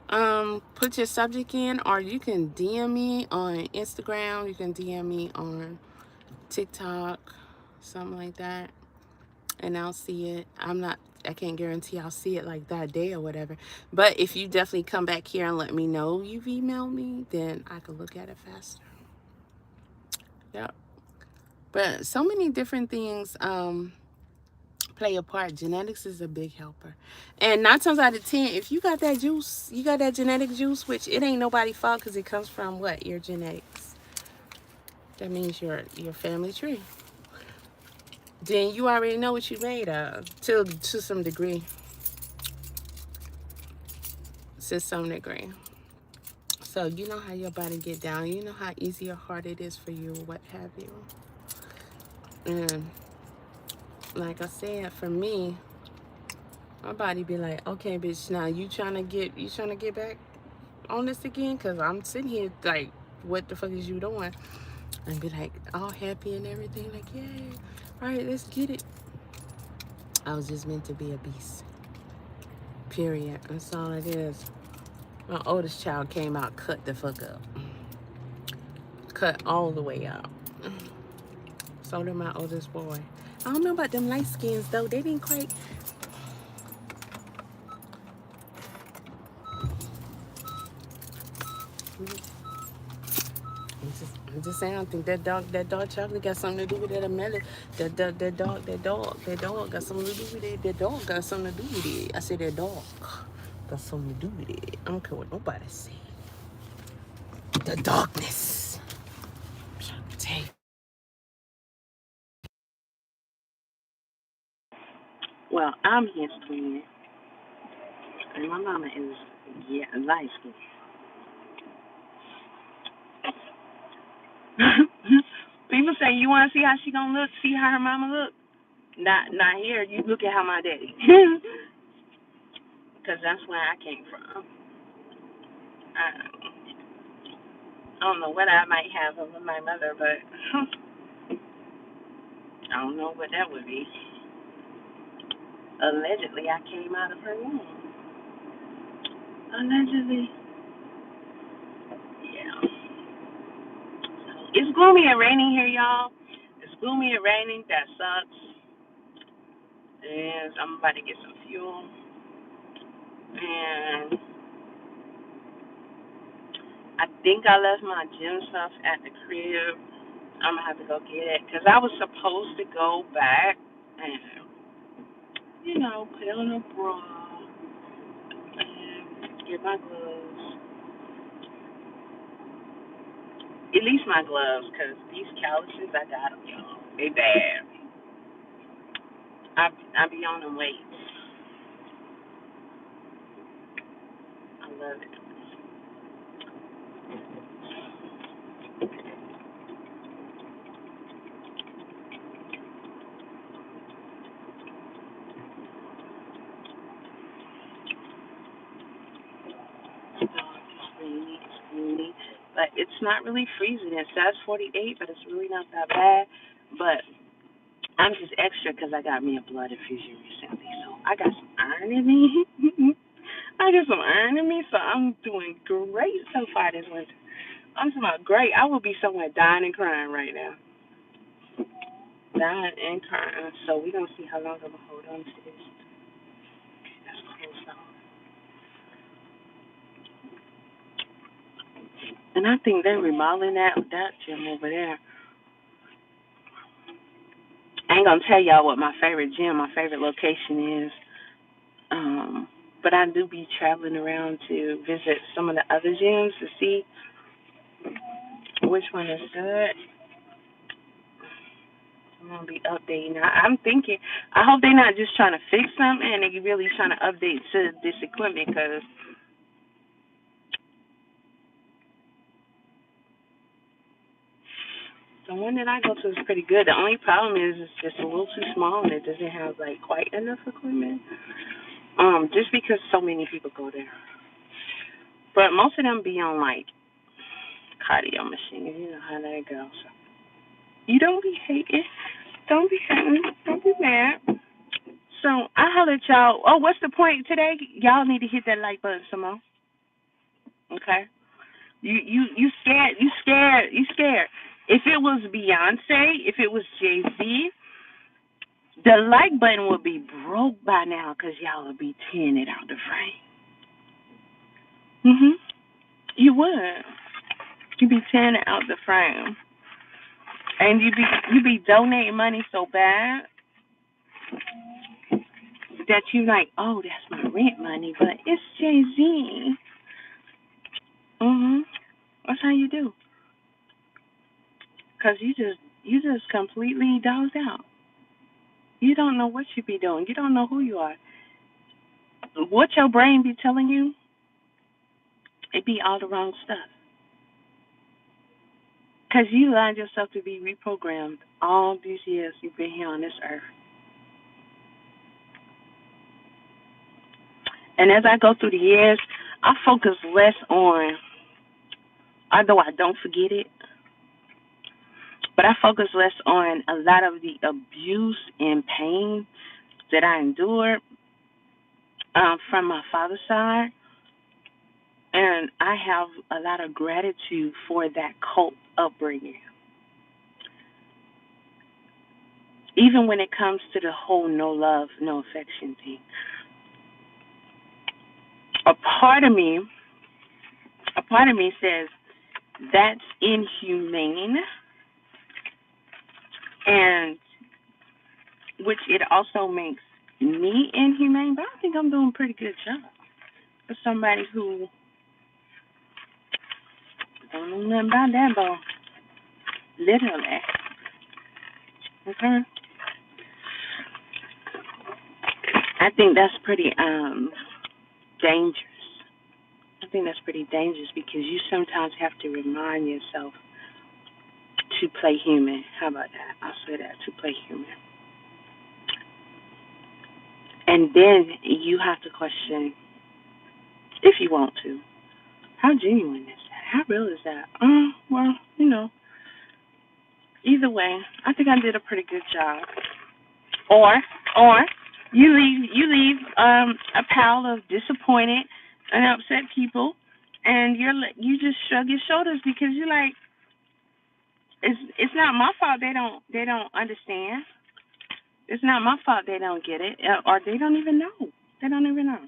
Put your subject in, or you can DM me on Instagram. You can DM me on TikTok, something like that, and I'll see it. I can't guarantee I'll see it like that day or whatever. But if you definitely come back here and let me know you've emailed me, then I can look at it faster. Yep. But But so many different things play a part. Genetics is a big helper. And 9 times out of 10, if you got that juice, you got that genetic juice, which it ain't nobody's fault because it comes from what? Your genetics. That means your family tree. Then you already know what you made of to some degree. To some degree. So you know how your body get down. You know how easy or hard it is for you, what have you. And like I said, for me, my body be like, okay, bitch, now you trying to get back on this again? Cause I'm sitting here like, what the fuck is you doing? And be like, all happy and everything, like, yay, all right, let's get it. I was just meant to be a beast. Period. That's all it is. My oldest child came out, cut the fuck up. Cut all the way out. So did my oldest boy. I don't know about them light skins though. They didn't quite. I'm just saying. I think that dark chocolate got something to do with that melon. That dog got something to do with it. That dog got something to do with it. I said that dog got something to do with it. I don't care what nobody say. The darkness. Take. Well, I'm his twin, and my mama is light skinned. People say you want to see how she gonna look, see how her mama look. Not here. You look at how my daddy, because that's where I came from. I don't know what I might have over my mother, but I don't know what that would be. Allegedly, I came out of her womb. Allegedly, yeah. It's gloomy and raining here, y'all. It's gloomy and raining. That sucks. And I'm about to get some fuel. And I think I left my gym stuff at the crib. I'm going to have to go get it. Because I was supposed to go back and, put on a bra and get my gloves. At least my gloves, because these calluses, I got them, y'all. They bad. I be on them weights. I love it. It's gloomy, but it's not really freezing. It says 48, but it's really not that bad. But I'm just extra because I got me a blood infusion recently, so I got some iron in me. I got some iron in me, so I'm doing great so far this winter. I'm talking about great. I would be somewhere dying and crying right now. Dying and crying. So we're going to see how long I'm going to hold on to this. That's close off. And I think they're remodeling that gym over there. I ain't going to tell y'all what my favorite location is. But I do be traveling around to visit some of the other gyms to see which one is good. I'm going to be updating. I'm thinking, I hope they're not just trying to fix something and they're really trying to update to this equipment because the one that I go to is pretty good. The only problem is it's just a little too small and it doesn't have like quite enough equipment. Just because so many people go there. But most of them be on like cardio machines. You know how that goes. So you don't be hating. Don't be hating. Don't be mad. So I holler at y'all. Oh, what's the point today? Y'all need to hit that like button some more. Okay? You scared. You scared. You scared. If it was Beyonce, if it was Jay-Z, the like button would be broke by now because y'all would be tearing it out the frame. You would. You'd be tearing it out the frame. And you be donating money so bad that you like, oh, that's my rent money, but it's Jay-Z. Mhm. That's how you do. Cause you just completely dozed out. You don't know what you be doing. You don't know who you are. What your brain be telling you, it be all the wrong stuff. Cause you allowed yourself to be reprogrammed all these years you've been here on this earth. And as I go through the years, I focus less on, although I don't forget it, but I focus less on a lot of the abuse and pain that I endured from my father's side. And I have a lot of gratitude for that cult upbringing. Even when it comes to the whole no love, no affection thing. A part of me, a part of me says that's inhumane, and which it also makes me inhumane, but I think I'm doing a pretty good job for somebody who don't know nothing about that, boy. Literally. Okay. I think that's pretty dangerous. I think that's pretty dangerous because you sometimes have to remind yourself to play human. How about that? I'll say that, to play human. And then you have to question, if you want to, how genuine is that? How real is that? Well, either way, I think I did a pretty good job. Or, or you leave a pile of disappointed and upset people, and you just shrug your shoulders because you're like, it's not my fault they don't understand. It's not my fault they don't get it, or they don't even know. They don't even know.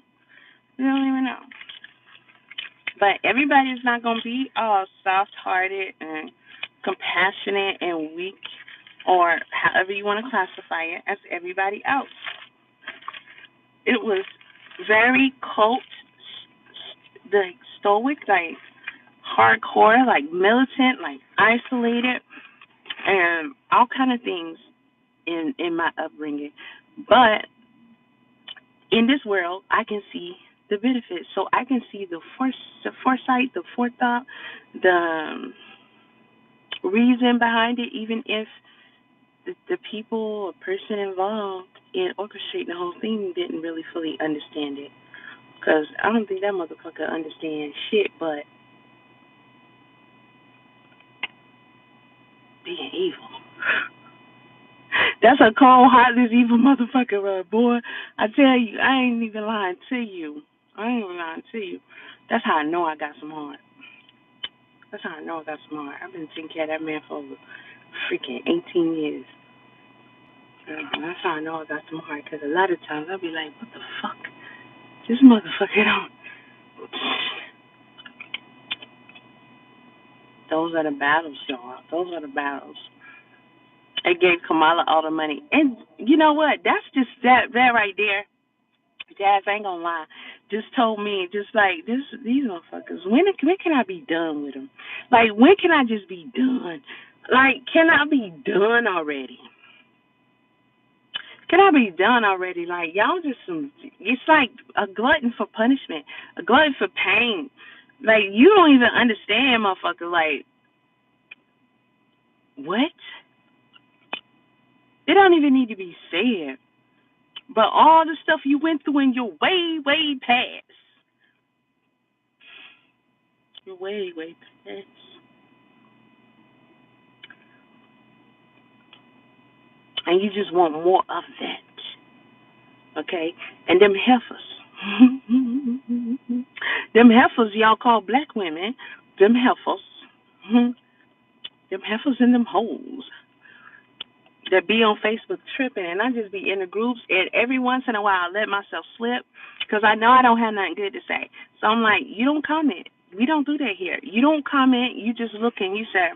They don't even know. But everybody's not gonna be all soft-hearted and compassionate and weak, or however you want to classify it, as everybody else. It was very cult, the stoic, like hardcore, like militant, like isolated, and all kind of things in my upbringing. But in this world, I can see the benefits. So I can see the foresight, the forethought, the reason behind it, even if the people or person involved in orchestrating the whole thing didn't really fully understand it. Because I don't think that motherfucker understands shit but being evil. That's a cold, heartless, evil motherfucker, boy. I tell you, I ain't even lying to you. I ain't even lying to you. That's how I know I got some heart. That's how I know I got some heart. I've been taking care of that man for over freaking 18 years. That's how I know I got some heart. Because a lot of times I'll be like, what the fuck? This motherfucker don't. Those are the battles, y'all. Those are the battles. It gave Kamala all the money. And you know what? That's just that right there. Jazz, I ain't gonna lie. Just told me, just like these motherfuckers. When can I be done with them? Like, when can I just be done? Like, can I be done already? Can I be done already? Like, y'all just some. It's like a glutton for punishment, a glutton for pain. Like, you don't even understand, motherfucker. Like, what? It don't even need to be said. But all the stuff you went through in your way past. Your way past. And you just want more of that. Okay? And them heifers. Them heifers y'all call black women. Them heifers. Them heifers and them hoes that be on Facebook tripping, and I just be in the groups, and every once in a while I let myself slip because I know I don't have nothing good to say. So I'm like, you don't comment. We don't do that here. You don't comment. You just look and you say,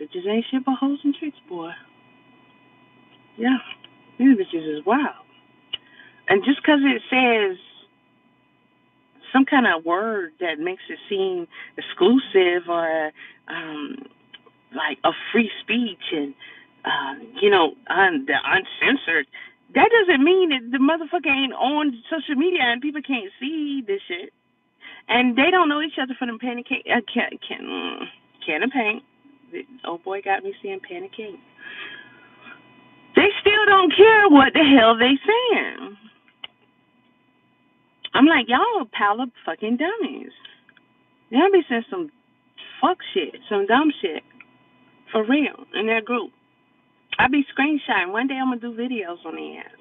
Bitches ain't shit but hoes and tricks, boy. Yeah, these bitches is wild. And just because it says some kind of word that makes it seem exclusive or um, like a free speech and the uncensored, that doesn't mean that the motherfucker ain't on social media and people can't see this shit. And they don't know each other from them pancake can of paint. Oh boy, got me saying pancake. They still don't care what the hell they saying. I'm like, y'all a pile of fucking dummies. Y'all be saying some fuck shit, some dumb shit. For real, in that group. I be screenshotting. One day I'm gonna do videos on their ass.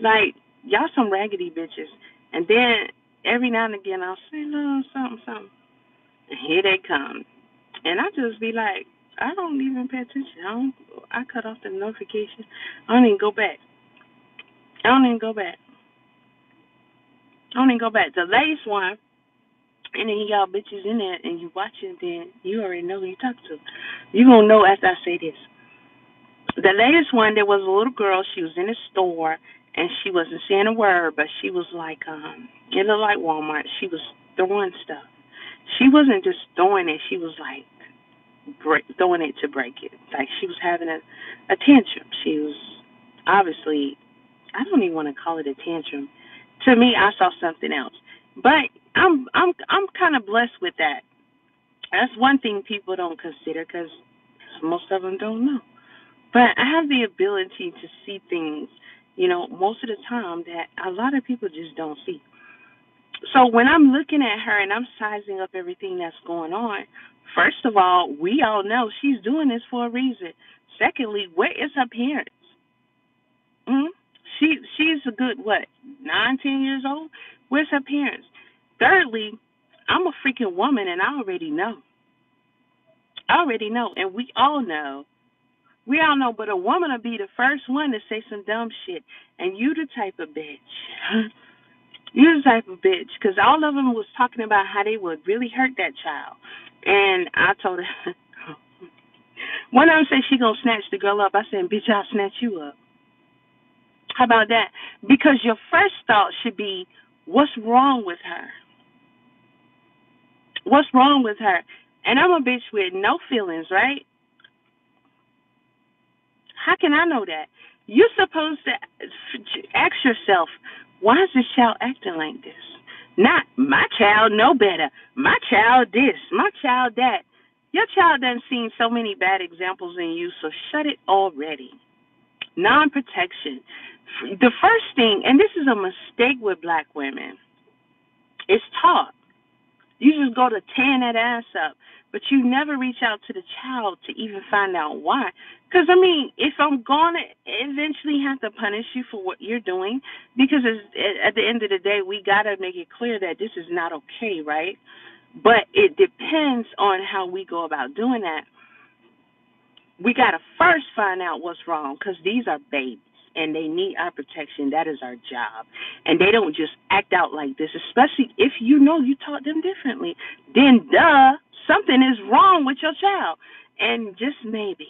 Like, y'all some raggedy bitches. And then every now and again I'll say, no, something. And here they come. And I just be like, I don't even pay attention. I cut off the notification. I don't even go back. The latest one, and then y'all bitches in there and you watch it, then you already know who you talk to. You gonna know after I say this. The latest one, there was a little girl. She was in a store, and she wasn't saying a word, but she was like, it looked like Walmart. She was throwing stuff. She wasn't just throwing it. She was like throwing it to break it. Like she was having a tantrum. She was obviously, I don't even want to call it a tantrum. To me, I saw something else. But I'm kind of blessed with that. That's one thing people don't consider because most of them don't know. But I have the ability to see things, most of the time that a lot of people just don't see. So when I'm looking at her and I'm sizing up everything that's going on, first of all, we all know she's doing this for a reason. Secondly, where is her parents? Mm-hmm. She's a good, 9, 10 years old? Where's her parents? Thirdly, I'm a freaking woman and I already know. And we all know. But a woman will be the first one to say some dumb shit. And you the type of bitch. Because all of them was talking about how they would really hurt that child. And I told her, one of them said she gonna snatch the girl up. I said, bitch, I'll snatch you up. How about that? Because your first thought should be, what's wrong with her? What's wrong with her? And I'm a bitch with no feelings, right? How can I know that? You're supposed to ask yourself, why is this child acting like this? Not, my child know better. My child this. My child that. Your child done seen so many bad examples in you, so shut it already. Non-protection. The first thing, and this is a mistake with black women, it's taught. You just go to tearing that ass up, but you never reach out to the child to even find out why. Because, if I'm going to eventually have to punish you for what you're doing, because at the end of the day, we got to make it clear that this is not okay, right? But it depends on how we go about doing that. We got to first find out what's wrong, because these are babies. And they need our protection. That is our job. And they don't just act out like this, especially if you taught them differently. Then, something is wrong with your child. And just maybe,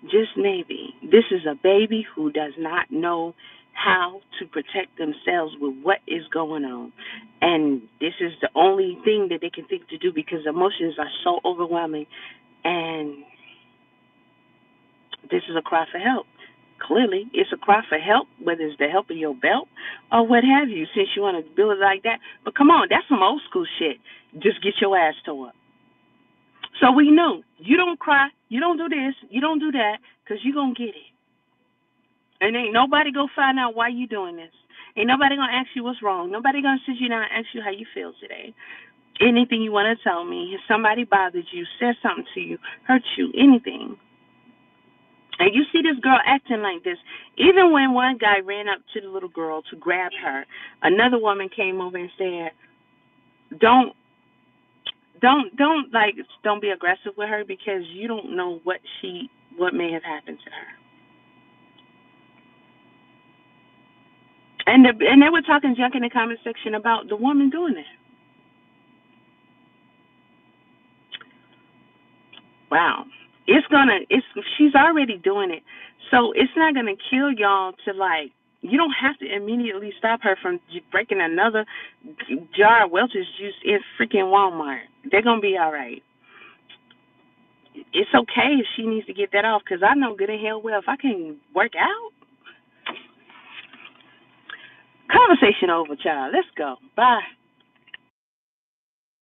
this is a baby who does not know how to protect themselves with what is going on. And this is the only thing that they can think to do because emotions are so overwhelming. And this is a cry for help. Clearly, it's a cry for help, whether it's the help of your belt or what have you, since you want to build it like that. But come on, that's some old school shit. Just get your ass tore up. So we know you don't cry, you don't do this, you don't do that, because you're going to get it. And ain't nobody going to find out why you doing this. Ain't nobody going to ask you what's wrong. Nobody going to sit you down and ask you how you feel today. Anything you want to tell me, if somebody bothered you, said something to you, hurt you, anything. And you see this girl acting like this. Even when one guy ran up to the little girl to grab her, another woman came over and said, don't be aggressive with her because you don't know what may have happened to her. And they were talking junk in the comment section about the woman doing it. Wow. She's already doing it. So it's not gonna kill y'all to like, you don't have to immediately stop her from breaking another jar of Welch's juice in freaking Walmart. They're gonna be all right. It's okay if she needs to get that off, because I know good and hell well if I can't work out, conversation over, child. Let's go. Bye.